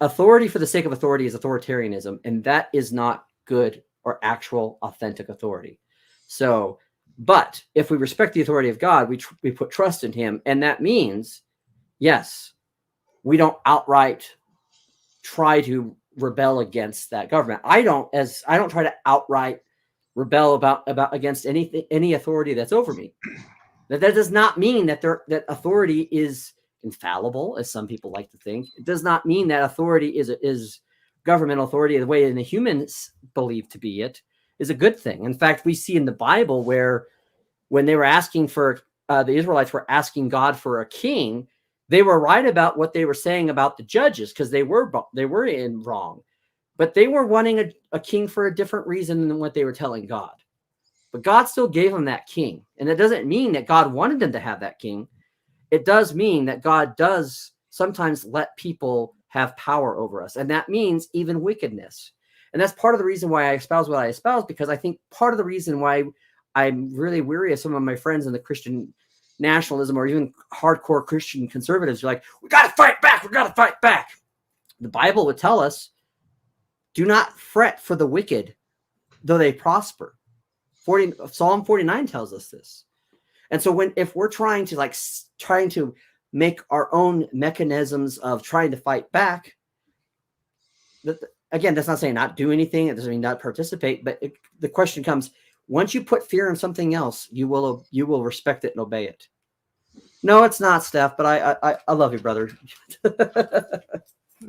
authority for the sake of authority is authoritarianism, and that is not good or actual authentic authority. So But if we respect the authority of God, we put trust in him. And that means, yes, we don't outright try to rebel against that government. I don't try to outright rebel about against any authority that's over me. That does not mean that that authority is infallible, as some people like to think. It does not mean that authority is governmental authority the way the humans believe to be it is a good thing. In fact, we see in the Bible where when they were asking for the Israelites were asking God for a king, they were right about what they were saying about the judges because they were in wrong, but they were wanting a king for a different reason than what they were telling God. But God still gave them that king, and it doesn't mean that God wanted them to have that king. It does mean that God does sometimes let people have power over us, and that means even wickedness. And that's part of the reason why I espouse what I espouse, because I think part of the reason why I'm really weary of some of my friends in the Christian nationalism or even hardcore Christian conservatives are like, we got to fight back. We got to fight back. The Bible would tell us, do not fret for the wicked, though they prosper. Psalm 49 tells us this. And so if we're trying to make our own mechanisms of trying to fight back, again, that's not saying not do anything. It doesn't mean not participate. But the question comes, once you put fear in something else, you will respect it and obey it. No, it's not, Steph, but I love you, brother.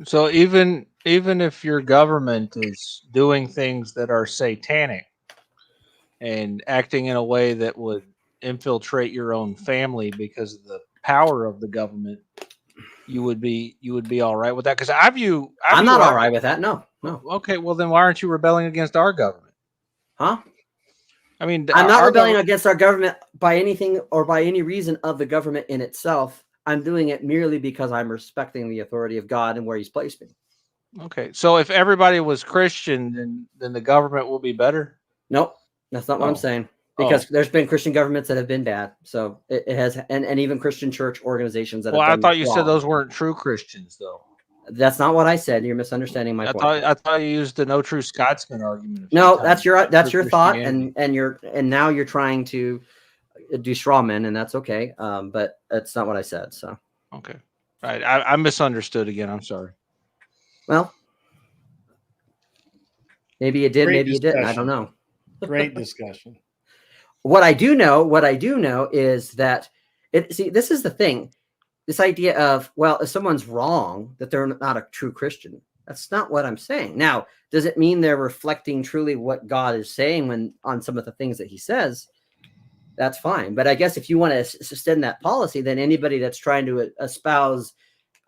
So even if your government is doing things that are satanic and acting in a way that would infiltrate your own family because of the power of the government, you would be all right with that? Because I'm not all right with that. No. Okay, well then why aren't you rebelling against our government? Huh? I mean, I'm not rebelling against our government by anything or by any reason of the government in itself. I'm doing it merely because I'm respecting the authority of God and where he's placed me. Okay, so if everybody was Christian, then the government will be better? Nope, that's not what I'm saying. Because there's been Christian governments that have been bad. So it has, and even Christian church organizations that have done I thought you wrong. said those weren't true Christians, though. That's not what I said. You're misunderstanding my point. I thought you used the no true Scotsman argument. No, that's your thought, and now you're trying to do straw men, and that's okay. But that's not what I said. So okay, right. I misunderstood again. I'm sorry. Well, maybe you did, maybe you didn't. I don't know. Great discussion. What I do know is that this is the thing. This idea of, well, if someone's wrong, that they're not a true Christian. That's not what I'm saying. Now, does it mean they're reflecting truly what God is saying on some of the things that he says? That's fine. But I guess if you want to extend that policy, then anybody that's trying to espouse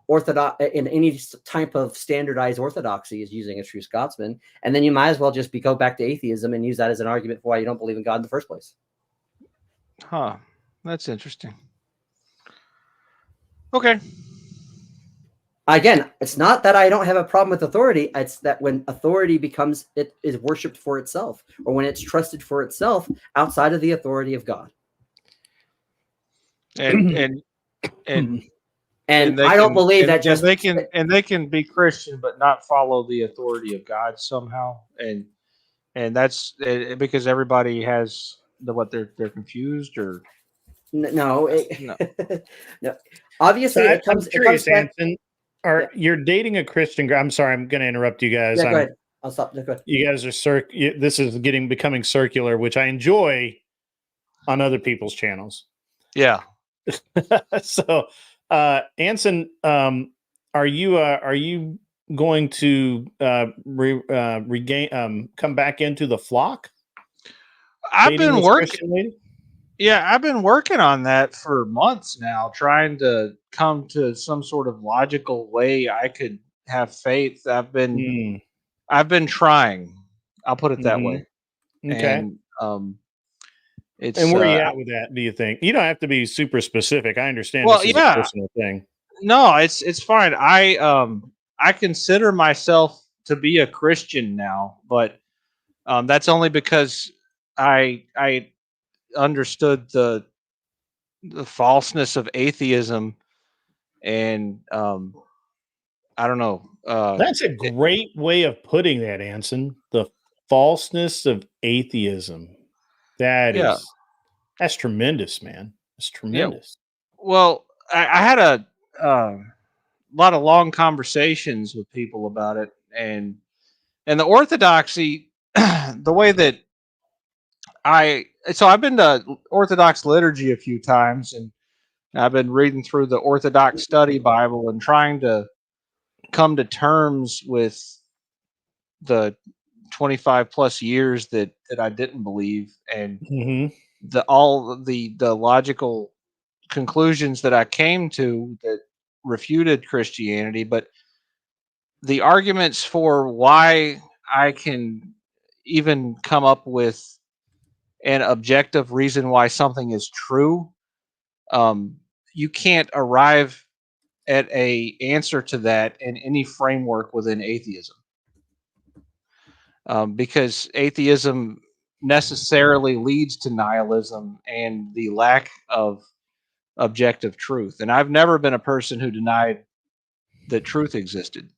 orthodox in any type of standardized orthodoxy is using a true Scotsman. And then you might as well just go back to atheism and use that as an argument for why you don't believe in God in the first place. Huh. That's interesting. Okay. Again, it's not that I don't have a problem with authority. It's that when authority it is worshipped for itself, or when it's trusted for itself outside of the authority of God. And I don't believe that just they can be Christian but not follow the authority of God somehow, and that's because everybody has they're confused or no. No. Obviously, so I'm curious, Anson. You're dating a Christian girl? I'm sorry, I'm going to interrupt you guys. Yeah, go ahead. I'll stop. Go ahead. You guys are this is becoming circular, which I enjoy on other people's channels. Yeah. So, Anson, are you going to come back into the flock? I've been working. Yeah, I've been working on that for months now, trying to come to some sort of logical way I could have faith. I've been trying. I'll put it that way. Okay. And it's and where are you at with that? Do you think you don't have to be super specific? I understand. Well, this is a personal thing. No, it's fine. I consider myself to be a Christian now, but that's only because I understood the falseness of atheism, and I don't know. That's a great way of putting that, Anson. The falseness of atheism. That is That's tremendous, man. That's Yeah. tremendous. Well, I had a lot of long conversations with people about it, and the orthodoxy, the way that I've been to Orthodox liturgy a few times, and I've been reading through the Orthodox Study Bible and trying to come to terms with the 25 plus years that I didn't believe, and Mm-hmm. the logical conclusions that I came to that refuted Christianity, but the arguments for why I can even come up with an objective reason why something is true, you can't arrive at a answer to that in any framework within atheism, because atheism necessarily leads to nihilism and the lack of objective truth. And I've never been a person who denied that truth existed,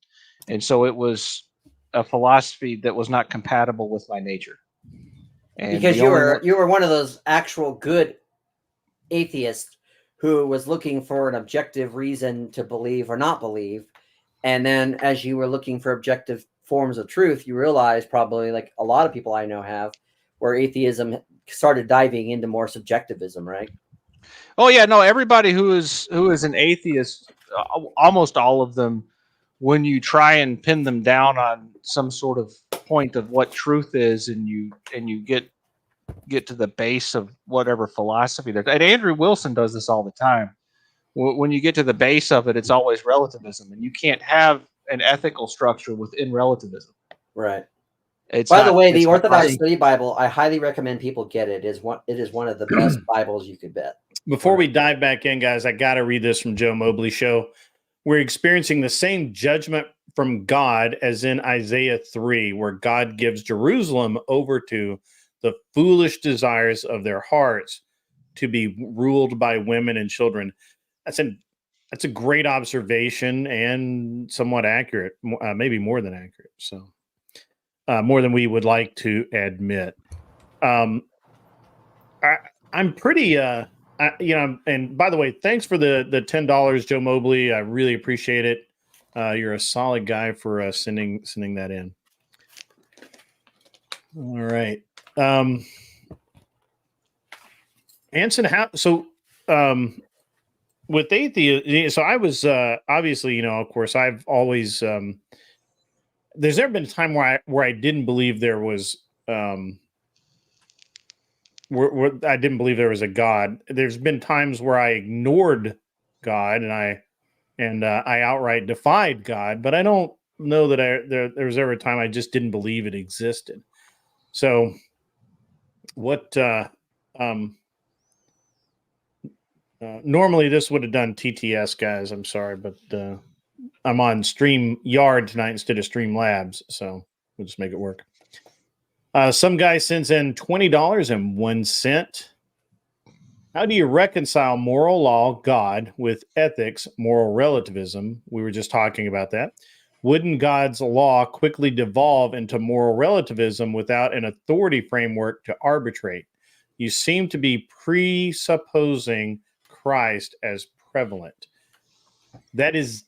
and so it was a philosophy that was not compatible with my nature. And Because the only one, you were one of those actual good atheists who was looking for an objective reason to believe or not believe, and then as you were looking for objective forms of truth, you realized, probably like a lot of people I know have, where atheism started diving into more subjectivism, right? oh yeah, no, everybody who is an atheist, almost all of them, when you try and pin them down on some sort of point of what truth is, and you get to the base of whatever philosophy there. And Andrew Wilson does this all the time. When you get to the base of it, it's always relativism, and you can't have an ethical structure within relativism. Right. It's By the not, way, it's the not Orthodox right. Study Bible, I highly recommend people get it. It is one of the best Bibles you could bet. Before we dive back in, guys, I got to read this from Joe Mobley show. We're experiencing the same judgment from God as in Isaiah 3, where God gives Jerusalem over to the foolish desires of their hearts to be ruled by women and children. That's a great observation and somewhat accurate, maybe more than accurate. So more than we would like to admit. I'm pretty, and by the way, thanks for the $10, Joe Mobley. I really appreciate it. You're a solid guy for sending that in. All right. Anson, with atheism, so I was obviously, of course, I've always there's never been a time where I didn't believe there was where I didn't believe there was a God. There's been times where I ignored God and I outright defied God, but I don't know that there was ever a time I just didn't believe it existed. So what normally this would have done TTS, guys. I'm sorry, but I'm on StreamYard tonight instead of Streamlabs, so we'll just make it work. Some guy sends in $20.01. How do you reconcile moral law, God, with ethics, moral relativism? We were just talking about that. Wouldn't God's law quickly devolve into moral relativism without an authority framework to arbitrate? You seem to be presupposing Christ as prevalent. That is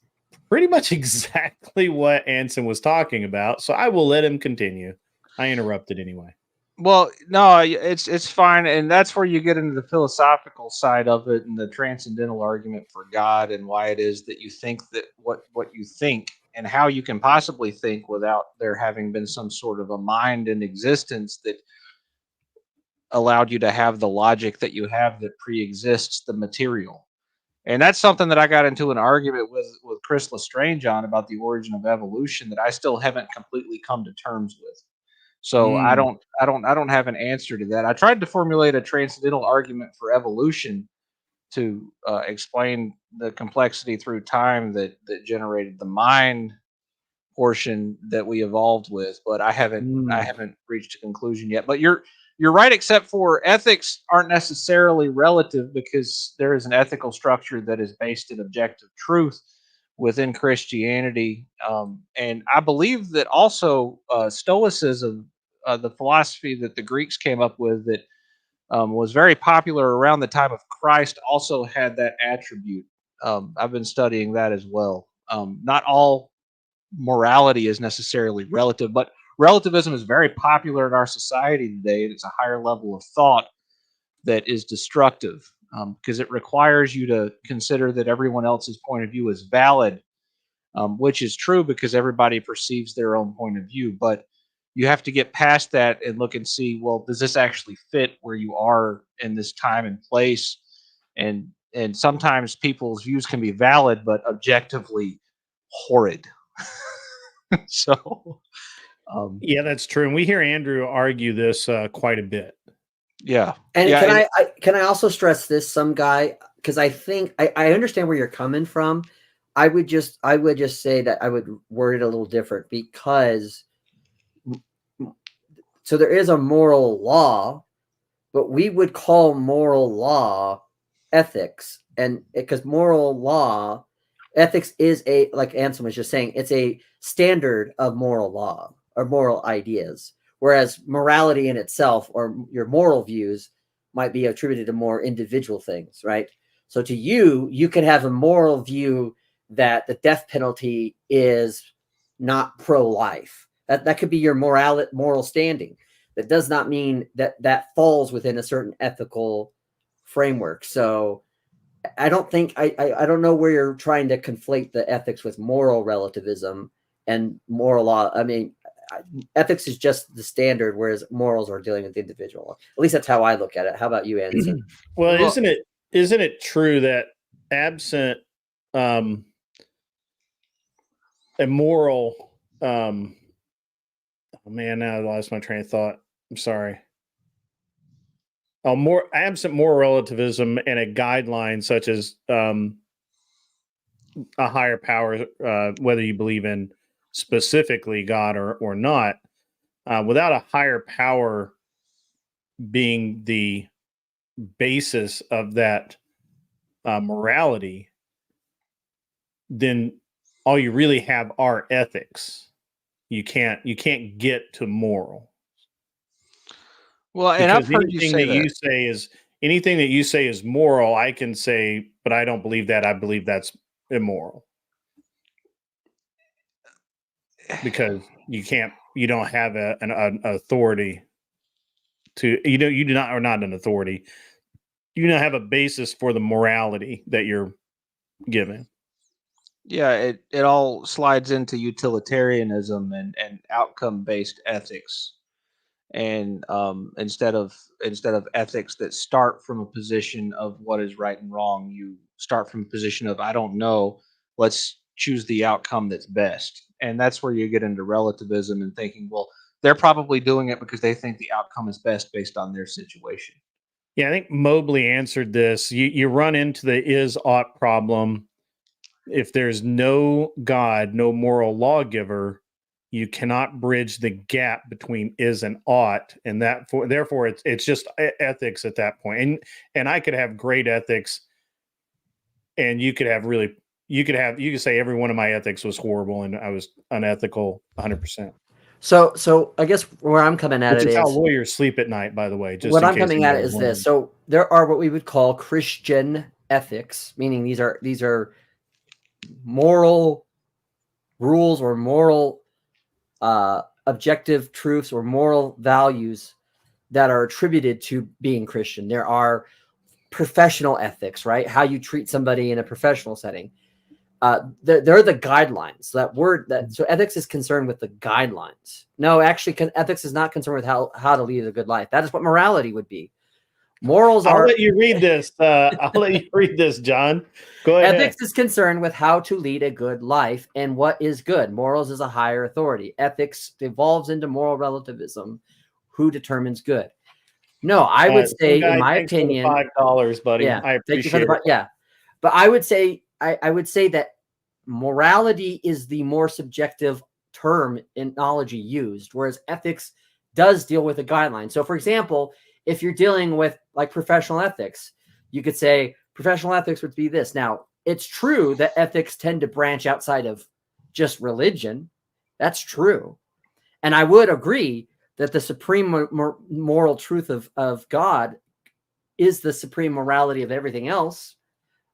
pretty much exactly what Anson was talking about, so I will let him continue. I interrupted anyway. Well, no, it's fine, and that's where you get into the philosophical side of it and the transcendental argument for God and why it is that you think that what you think and how you can possibly think without there having been some sort of a mind in existence that allowed you to have the logic that you have that pre-exists the material. And that's something that I got into an argument with Chris Lestrange on about the origin of evolution that I still haven't completely come to terms with. So I don't have an answer to that. I tried to formulate a transcendental argument for evolution to explain the complexity through time that generated the mind portion that we evolved with, but I haven't reached a conclusion yet. But you're right, except for ethics aren't necessarily relative, because there is an ethical structure that is based in objective truth within Christianity, and I believe that also Stoicism, the philosophy that the Greeks came up with, that was very popular around the time of Christ, also had that attribute. I've been studying that as well. Not all morality is necessarily relative, but relativism is very popular in our society today. It's a higher level of thought that is destructive because it requires you to consider that everyone else's point of view is valid, which is true because everybody perceives their own point of view. But you have to get past that and look and see, well, does this actually fit where you are in this time and place? And sometimes people's views can be valid, but objectively horrid. So, yeah, that's true. And we hear Andrew argue this quite a bit. Yeah. And yeah, can I also stress this, some guy, because I think I understand where you're coming from. I would just say that I would word it a little different, because so there is a moral law, but we would call moral law ethics. And because moral law, ethics is a, like Anselm was just saying, it's a standard of moral law or moral ideas. Whereas morality in itself, or your moral views, might be attributed to more individual things, right? So to you, you could have a moral view that the death penalty is not pro-life. That could be your moral standing. That does not mean that falls within a certain ethical framework. So I don't think I don't know where you're trying to conflate the ethics with moral relativism and moral law. I mean, ethics is just the standard, whereas morals are dealing with the individual. At least that's how I look at it. How about you, Anderson? Well, isn't it true that absent a moral oh man, now I lost my train of thought. I'm sorry. Absent moral relativism and a guideline such as a higher power, whether you believe in specifically God or not, without a higher power being the basis of that morality, then all you really have are ethics. You can't get to moral. Well, and Because I've heard you say that. you say is anything that you say is moral, I can say, but I don't believe that. I believe that's immoral. Because you don't have an authority to, you do not, or not an authority. You don't have a basis for the morality that you're giving. Yeah, it all slides into utilitarianism and outcome based ethics, and instead of ethics that start from a position of what is right and wrong, you start from a position of I don't know. Let's choose the outcome that's best, and that's where you get into relativism and thinking, well, they're probably doing it because they think the outcome is best based on their situation. Yeah, I think Mobley answered this. You run into the is-ought problem. If there's no God, no moral lawgiver, you cannot bridge the gap between is and ought, and therefore it's just ethics at that point. And I could have great ethics, and you could say every one of my ethics was horrible and I was unethical 100%. So I guess where I'm coming at Which it is is how lawyers sleep at night, by the way. Just what in I'm case coming at it anybody's is wondering. this. So there are what we would call Christian ethics, meaning these are moral rules or moral objective truths or moral values that are attributed to being Christian. There are professional ethics, right? How you treat somebody in a professional setting. They're the guidelines. So ethics is concerned with the guidelines. No, actually, ethics is not concerned with how to lead a good life. That is what morality would be. Morals are. I'll let you read this. I'll let you read this, John. Go ahead. Ethics is concerned with how to lead a good life and what is good. Morals is a higher authority. Ethics evolves into moral relativism. Who determines good? No, I would say, in my opinion, $5, buddy. Yeah, I appreciate thank you for it. Yeah, but I would say that morality is the more subjective term in theology used, whereas ethics does deal with a guideline. So, for example, if you're dealing with like professional ethics, you could say professional ethics would be this. Now, it's true that ethics tend to branch outside of just religion. That's true. And I would agree that the supreme moral truth of God is the supreme morality of everything else.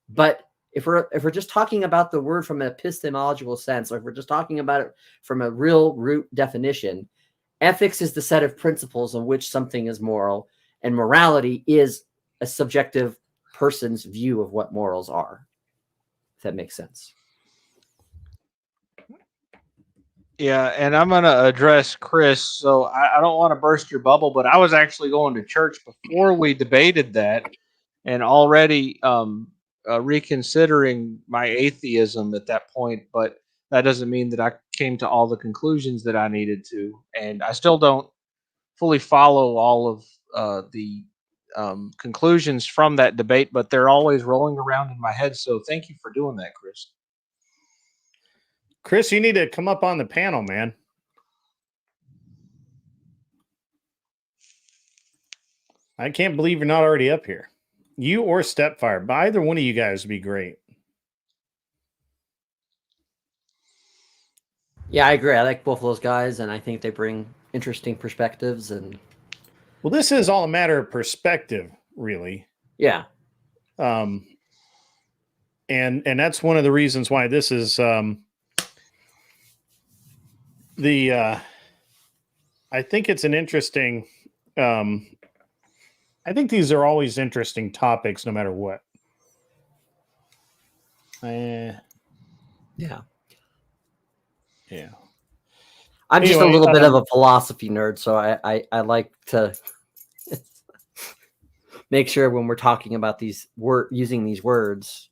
But if we're just talking about the word from an epistemological sense, or if we're just talking about it from a real root definition, ethics is the set of principles on which something is moral, and morality is a subjective person's view of what morals are. If that makes sense. Yeah, and I'm going to address Chris. So I don't want to burst your bubble, but I was actually going to church before we debated that, and already reconsidering my atheism at that point. But that doesn't mean that I came to all the conclusions that I needed to, and I still don't fully follow all of the conclusions from that debate. But they're always rolling around in my head. So thank you for doing that, Chris. Chris, you need to come up on the panel, man. I can't believe you're not already up here. You or Stepfire, but either one of you guys would be great. Yeah, I agree. I like both of those guys, and I think they bring interesting perspectives. And well, this is all a matter of perspective, really. Yeah. And that's one of the reasons why this is I think it's an interesting I think these are always interesting topics no matter what. Yeah. I'm Anyway, just a little bit of a philosophy nerd, so I like to make sure when we're talking about using these words,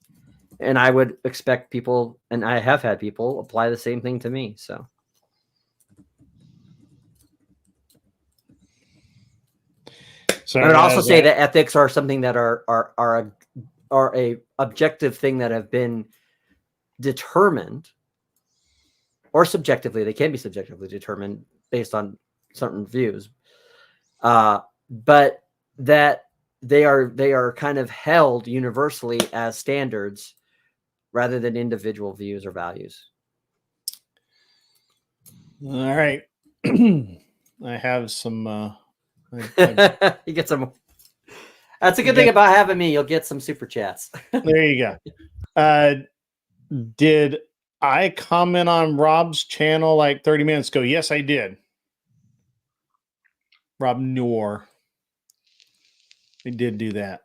and I would expect people, and I have had people apply the same thing to me. So I would also say that ethics are something that are a objective thing that have been determined, or subjectively. They can be subjectively determined based on certain views, but that they are kind of held universally as standards rather than individual views or values. All right. I have some you get some. That's a good thing about having me. You'll get some super chats. There you go. Did I comment on Rob's channel like 30 minutes ago? Yes, I did. Rob Noor. I did do that.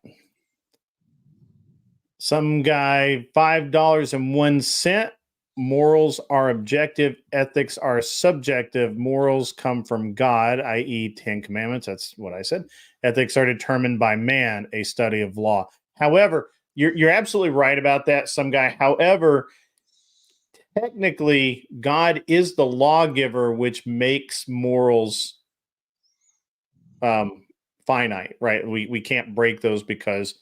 Some guy, $5.01. Morals are objective. Ethics are subjective. Morals come from God, i.e. 10 Commandments. That's what I said. Ethics are determined by man, a study of law. However, you're absolutely right about that, some guy. However, technically, God is the lawgiver, which makes morals finite, right? We can't break those because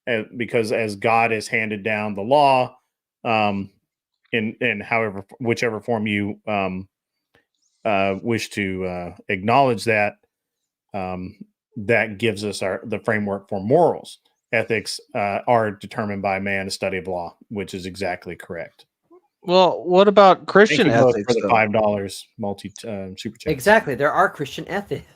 as God has handed down the law, in however, whichever form you wish to acknowledge that, that gives us the framework for morals. Ethics are determined by man, a study of law, which is exactly correct. Well, what about Christian ethics? For the $5 super chat. Exactly, there are Christian ethics.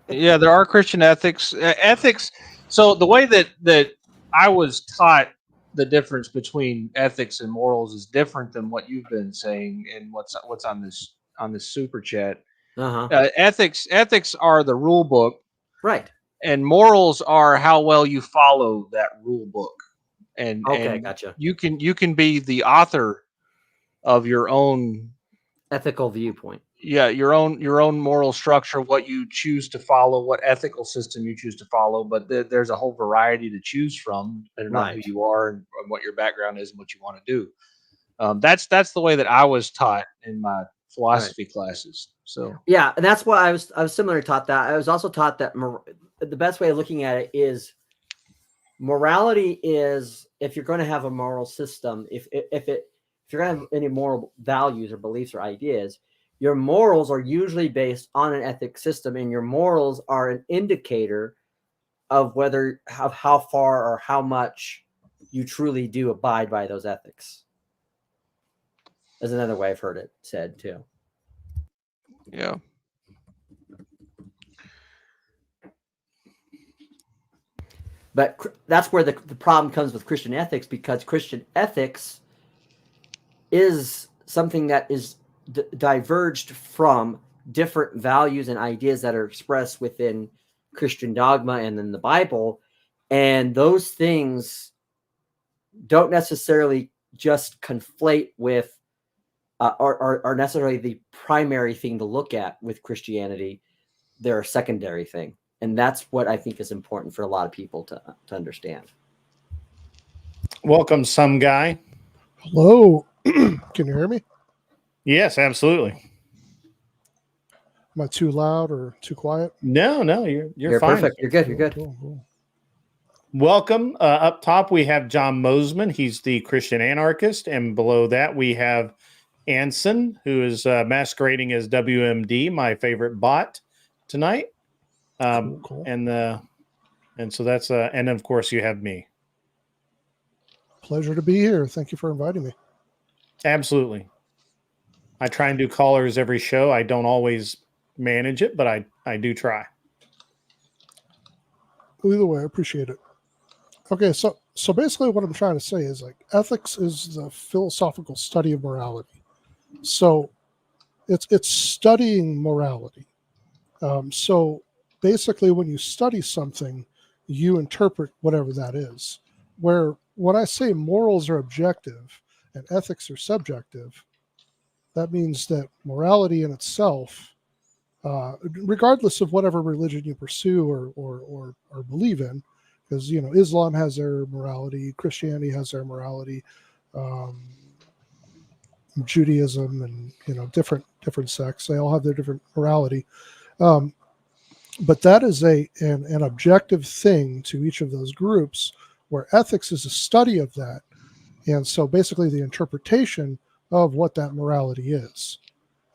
Yeah, there are Christian ethics. Ethics. So the way that I was taught the difference between ethics and morals is different than what you've been saying and what's on this super chat. Ethics are the rule book, right? And morals are how well you follow that rule book. And gotcha. You can be the author of your own ethical viewpoint. Yeah, your own moral structure, what you choose to follow, what ethical system you choose to follow. But there's a whole variety to choose from, depending on who you are and what your background is and what you want to do. That's the way that I was taught in my philosophy classes. So yeah, and that's why I was similarly taught that. I was also taught that the best way of looking at it is morality is, if you're going to have a moral system, if you're going to have any moral values or beliefs or ideas, your morals are usually based on an ethic system, and your morals are an indicator of how far or how much you truly do abide by those ethics. That's another way I've heard it said too. Yeah. But that's where the problem comes with Christian ethics, because Christian ethics is something that is diverged from different values and ideas that are expressed within Christian dogma and in the Bible. And those things don't necessarily just conflate with are necessarily the primary thing to look at with Christianity. They're a secondary thing. And that's what I think is important for a lot of people to understand. Welcome, some guy. Hello. Can you hear me? Yes, absolutely. Am I too loud or too quiet? No, you're fine. Perfect. You're good. You're good. Cool. Welcome. Up top, we have John MOSEMAN. He's the Christian anarchist. And below that, we have Anson, who is masquerading as WMD, my favorite bot tonight. Cool. And so that's and of course you have me. Pleasure to be here. Thank you for inviting me. Absolutely. I try and do callers every show. I don't always manage it, but I do try. Either way, I appreciate it. Okay, so basically what I'm trying to say is, like, ethics is the philosophical study of morality. So it's studying morality. So basically, when you study something, you interpret whatever that is. Where when I say morals are objective and ethics are subjective, that means that morality in itself, regardless of whatever religion you pursue or believe in, because, you know, Islam has their morality, Christianity has their morality, Judaism, and, you know, different sects, they all have their different morality. But that is an objective thing to each of those groups, where ethics is a study of that. And so basically the interpretation of what that morality is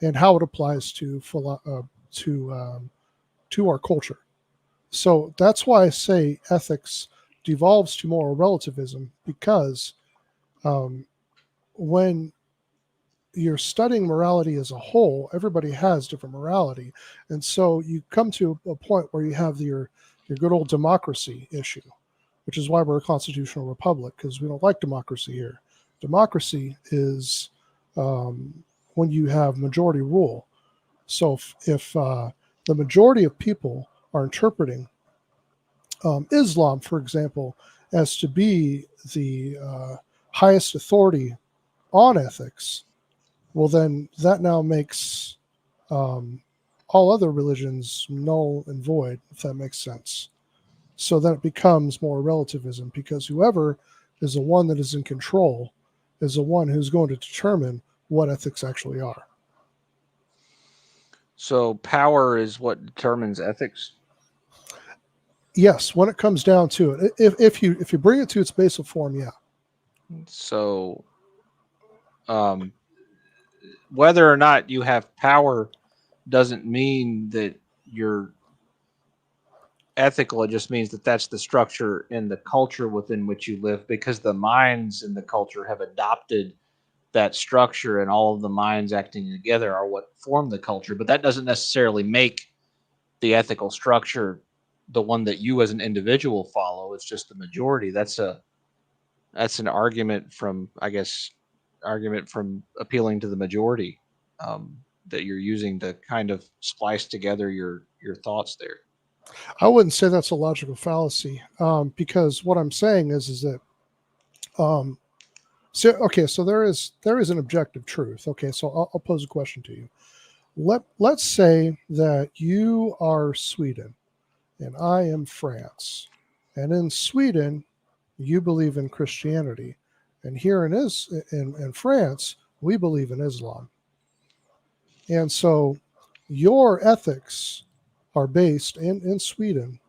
and how it applies to our culture. So that's why I say ethics devolves to moral relativism, because when you're studying morality as a whole, everybody has different morality. And so you come to a point where you have your good old democracy issue, which is why we're a constitutional republic, because we don't like democracy here. Democracy is when you have majority rule. So if the majority of people are interpreting Islam, for example, as to be the highest authority on ethics, well, then that now makes all other religions null and void, if that makes sense. So then it becomes more relativism, because whoever is the one that is in control is the one who's going to determine what ethics actually are. So power is what determines ethics? Yes, when it comes down to it. If you bring it to its basic form, yeah. So whether or not you have power doesn't mean that you're ethical. It just means that that's the structure in the culture within which you live, because the minds in the culture have adopted that structure, and all of the minds acting together are what form the culture. But that doesn't necessarily make the ethical structure the one that you as an individual follow. It's just the majority. That's an argument from, I guess, from appealing to the majority, that you're using to kind of splice together your thoughts there. I wouldn't say that's a logical fallacy, because what I'm saying is that so there is an objective truth. Okay, so I'll pose a question to you. Let's say that you are Sweden and I am France, and in Sweden you believe in Christianity, and here in France we believe in Islam. And so your ethics are based in Sweden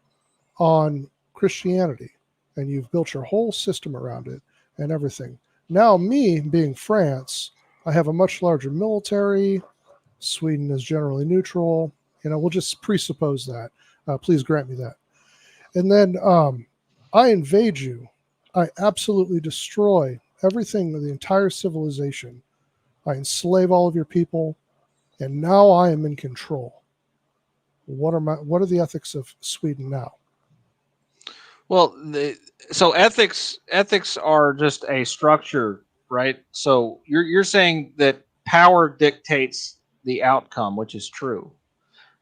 on Christianity, and you've built your whole system around it and everything. Now, me being France, I have a much larger military. Sweden is generally neutral. You know, we'll just presuppose that. Please grant me that. And then I invade you. I absolutely destroy everything, the entire civilization. I enslave all of your people, and now I am in control. What are the ethics of Sweden now? Well, so ethics are just a structure, right? So you're saying that power dictates the outcome, which is true,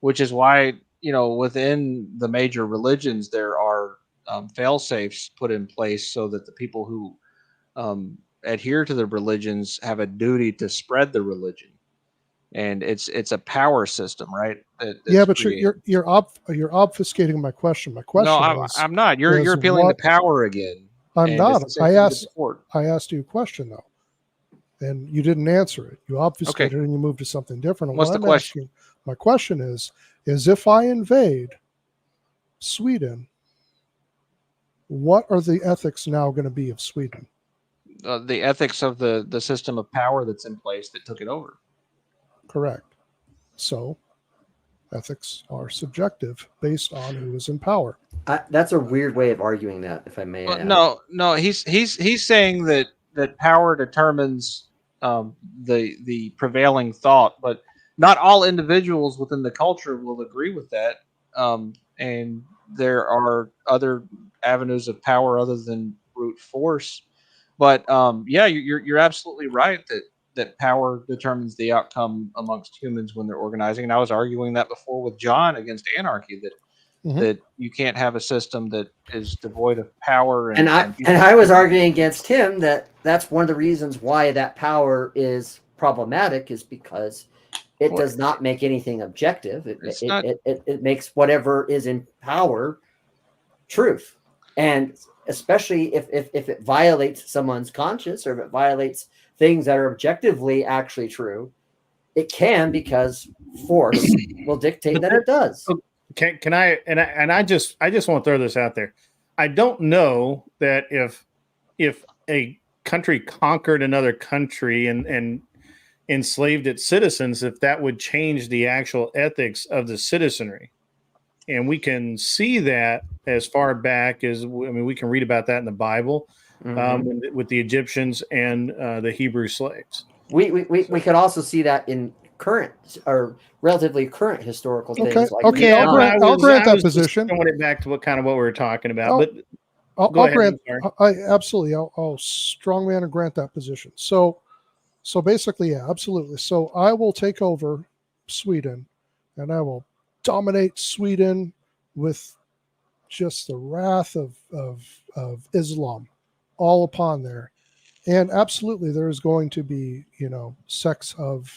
which is why within the major religions there are fail safes put in place so that the people who adhere to the religions have a duty to spread the religion, and it's a power system, right? Yeah, but you're obfuscating my question. My question No, is, I'm not. You're appealing to power again. I'm and not. It's the same thing as before. I asked you a question though, and you didn't answer it. You obfuscated and you moved to something different. And What's the question? My question is if I invade Sweden, what are the ethics now going to be of Sweden? The ethics of the system of power that's in place that took it over. Correct. So ethics are subjective based on who is in power. That's a weird way of arguing that, if I may add. No, he's saying that power determines the prevailing thought, but not all individuals within the culture will agree with that. And there are other avenues of power other than brute force. But yeah, you're absolutely right that power determines the outcome amongst humans when they're organizing. And I was arguing that before with John against anarchy, that you can't have a system that is devoid of power. And I was arguing against him that that's one of the reasons why that power is problematic, is because it does not make anything objective. It makes whatever is in power truth. And especially if it violates someone's conscience, or if it violates things that are objectively actually true, it can, because force will dictate that it does. Can I? And I just want to throw this out there. I don't know that if a country conquered another country and enslaved its citizens, if that would change the actual ethics of the citizenry. And we can see that as far back as, we can read about that in the Bible, with the Egyptians and the Hebrew slaves. We could also see that in current or relatively current historical things. I'll grant that position. I want it back to what we were talking about. I'll grant. Absolutely. I'll strongman and grant that position. So basically, yeah, absolutely. So I will take over Sweden, and I will dominate Sweden with just the wrath of Islam all upon there. And absolutely, there is going to be, sects of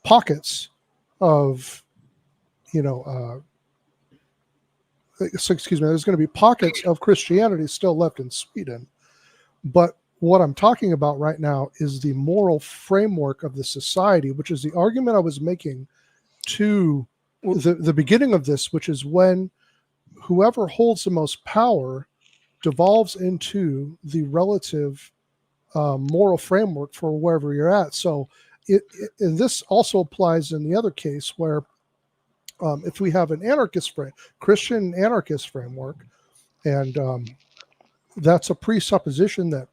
pockets of, excuse me, there's going to be pockets of Christianity still left in Sweden. But what I'm talking about right now is the moral framework of the society, which is the argument I was making to the beginning of this, which is when whoever holds the most power devolves into the relative moral framework for wherever you're at. So and this also applies in the other case where if we have an Christian anarchist framework, and that's a presupposition that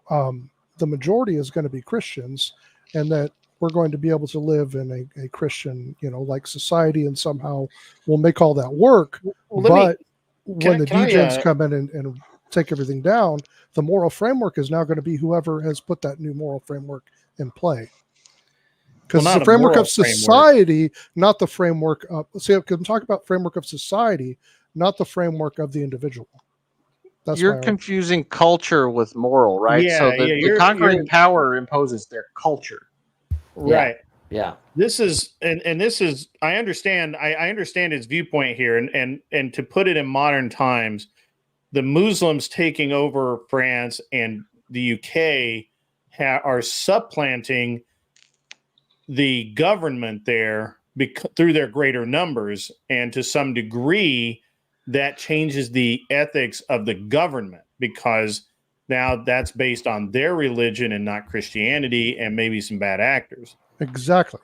the majority is going to be Christians, and that we're going to be able to live in a Christian, like society, and somehow we'll make all that work. When the degens come in and take everything down, the moral framework is now going to be whoever has put that new moral framework in play. Because it's the framework of society, not the framework of, because I'm talking about framework of society, not the framework of the individual. You're confusing culture with moral, right? Yeah, so the conquering power imposes their culture. Right. Yeah. This is, and this is, I understand his viewpoint here. And to put it in modern times, the Muslims taking over France and the UK are supplanting the government there through their greater numbers. And to some degree, that changes the ethics of the government, because now that's based on their religion and not Christianity, and maybe some bad actors. Exactly.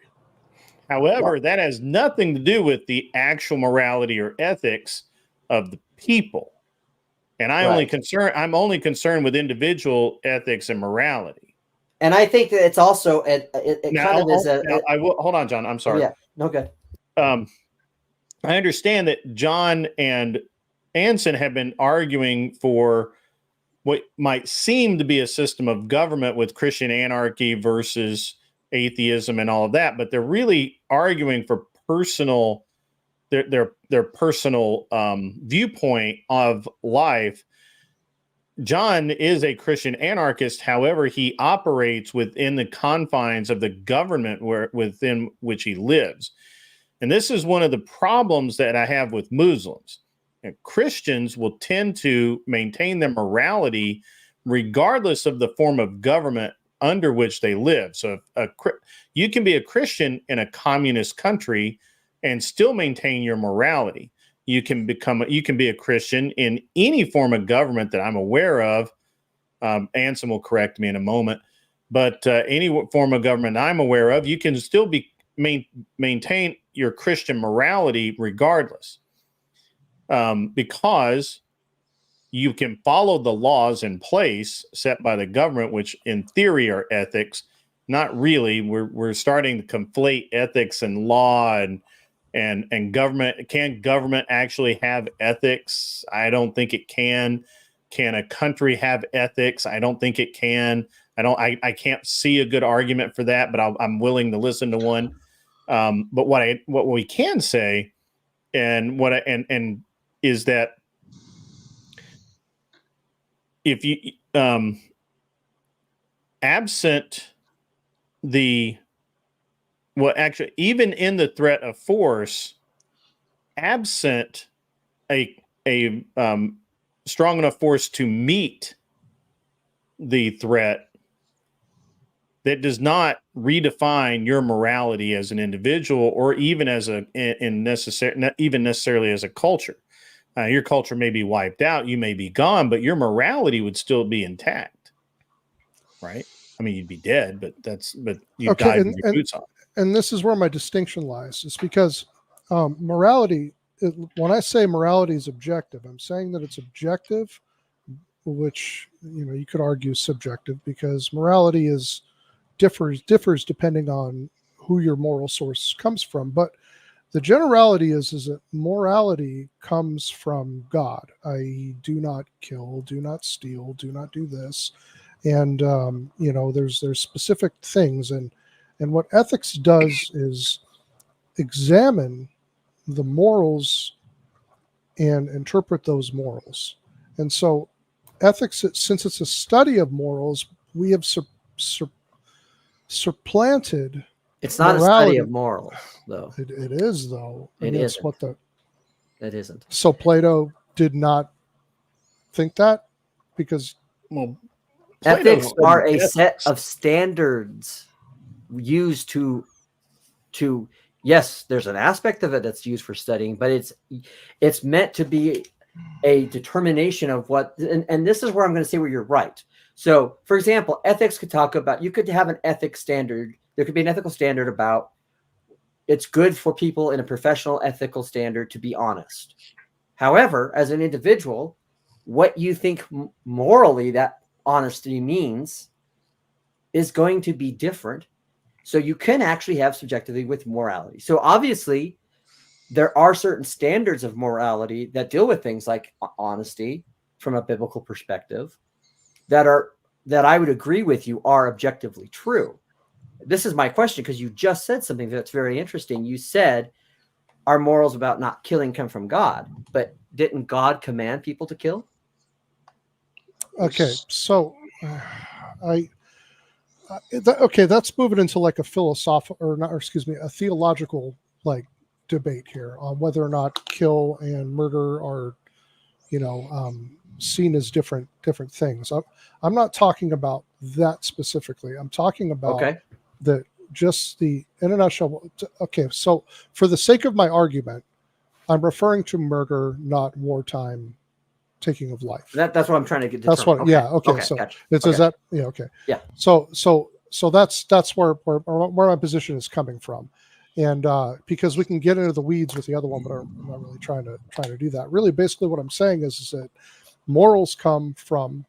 However, that has nothing to do with the actual morality or ethics of the people. And I'm only concerned with individual ethics and morality. And I think that it's also hold on, John. I'm sorry. Yeah. Okay. I understand that John and Anson have been arguing for what might seem to be a system of government with Christian anarchy versus atheism and all of that, but they're really arguing for their personal viewpoint of life. John is a Christian anarchist. However, he operates within the confines of the government within which he lives. And this is one of the problems that I have with Muslims. Christians will tend to maintain their morality regardless of the form of government under which they live. So you can be a Christian in a communist country and still maintain your morality. You can be a Christian in any form of government that I'm aware of. Anson will correct me in a moment, but any form of government I'm aware of, you can still maintain your Christian morality regardless, because you can follow the laws in place set by the government, which in theory are ethics. Not really. We're starting to conflate ethics and law and government. Can government actually have ethics? I don't think it can. Can a country have ethics? I don't think it can. I can't see a good argument for that, but I'm willing to listen to one. But what we can say, and is that if you absent the even in the threat of force, absent a strong enough force to meet the threat, that does not redefine your morality as an individual or even as even necessarily as a culture. Your culture may be wiped out, you may be gone, but your morality would still be intact, right? I mean, you'd be dead, but you died with your boots on. And this is where my distinction lies. It's because morality, when I say morality is objective, I'm saying that it's objective, which you could argue is subjective, because morality differs depending on who your moral source comes from. But the generality is that morality comes from God, i.e., do not kill, do not steal, do not do this, and there's specific things, and what ethics does is examine the morals and interpret those morals. And so ethics, since it's a study of morals, we have supplanted. It's not morality. A study of morals, though. It is, though. It is. It isn't. So Plato did not think that, because ethics are a set of standards used to yes, there's an aspect of it that's used for studying, but it's meant to be a determination of what, and this is where I'm going to say where you're right. So, for example, ethics could talk about, you could have an ethics standard. There could be an ethical standard about it's good for people in a professional ethical standard to be honest. However, as an individual, what you think morally that honesty means is going to be different. So you can actually have subjectivity with morality. So obviously, there are certain standards of morality that deal with things like honesty from a biblical perspective that I would agree with you are objectively true. This is my question, because you just said something that's very interesting. You said our morals about not killing come from God, but didn't God command people to kill? Okay, so that's moving into like a a theological debate here on whether or not kill and murder are seen as different things. I'm not talking about that specifically. I'm talking about just the international. Okay, so for the sake of my argument, I'm referring to murder, not wartime taking of life. That's what I'm trying to get. That's what. Okay. Yeah. Okay. So gotcha. Is that? Yeah. Okay. Yeah. So that's where my position is coming from, and because we can get into the weeds with the other one, but I'm not really trying to do that. Really, basically, what I'm saying is that morals come from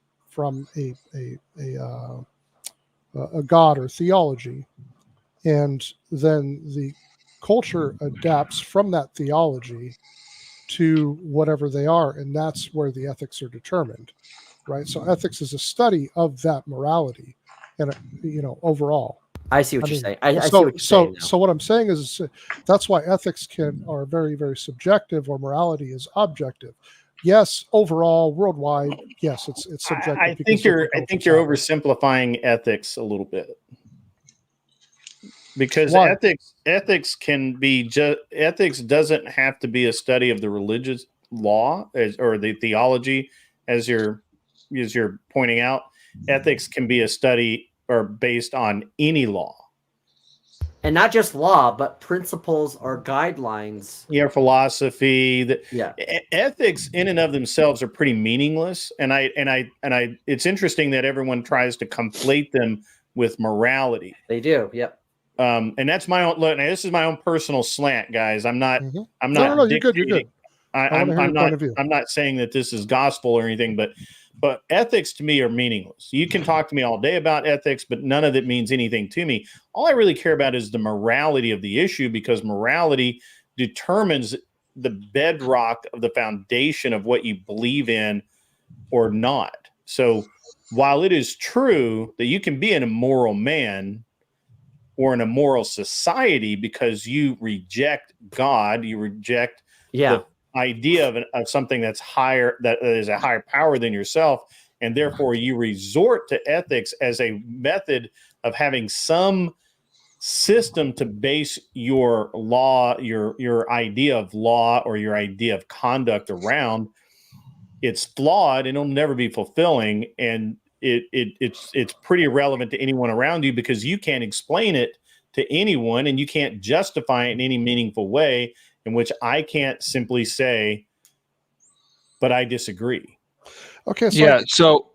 a God or theology, and then the culture adapts from that theology to whatever they are, and that's where the ethics are determined, right? So ethics is a study of that morality, and overall. I see what you're saying. I see what you're saying now. So what I'm saying is that's why ethics are very, very subjective, or morality is objective. Yes, overall, worldwide, yes, it's subjective. I think you're oversimplifying ethics a little bit, because ethics can be ethics doesn't have to be a study of the religious law or the theology, as you're pointing out. Ethics can be a study or based on any law. And not just law, but principles or guidelines. Yeah, philosophy. Yeah, ethics in and of themselves are pretty meaningless, and it's interesting that everyone tries to conflate them with morality. They do. Yep. And that's my own look. Now, this is my own personal slant, guys. I'm not. Mm-hmm. I'm not. No, you're good. You're good. I'm not saying that this is gospel or anything, but ethics to me are meaningless. You can talk to me all day about ethics, but none of it means anything to me. All I really care about is the morality of the issue, because morality determines the bedrock of the foundation of what you believe in or not. So while it is true that you can be an immoral man or in a moral society because you reject God, you reject the idea of something that's higher, that is a higher power than yourself, and therefore you resort to ethics as a method of having some system to base your law, your idea of law or your idea of conduct around. It's flawed and it'll never be fulfilling, and it's pretty irrelevant to anyone around you, because you can't explain it to anyone and you can't justify it in any meaningful way, in which I can't simply say, but I disagree. Okay. So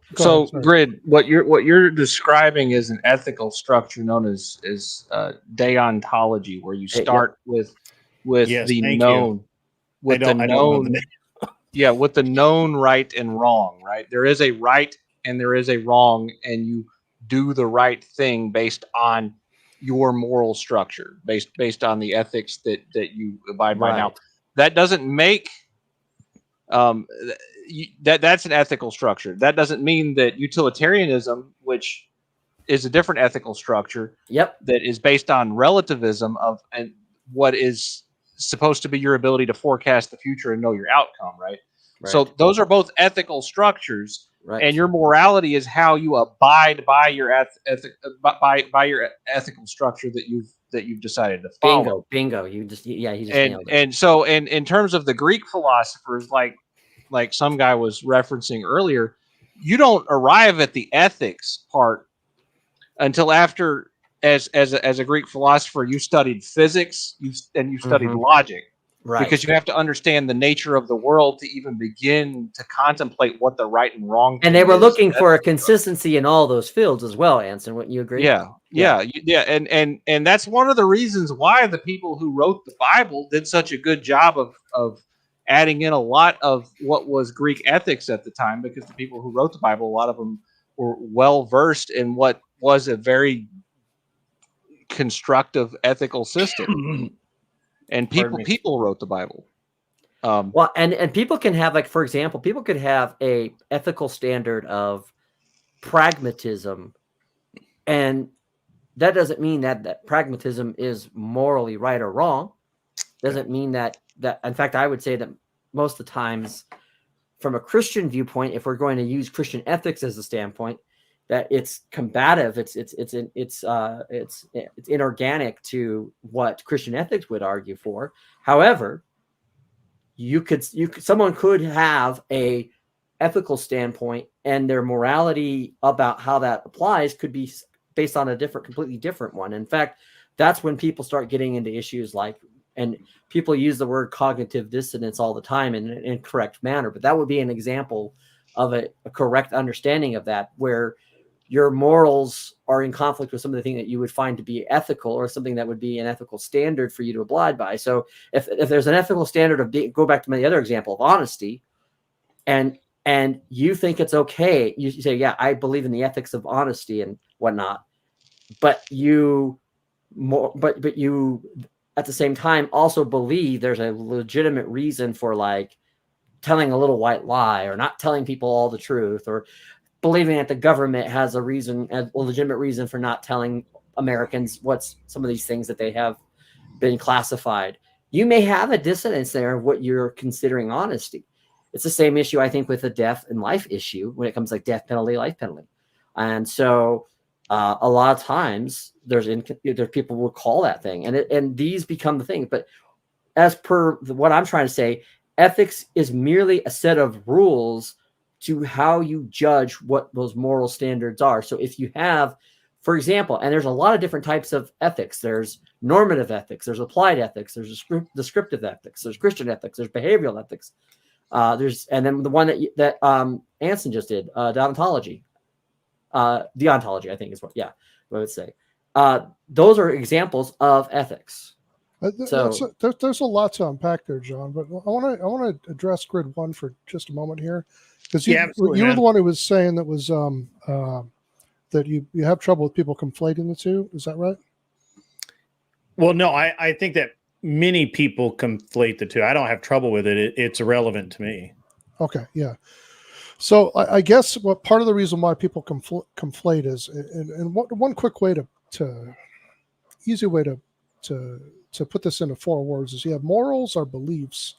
Grid, what you're describing is an ethical structure known as deontology, where you start with the known, with the known right and wrong. Right, there is a right and there is a wrong, and you do the right thing based on your moral structure, based on the ethics that you abide by. Now, that doesn't make that's an ethical structure. That doesn't mean that utilitarianism, which is a different ethical structure, that is based on relativism and what is supposed to be your ability to forecast the future and know your outcome, right? So those are both ethical structures. Right. And your morality is how you abide by your by your ethical structure that you've decided to follow. Bingo. He just nailed it. And so in terms of the Greek philosophers, like some guy was referencing earlier, you don't arrive at the ethics part until after, as a Greek philosopher, you studied physics, you studied logic. Right. Because you have to understand the nature of the world to even begin to contemplate what the right and wrong is. And they were looking for a consistency in all those fields as well, Anson. Wouldn't you agree? Yeah. And that's one of the reasons why the people who wrote the Bible did such a good job of adding in a lot of what was Greek ethics at the time, because the people who wrote the Bible, a lot of them were well versed in what was a very constructive ethical system. And people wrote the Bible. Well, and people can have, like, for example, people could have a ethical standard of pragmatism, and that doesn't mean that pragmatism is morally right or wrong. Doesn't mean that in fact, I would say that most of the times, from a Christian viewpoint, if we're going to use Christian ethics as a standpoint, that it's combative, it's inorganic to what Christian ethics would argue for. However, someone could have a ethical standpoint, and their morality about how that applies could be based on a completely different one. In fact, that's when people start getting into issues like, and people use the word cognitive dissonance all the time in an incorrect manner, but that would be an example of a correct understanding of that, where your morals are in conflict with some of the things that you would find to be ethical, or something that would be an ethical standard for you to abide by. So if there's an ethical standard of go back to my other example of honesty, and you think it's okay, you say, yeah, I believe in the ethics of honesty and whatnot, but you at the same time also believe there's a legitimate reason for like telling a little white lie or not telling people all the truth, or believing that the government has a legitimate reason for not telling Americans what's some of these things that they have been classified. You may have a dissonance there of what you're considering honesty. It's the same issue, I think, with the death and life issue when it comes like death penalty, life penalty. And so a lot of times there's people will call that thing, and these become the thing. But as per what I'm trying to say, ethics is merely a set of rules to how you judge what those moral standards are. So if you have, for example, and there's a lot of different types of ethics. There's normative ethics, there's applied ethics, there's descriptive ethics, there's Christian ethics, there's behavioral ethics. And then the one that Anson just did, deontology, I think is what I would say. Those are examples of ethics. So there's a lot to unpack there, John. But I want to address grid 1 for just a moment here, because you were the one who was saying that was that you have trouble with people conflating the two. Is that right? Well, no, I think that many people conflate the two. I don't have trouble with it. It's irrelevant to me. Okay, yeah. So I guess what part of the reason why people conflate is, and one quick way easy way to put this into 4 words is you have morals are beliefs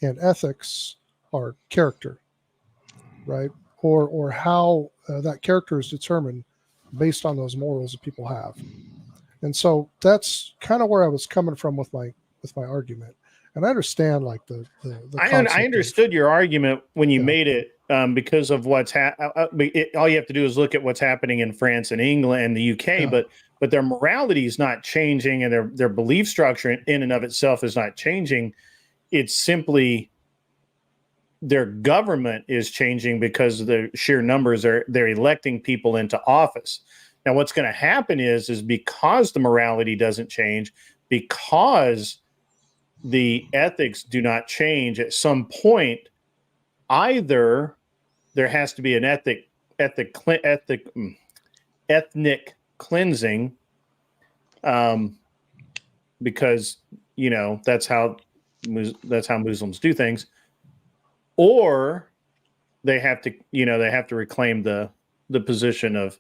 and ethics are character, right? Or how that character is determined based on those morals that people have. And so that's kind of where I was coming from with my argument. And I understand like the I understood your argument when you made it because of what's all you have to do is look at what's happening in France and England and the UK, but their morality is not changing, and their belief structure in and of itself is not changing. It's simply their government is changing because of the sheer numbers. They're electing people into office. Now, what's going to happen is because the morality doesn't change, because the ethics do not change, at some point, either there has to be an ethnic cleansing, because that's how Muslims do things, or they have to reclaim the position of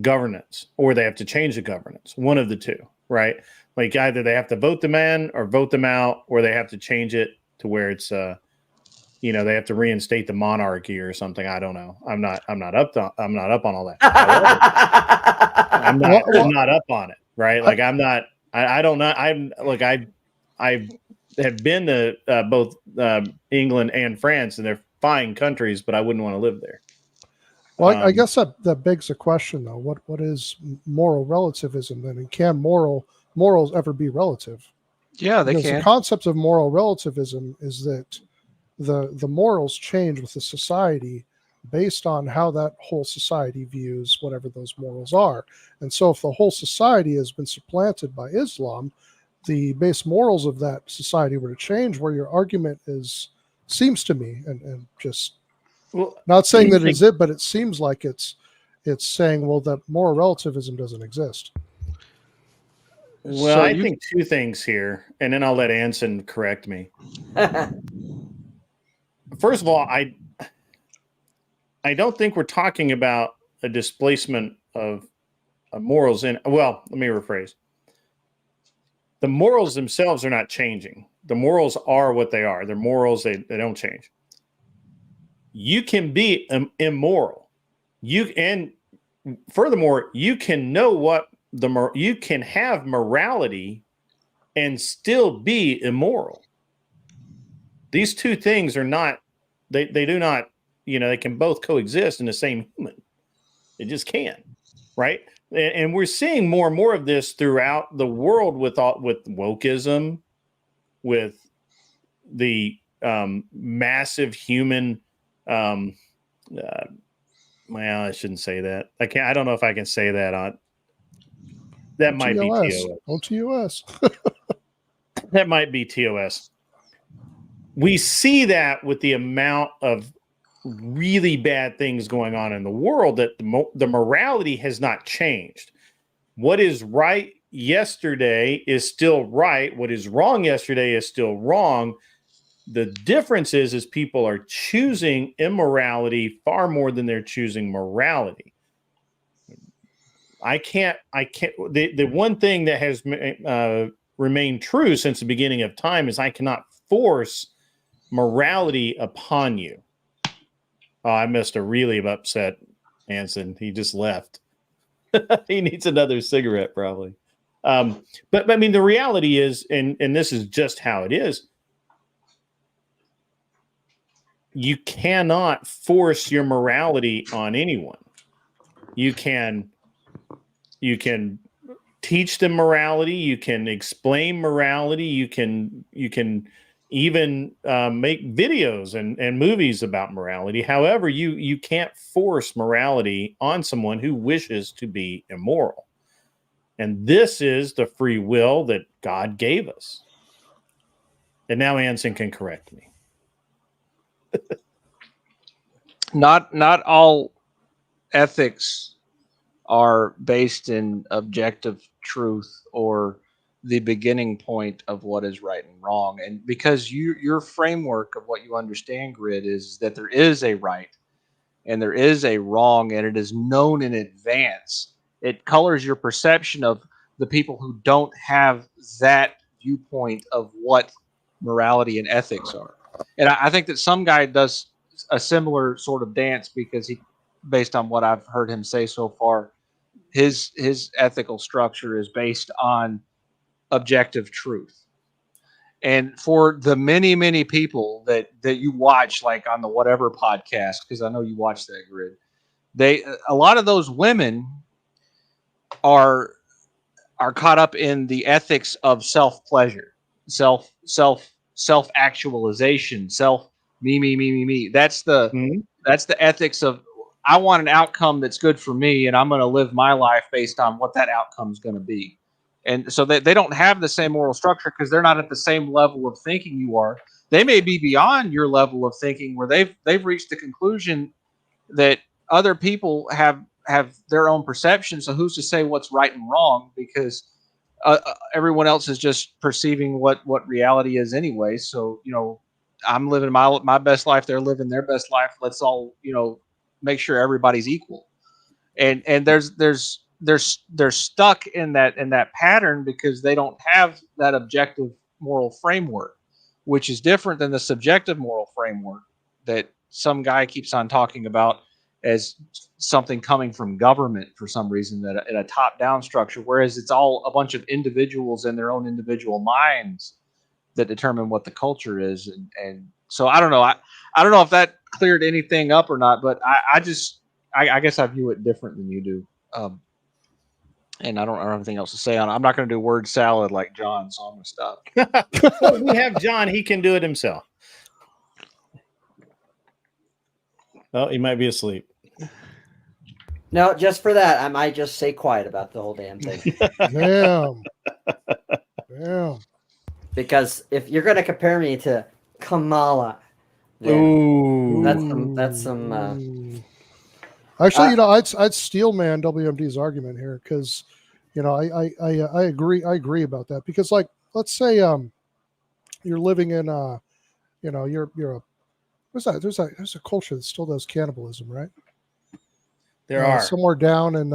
governance, or they have to change the governance. One of the two, right? Like either they have to vote them in or vote them out, or they have to change it to where it's they have to reinstate the monarchy or something. I don't know. I'm not up on all that. I'm not up on it, right? Like I have been to both England and France, and they're fine countries, but I wouldn't want to live there. Well, I guess that begs the question, though. What is moral relativism then? And can morals ever be relative? Yeah, they can. The concept of moral relativism is that the morals change with the society based on how that whole society views whatever those morals are. And so if the whole society has been supplanted by Islam, the base morals of that society were to change, where your argument seems to me, and just not saying that it is it, but it seems like it's saying, well, that moral relativism doesn't exist. Well, so I think two things here, and then I'll let Anson correct me. First of all, I don't think we're talking about a displacement of morals let me rephrase. The morals themselves are not changing. The morals are what they are. They're morals, they don't change. You can be immoral. Furthermore, you can know you can have morality and still be immoral. These two things are not, they do not, they can both coexist in the same human. They just can't, right? And we're seeing more and more of this throughout the world with wokeism, with the massive human, I shouldn't say that. I don't know if I can say that on. That might be TOS. OTOS. That might be TOS. We see that with the amount of really bad things going on in the world, that the morality has not changed. What is right yesterday is still right. What is wrong yesterday is still wrong. The difference is people are choosing immorality far more than they're choosing morality. The one thing that has remained true since the beginning of time is I cannot force morality upon you. Oh, I must have really upset Hanson. He just left. He needs another cigarette, probably. But I mean, the reality is, and this is just how it is, you cannot force your morality on anyone. You can teach them morality. You can explain morality. You can even make videos and movies about morality. However, you can't force morality on someone who wishes to be immoral. And this is the free will that God gave us. And now Anson can correct me. Not all ethics are based in objective truth or the beginning point of what is right and wrong. And because your framework of what you understand, Grid, is that there is a right and there is a wrong, and it is known in advance. It colors your perception of the people who don't have that viewpoint of what morality and ethics are. And I think that some guy does a similar sort of dance because he, based on what I've heard him say so far, his ethical structure is based on objective truth. And for the many people that you watch, like on the whatever podcast, because I know you watch that, Grid, a lot of those women are caught up in the ethics of self-pleasure, self-actualization, me. That's the ethics of, I want an outcome that's good for me, and I'm going to live my life based on what that outcome is going to be. And so they don't have the same moral structure because they're not at the same level of thinking you are. They may be beyond your level of thinking, where they've reached the conclusion that other people have their own perception. So who's to say what's right and wrong? Because everyone else is just perceiving what reality is anyway. So, I'm living my best life. They're living their best life. Let's all, make sure everybody's equal. And they're stuck in that pattern because they don't have that objective moral framework, which is different than the subjective moral framework that some guy keeps on talking about as something coming from government for some reason, that in a top-down structure, whereas it's all a bunch of individuals in their own individual minds that determine what the culture is. And so I don't know. I don't know if that cleared anything up or not, but I guess I view it different than you do. And I don't have anything else to say on it. I'm not going to do word salad like John, so I'm going to stop. Well, we have John. He can do it himself. Oh, he might be asleep. No, just for that, I might just stay quiet about the whole damn thing. Damn. Because if you're going to compare me to Kamala, that's some. Actually, I'd steel man WMD's argument here because, I agree about that because, like, let's say you're living in you're a what's that? There's a culture that still does cannibalism, right? There are somewhere down in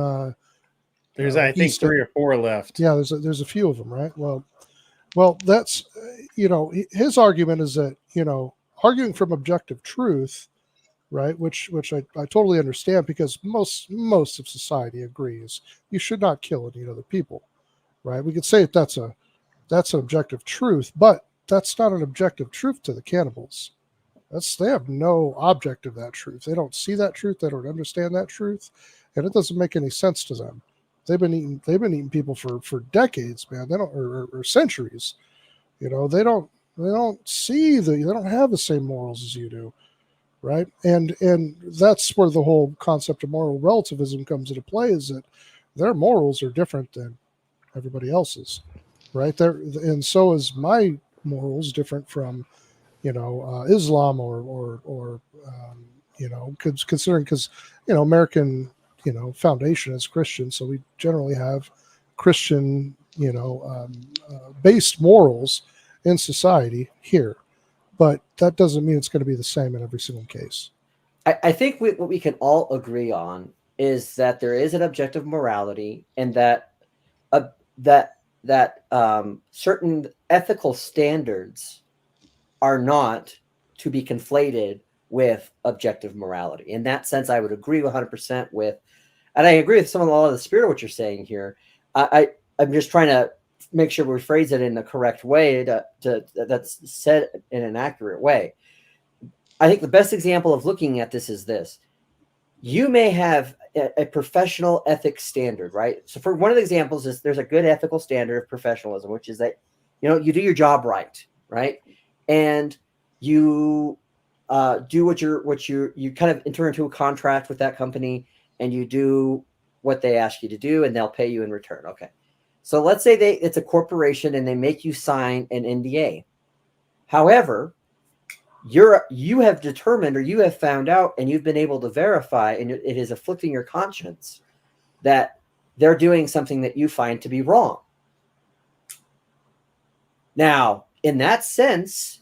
there's I think 3 or 4 left. Yeah, there's a few of them, right? Well, that's his argument is that arguing from objective truth, right? Which I totally understand because most of society agrees you should not kill and eat other people, right? We could say that's an objective truth, but that's not an objective truth to the cannibals. They have no object of that truth. They don't see that truth. They don't understand that truth, and it doesn't make any sense to them. They've been eating people for decades, man. They don't or centuries. They don't see they don't have the same morals as you do, right? And that's where the whole concept of moral relativism comes into play. Is that their morals are different than everybody else's, right? And so is my morals different from Islam or considering because American foundation is Christian, so we generally have Christian based morals in society here, but that doesn't mean it's going to be the same in every single case. I think what we can all agree on is that there is an objective morality, and that certain ethical standards are not to be conflated with objective morality. In that sense, I would agree 100% with, and I agree with a lot of the spirit of what you're saying here. I'm just trying to make sure we phrase it in the correct way that's said in an accurate way. I think the best example of looking at this is this. You may have a professional ethics standard, right? So for one of the examples is there's a good ethical standard of professionalism, which is that, you do your job right? And you do what you kind of enter into a contract with that company, and you do what they ask you to do, and they'll pay you in return. Okay. So let's say it's a corporation and they make you sign an NDA. However, you have determined, or you have found out, and you've been able to verify, and it is afflicting your conscience that they're doing something that you find to be wrong. Now, in that sense,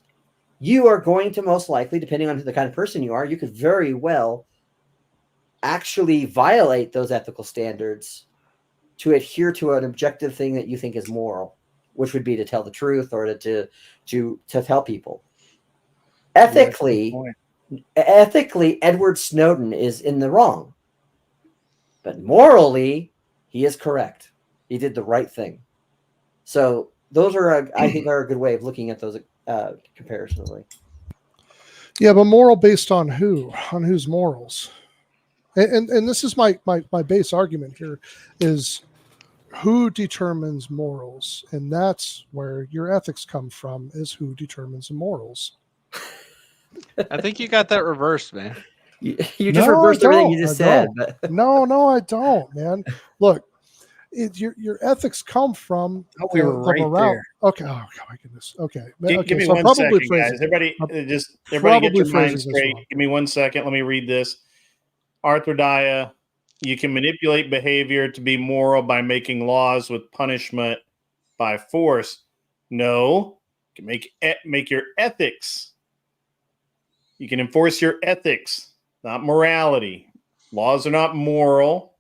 you are going to most likely, depending on the kind of person you are, you could very well actually violate those ethical standards to adhere to an objective thing that you think is moral, which would be to tell the truth or to tell people. Ethically, Edward Snowden is in the wrong, but morally, he is correct. He did the right thing. So those are, I think, are a good way of looking at those comparatively. Yeah, but moral based on who? On whose morals? And this is my base argument here is who determines morals, and that's where your ethics come from, is who determines the morals. I think you got that reversed, man. You just reversed everything you just said. No, I don't, man. Look, your ethics come from we were right there. Okay. Oh my goodness. Okay. Give me so 1 second, guys. Everybody get your mind straight. Give me 1 second. Let me read this. Arthur Daya, you can manipulate behavior to be moral by making laws with punishment by force. No, you can make your ethics. You can enforce your ethics, not morality. Laws are not moral.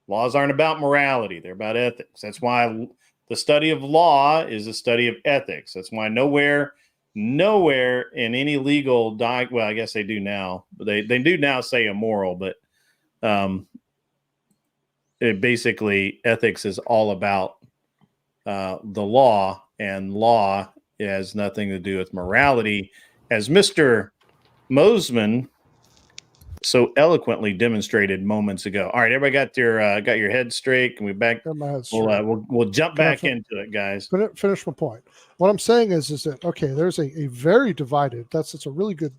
Laws aren't about morality. They're about ethics. That's why the study of law is a study of ethics. That's why nowhere in any legal well, I guess they do now, but they do now say immoral, but basically ethics is all about the law, and law has nothing to do with morality, as Mr. MOSEMAN so eloquently demonstrated moments ago. All right, everybody got your head straight? Can we back? We'll jump back into it, guys. Finish my point. What I'm saying is that okay, there's a very divided. It's a really good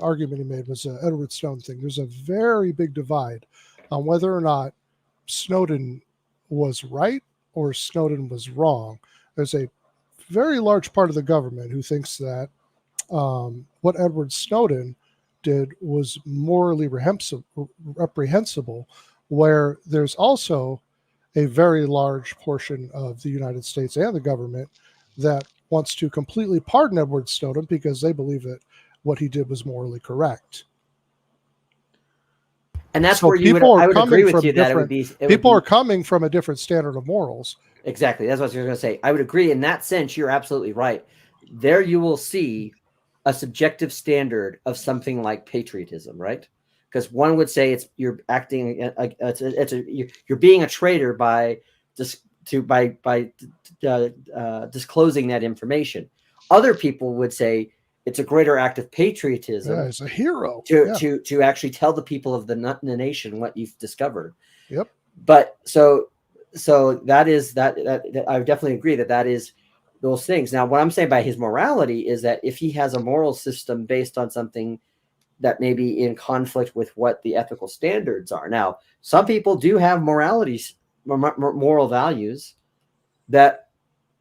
argument he made, was Edward Snowden thing. There's a very big divide on whether or not Snowden was right or Snowden was wrong. There's a very large part of the government who thinks that what Edward Snowden did was morally reprehensible, where there's also a very large portion of the United States and the government that wants to completely pardon Edward Snowden because they believe that what he did was morally correct. And that's where I would agree with you that it would be. People are coming from a different standard of morals. Exactly. That's what I was going to say. I would agree in that sense. You're absolutely right. There you will see a subjective standard of something like patriotism, right? Because one would say you're acting you're being a traitor by disclosing that information. Other people would say it's a greater act of patriotism. Yeah, it's a hero to actually tell the people of the nation what you've discovered. Yep. But so that is that I would definitely agree that is those things. Now, what I'm saying by his morality is that if he has a moral system based on something that may be in conflict with what the ethical standards are. Now, some people do have moral values that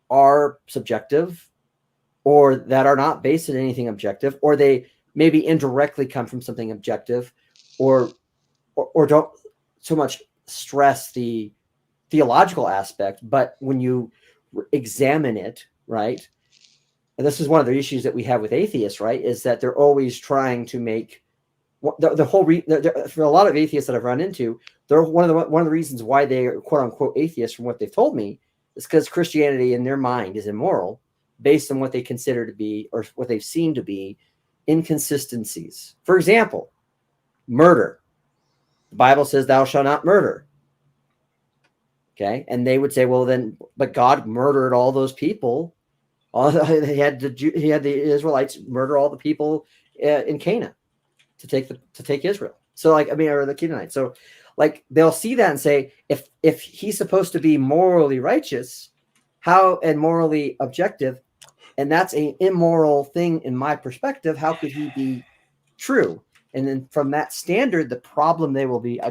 are subjective or that are not based on anything objective, or they maybe indirectly come from something objective, or don't so much stress the theological aspect, but when you examine it, right? And this is one of the issues that we have with atheists, right? Is that they're always trying to make for a lot of atheists that I've run into, they're one of the reasons why they are quote unquote atheists, from what they've told me, is because Christianity in their mind is immoral based on what they consider to be, or what they've seen to be, inconsistencies. For example, murder. The Bible says, "Thou shalt not murder." Okay, and they would say, "Well, then, but God murdered all those people. He had the Israelites murder all the people in Canaan to take Israel." So, like, I mean, or the Canaanites. So, like, they'll see that and say, if he's supposed to be morally righteous, how, and morally objective, and that's an immoral thing in my perspective, how could he be true? And then from that standard, the problem they will be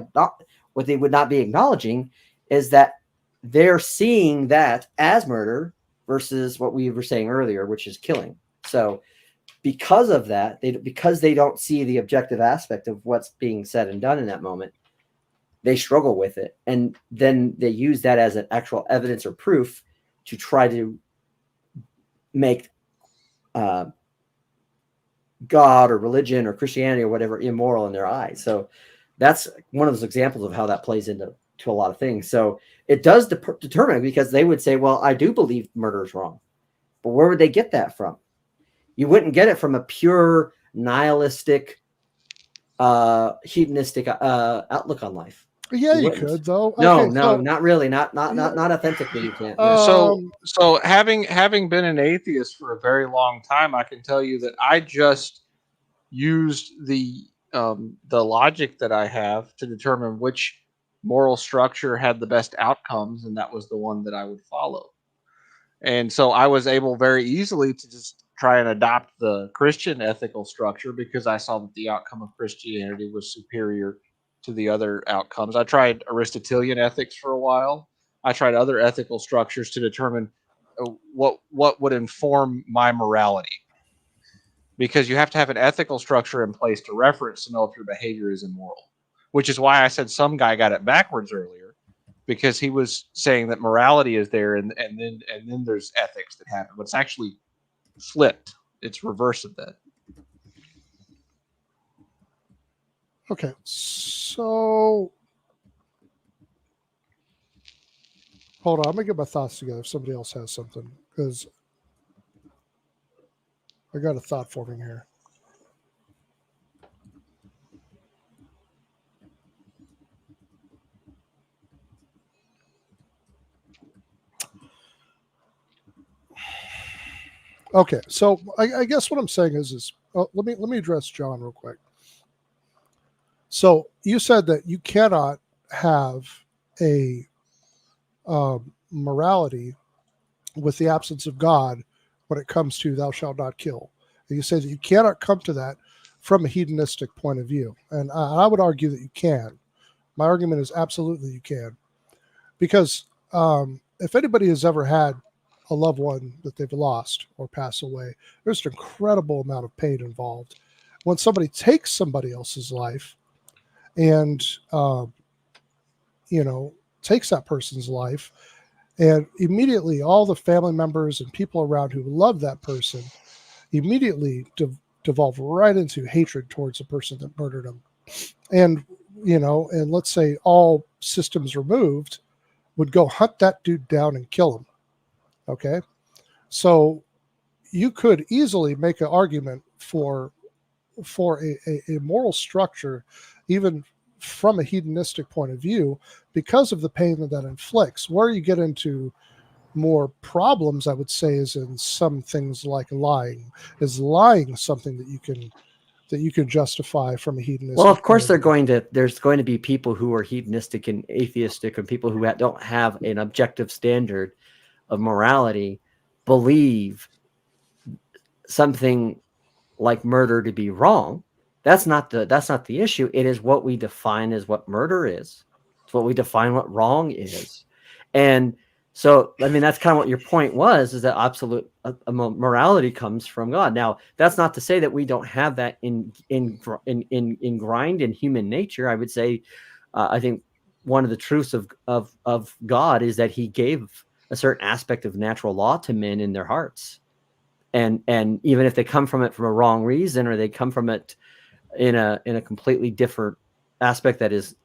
what they would not be acknowledging is that they're seeing that as murder versus what we were saying earlier, which is killing. So because of that, because they don't see the objective aspect of what's being said and done in that moment, they struggle with it. And then they use that as an actual evidence or proof to try to make God or religion or Christianity or whatever immoral in their eyes. So that's one of those examples of how that plays into a lot of things. So it does determine, because they would say, well, I do believe murder is wrong. But where would they get that from? You wouldn't get it from a pure nihilistic, hedonistic outlook on life. Yeah, you could though. No, Okay, no, so, not really. Not authentically. You can't. So having been an atheist for a very long time, I can tell you that I just used the logic that I have to determine which moral structure had the best outcomes, and that was the one that I would follow. And so I was able very easily to just try and adopt the Christian ethical structure, because I saw that the outcome of Christianity was superior to the other outcomes. I tried Aristotelian ethics for a while. I tried other ethical structures to determine what would inform my morality, because you have to have an ethical structure in place to reference to know if your behavior is immoral, which is why I said some guy got it backwards earlier, because he was saying that morality is there and then there's ethics that happen, but it's actually flipped. It's reverse of that. okay, so hold on, I'm gonna get my thoughts together if somebody else has something, because I got a thought forming here. Okay, so I guess what I'm saying is let me address John real quick. So you said that you cannot have a morality with the absence of God when it comes to "thou shalt not kill." And you say that you cannot come to that from a hedonistic point of view, and I would argue that you can. My argument is absolutely you can, because if anybody has ever had a loved one that they've lost or pass away, there's an incredible amount of pain involved. When somebody takes somebody else's life and takes that person's life, and immediately all the family members and people around who love that person immediately devolve right into hatred towards the person that murdered them. And and let's say all systems removed, would go hunt that dude down and kill him. Okay, so you could easily make an argument for a moral structure, even from a hedonistic point of view, because of the pain that inflicts. Where you get into more problems, I would say, is in some things like lying. Is lying something that you can justify from a hedonistic? Well, of course, there's going to be people who are hedonistic and atheistic, and people who don't have an objective standard of morality believe something like murder to be wrong. That's not the issue. It is what we define as what murder is. It's what we define what wrong is. And so, I mean, that's kind of what your point was, is that absolute morality comes from God. Now, that's not to say that we don't have that ingrained in human nature. I would say, I think one of the truths of God is that he gave a certain aspect of natural law to men in their hearts. And even if they come from it from a wrong reason, or they come from it in a completely different aspect that is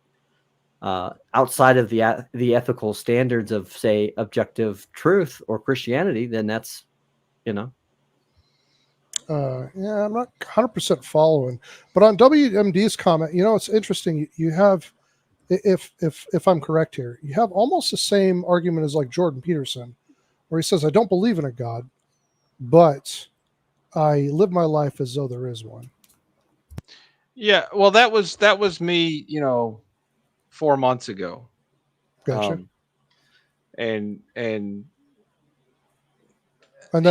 outside of the ethical standards of, say, objective truth or Christianity, then that's, yeah, I'm not 100% following, but on WMD's comment, it's interesting. You have, if I'm correct here, you have almost the same argument as like Jordan Peterson, where he says, I don't believe in a God, but I live my life as though there is one. Yeah, well, that was me, 4 months ago. Gotcha. And that's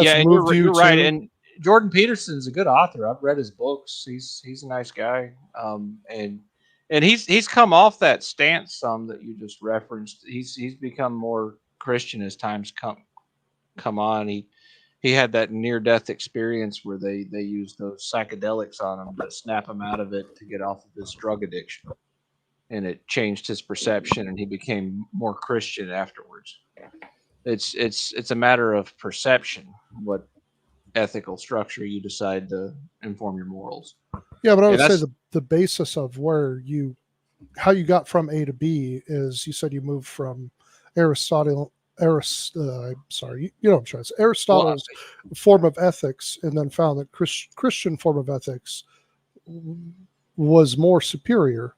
yeah, and moved you're you right. to. And Jordan Peterson's a good author. I've read his books. He's a nice guy. And he's come off that stance some that you just referenced. He's become more Christian as time's come on. He had that near death experience where they used those psychedelics on him to snap him out of it to get off of his drug addiction, and it changed his perception, and he became more Christian afterwards. It's a matter of perception, what ethical structure you decide to inform your morals. Yeah, but I would say the basis of how you got from A to B is, you said you moved from Aristotle's form of ethics, and then found that Christian form of ethics was more superior,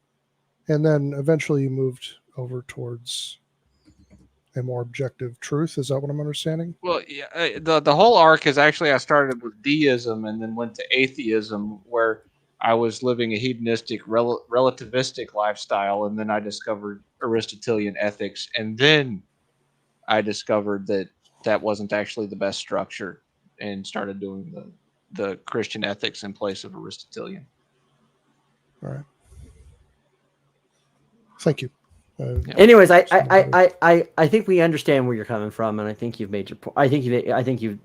and then eventually you moved over towards a more objective truth. Is that what I'm understanding? Well, yeah, the whole arc is actually, I started with deism and then went to atheism, where I was living a hedonistic, relativistic lifestyle, and then I discovered Aristotelian ethics, and then I discovered that wasn't actually the best structure, and started doing the Christian ethics in place of Aristotelian. All right. Thank you. Anyways, I think we understand where you're coming from, and I think you've made your point. I think you've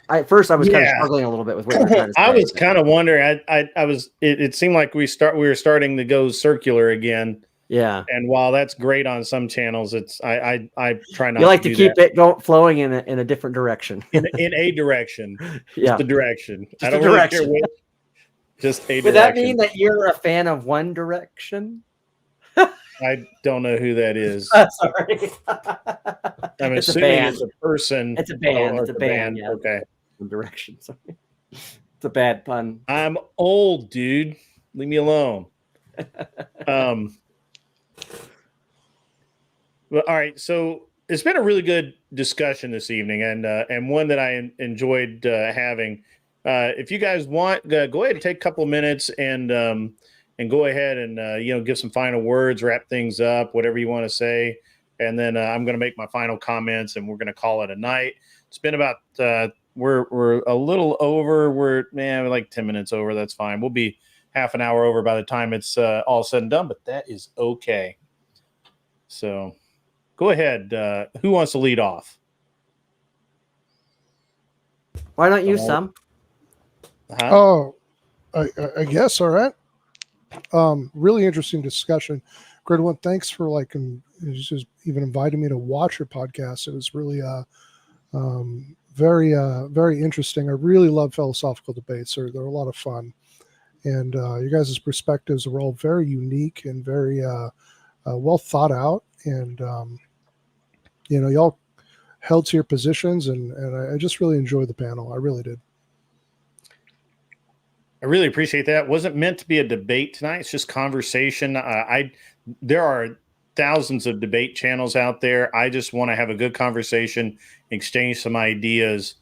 at first I was kind of struggling a little bit with what you're trying to say. I was kind of wondering. I was. It seemed like we were starting to go circular again. Yeah. And while that's great on some channels, it's I try not. You like to keep it flowing in a different direction. in a direction. Yeah. Just a direction. Just I don't a really direction. care which. Just a Would direction. that mean that you're a fan of One Direction? I don't know who that is. Sorry. I'm It's a assuming band. it's a person. It's a band. Oh, It's a band. Yeah. Okay. One Direction. Sorry. It's a bad pun. I'm old, dude. Leave me alone. Well, all right. So it's been a really good discussion this evening, and one that I enjoyed having. If you guys want, go ahead and take a couple of minutes and go ahead and give some final words, wrap things up, whatever you want to say, and then I'm going to make my final comments, and we're going to call it a night. It's been about we're a little over. We're like 10 minutes over. That's fine. We'll be half an hour over by the time it's all said and done, but that is okay. So go ahead. Who wants to lead off? Why not you, Sam? Huh? Oh, I guess. All right. Really interesting discussion. Great one. Thanks for just even inviting me to watch your podcast. It was really very interesting. I really love philosophical debates. They're a lot of fun, and you guys' perspectives are all very unique and very well thought out. And y'all held to your positions, and I just really enjoyed the panel. I really did. I really appreciate that. It wasn't meant to be a debate tonight. It's just conversation. There are thousands of debate channels out there. I just want to have a good conversation, exchange some ideas,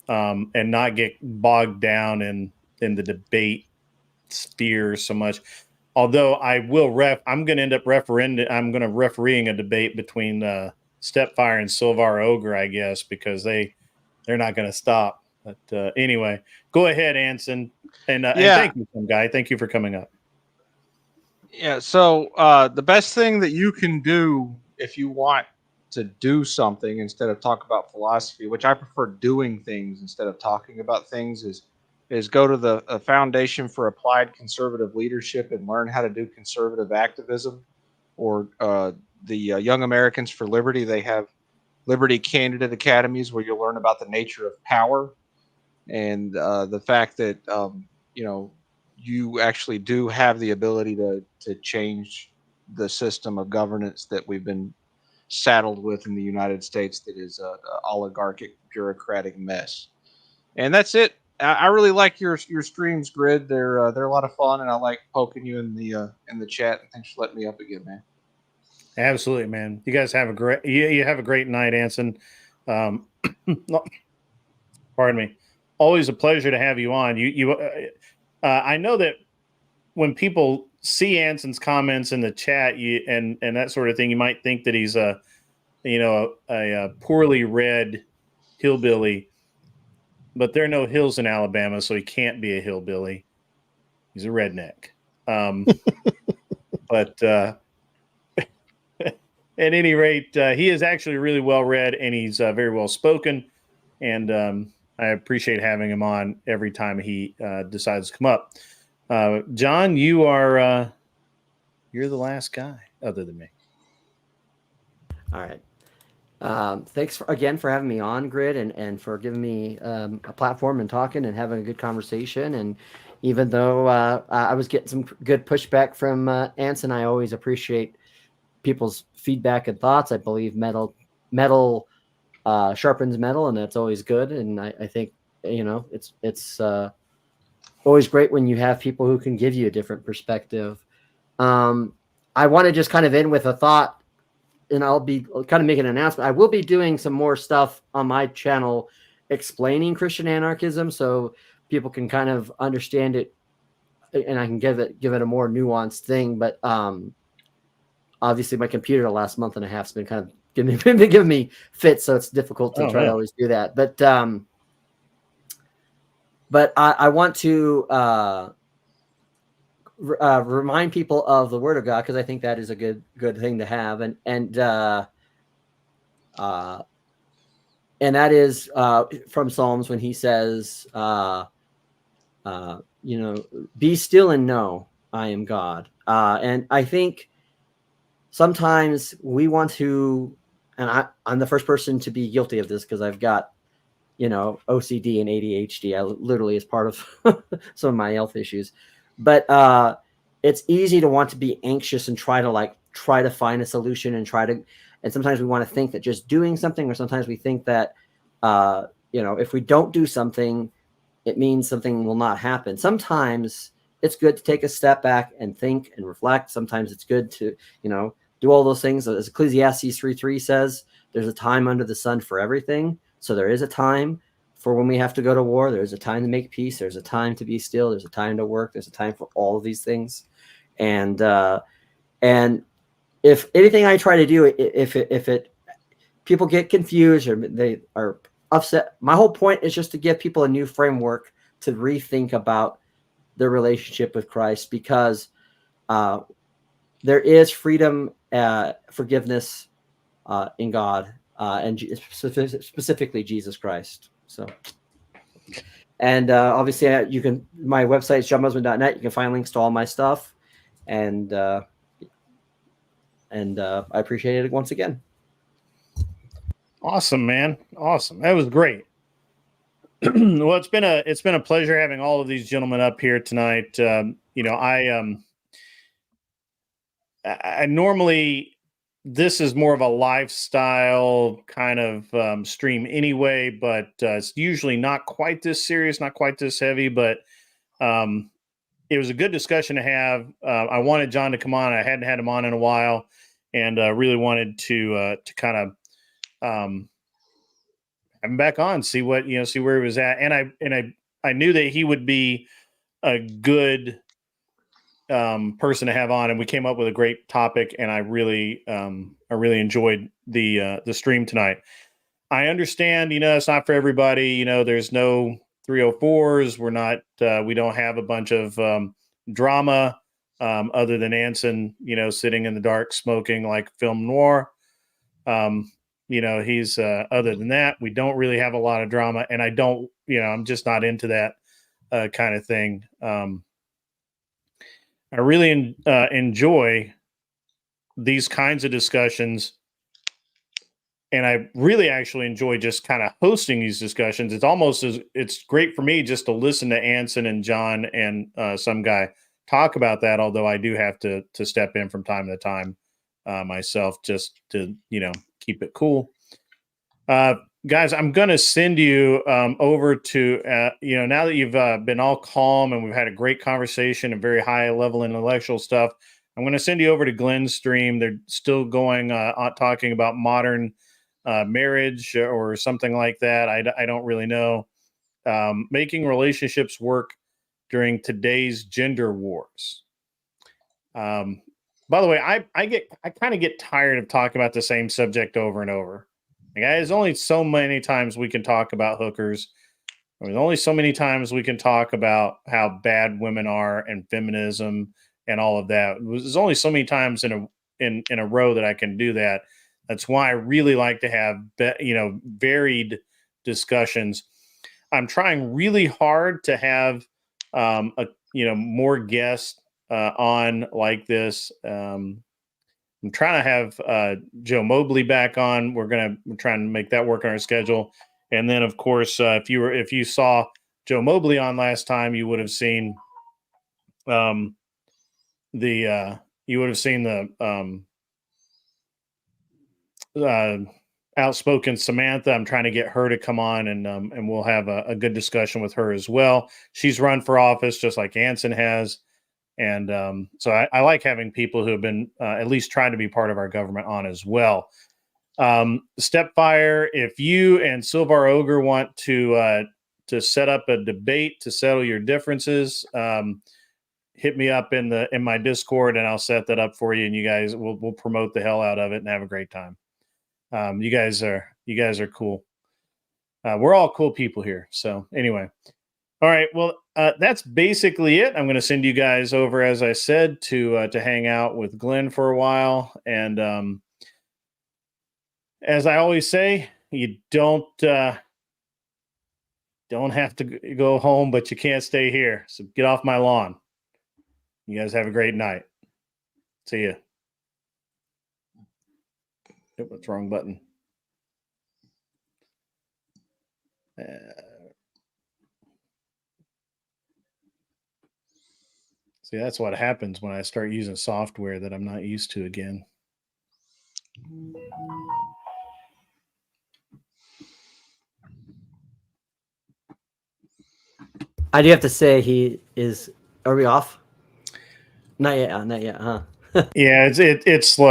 and not get bogged down in the debate sphere so much. Although I will I'm going to end up refereeing a debate between Stepfire and Silvar Ogre, I guess, because they're not going to stop. But anyway, go ahead, Anson. And thank you, some guy. Thank you for coming up. Yeah. So the best thing that you can do if you want to do something instead of talk about philosophy, which I prefer doing things instead of talking about things, is go to the Foundation for Applied Conservative Leadership and learn how to do conservative activism, or Young Americans for Liberty. They have Liberty Candidate Academies where you'll learn about the nature of power and the fact that you actually do have the ability to change the system of governance that we've been saddled with in the United States, that is an oligarchic, bureaucratic mess. And that's it. I really like your streams, Grid. They're a lot of fun, and I like poking you in the chat. And thanks for letting me up again, man. Absolutely, man. You guys have a great you have a great night, Anson. Pardon me. Always a pleasure to have you on. I know that when people see Anson's comments in the chat, and that sort of thing, you might think that he's a poorly read hillbilly, but there are no hills in Alabama, so he can't be a hillbilly. He's a redneck. But at any rate, he is actually really well read, and he's very well spoken, and I appreciate having him on every time he decides to come up. John, you're the last guy other than me. All right. Thanks again for having me on, Grid, and for giving me a platform and talking and having a good conversation. And even though I was getting some good pushback from Anson, I always appreciate people's feedback and thoughts. I believe metal sharpens metal, and that's always good. And I think it's always great when you have people who can give you a different perspective. I want to just kind of end with a thought. And I'll be kind of making an announcement. I will be doing some more stuff on my channel explaining Christian anarchism so people can kind of understand it, and I can give it a more nuanced thing. But obviously my computer the last month and a half has been kind of giving me fits, so it's difficult to try to always do that. But I want to remind people of the Word of God, because I think that is a good thing to have, and that is from Psalms when he says, be still and know I am God. And I think sometimes we want to, and I'm the first person to be guilty of this because I've got OCD and ADHD. I literally is part of some of my health issues. But it's easy to want to be anxious and try to find a solution and sometimes we want to think that just doing something, or sometimes we think that if we don't do something, it means something will not happen. Sometimes it's good to take a step back and think and reflect. Sometimes it's good to do all those things. As Ecclesiastes 3:3 says, there's a time under the sun for everything. So there is a time for when we have to go to war. There's a time to make peace. There's a time to be still. There's a time to work. There's a time for all of these things. And if anything I try to do, if people get confused or they are upset, my whole point is just to give people a new framework to rethink about their relationship with Christ, because there is freedom, forgiveness in God, and specifically Jesus Christ. So, and obviously my website is johnmusman.net. You can find links to all my stuff, and I appreciate it once again. Awesome, man. Awesome. That was great. Well, it's been a pleasure having all of these gentlemen up here tonight. I normally, this is more of a lifestyle kind of stream anyway, but it's usually not quite this serious, not quite this heavy, but it was a good discussion to have. I wanted John to come on. I hadn't had him on in a while, and really wanted to kind of have him back on, see where he was at. And I knew that he would be a good person to have on, and we came up with a great topic, and I really enjoyed the stream tonight. I understand, it's not for everybody. There's no 304s. We're not, we don't have a bunch of drama other than Anson, sitting in the dark smoking like film noir. He's other than that, we don't really have a lot of drama, and I don't, I'm just not into that kind of thing. I really enjoy these kinds of discussions, and I really actually enjoy just kind of hosting these discussions. It's great for me just to listen to Anson and John and some guy talk about that. Although I do have to step in from time to time myself, just to keep it cool. Guys, I'm going to send you over to now that you've been all calm and we've had a great conversation and very high level intellectual stuff. I'm going to send you over to Glenn's stream. They're still going on talking about modern marriage or something like that. I don't really know. Making relationships work during today's gender wars. By the way, I kind of get tired of talking about the same subject over and over. Like, there's only so many times we can talk about hookers. There's only so many times we can talk about how bad women are and feminism and all of that. There's only so many times in a row that I can do that. That's why I really like to have varied discussions. I'm trying really hard to have more guests on like this. I'm trying to have Joe Mobley back on. We're trying to make that work on our schedule. And then, of course, if you saw Joe Mobley on last time, you would have seen the outspoken Samantha. I'm trying to get her to come on, and we'll have a good discussion with her as well. She's run for office just like Anson has. And so I like having people who have been at least trying to be part of our government on as well. Stepfire, if you and Silvar Ogre want to set up a debate to settle your differences, hit me up in my Discord and I'll set that up for you. And you guys we'll promote the hell out of it and have a great time. You guys are cool. We're all cool people here. So anyway. All right. Well, that's basically it. I'm going to send you guys over, as I said, to hang out with Glenn for a while. And as I always say, you don't have to go home, but you can't stay here. So get off my lawn. You guys have a great night. See ya. Yep, that's the wrong button. See, that's what happens when I start using software that I'm not used to again. I do have to say he is. Are we off? Not yet. Not yet, huh? Yeah, it's slow.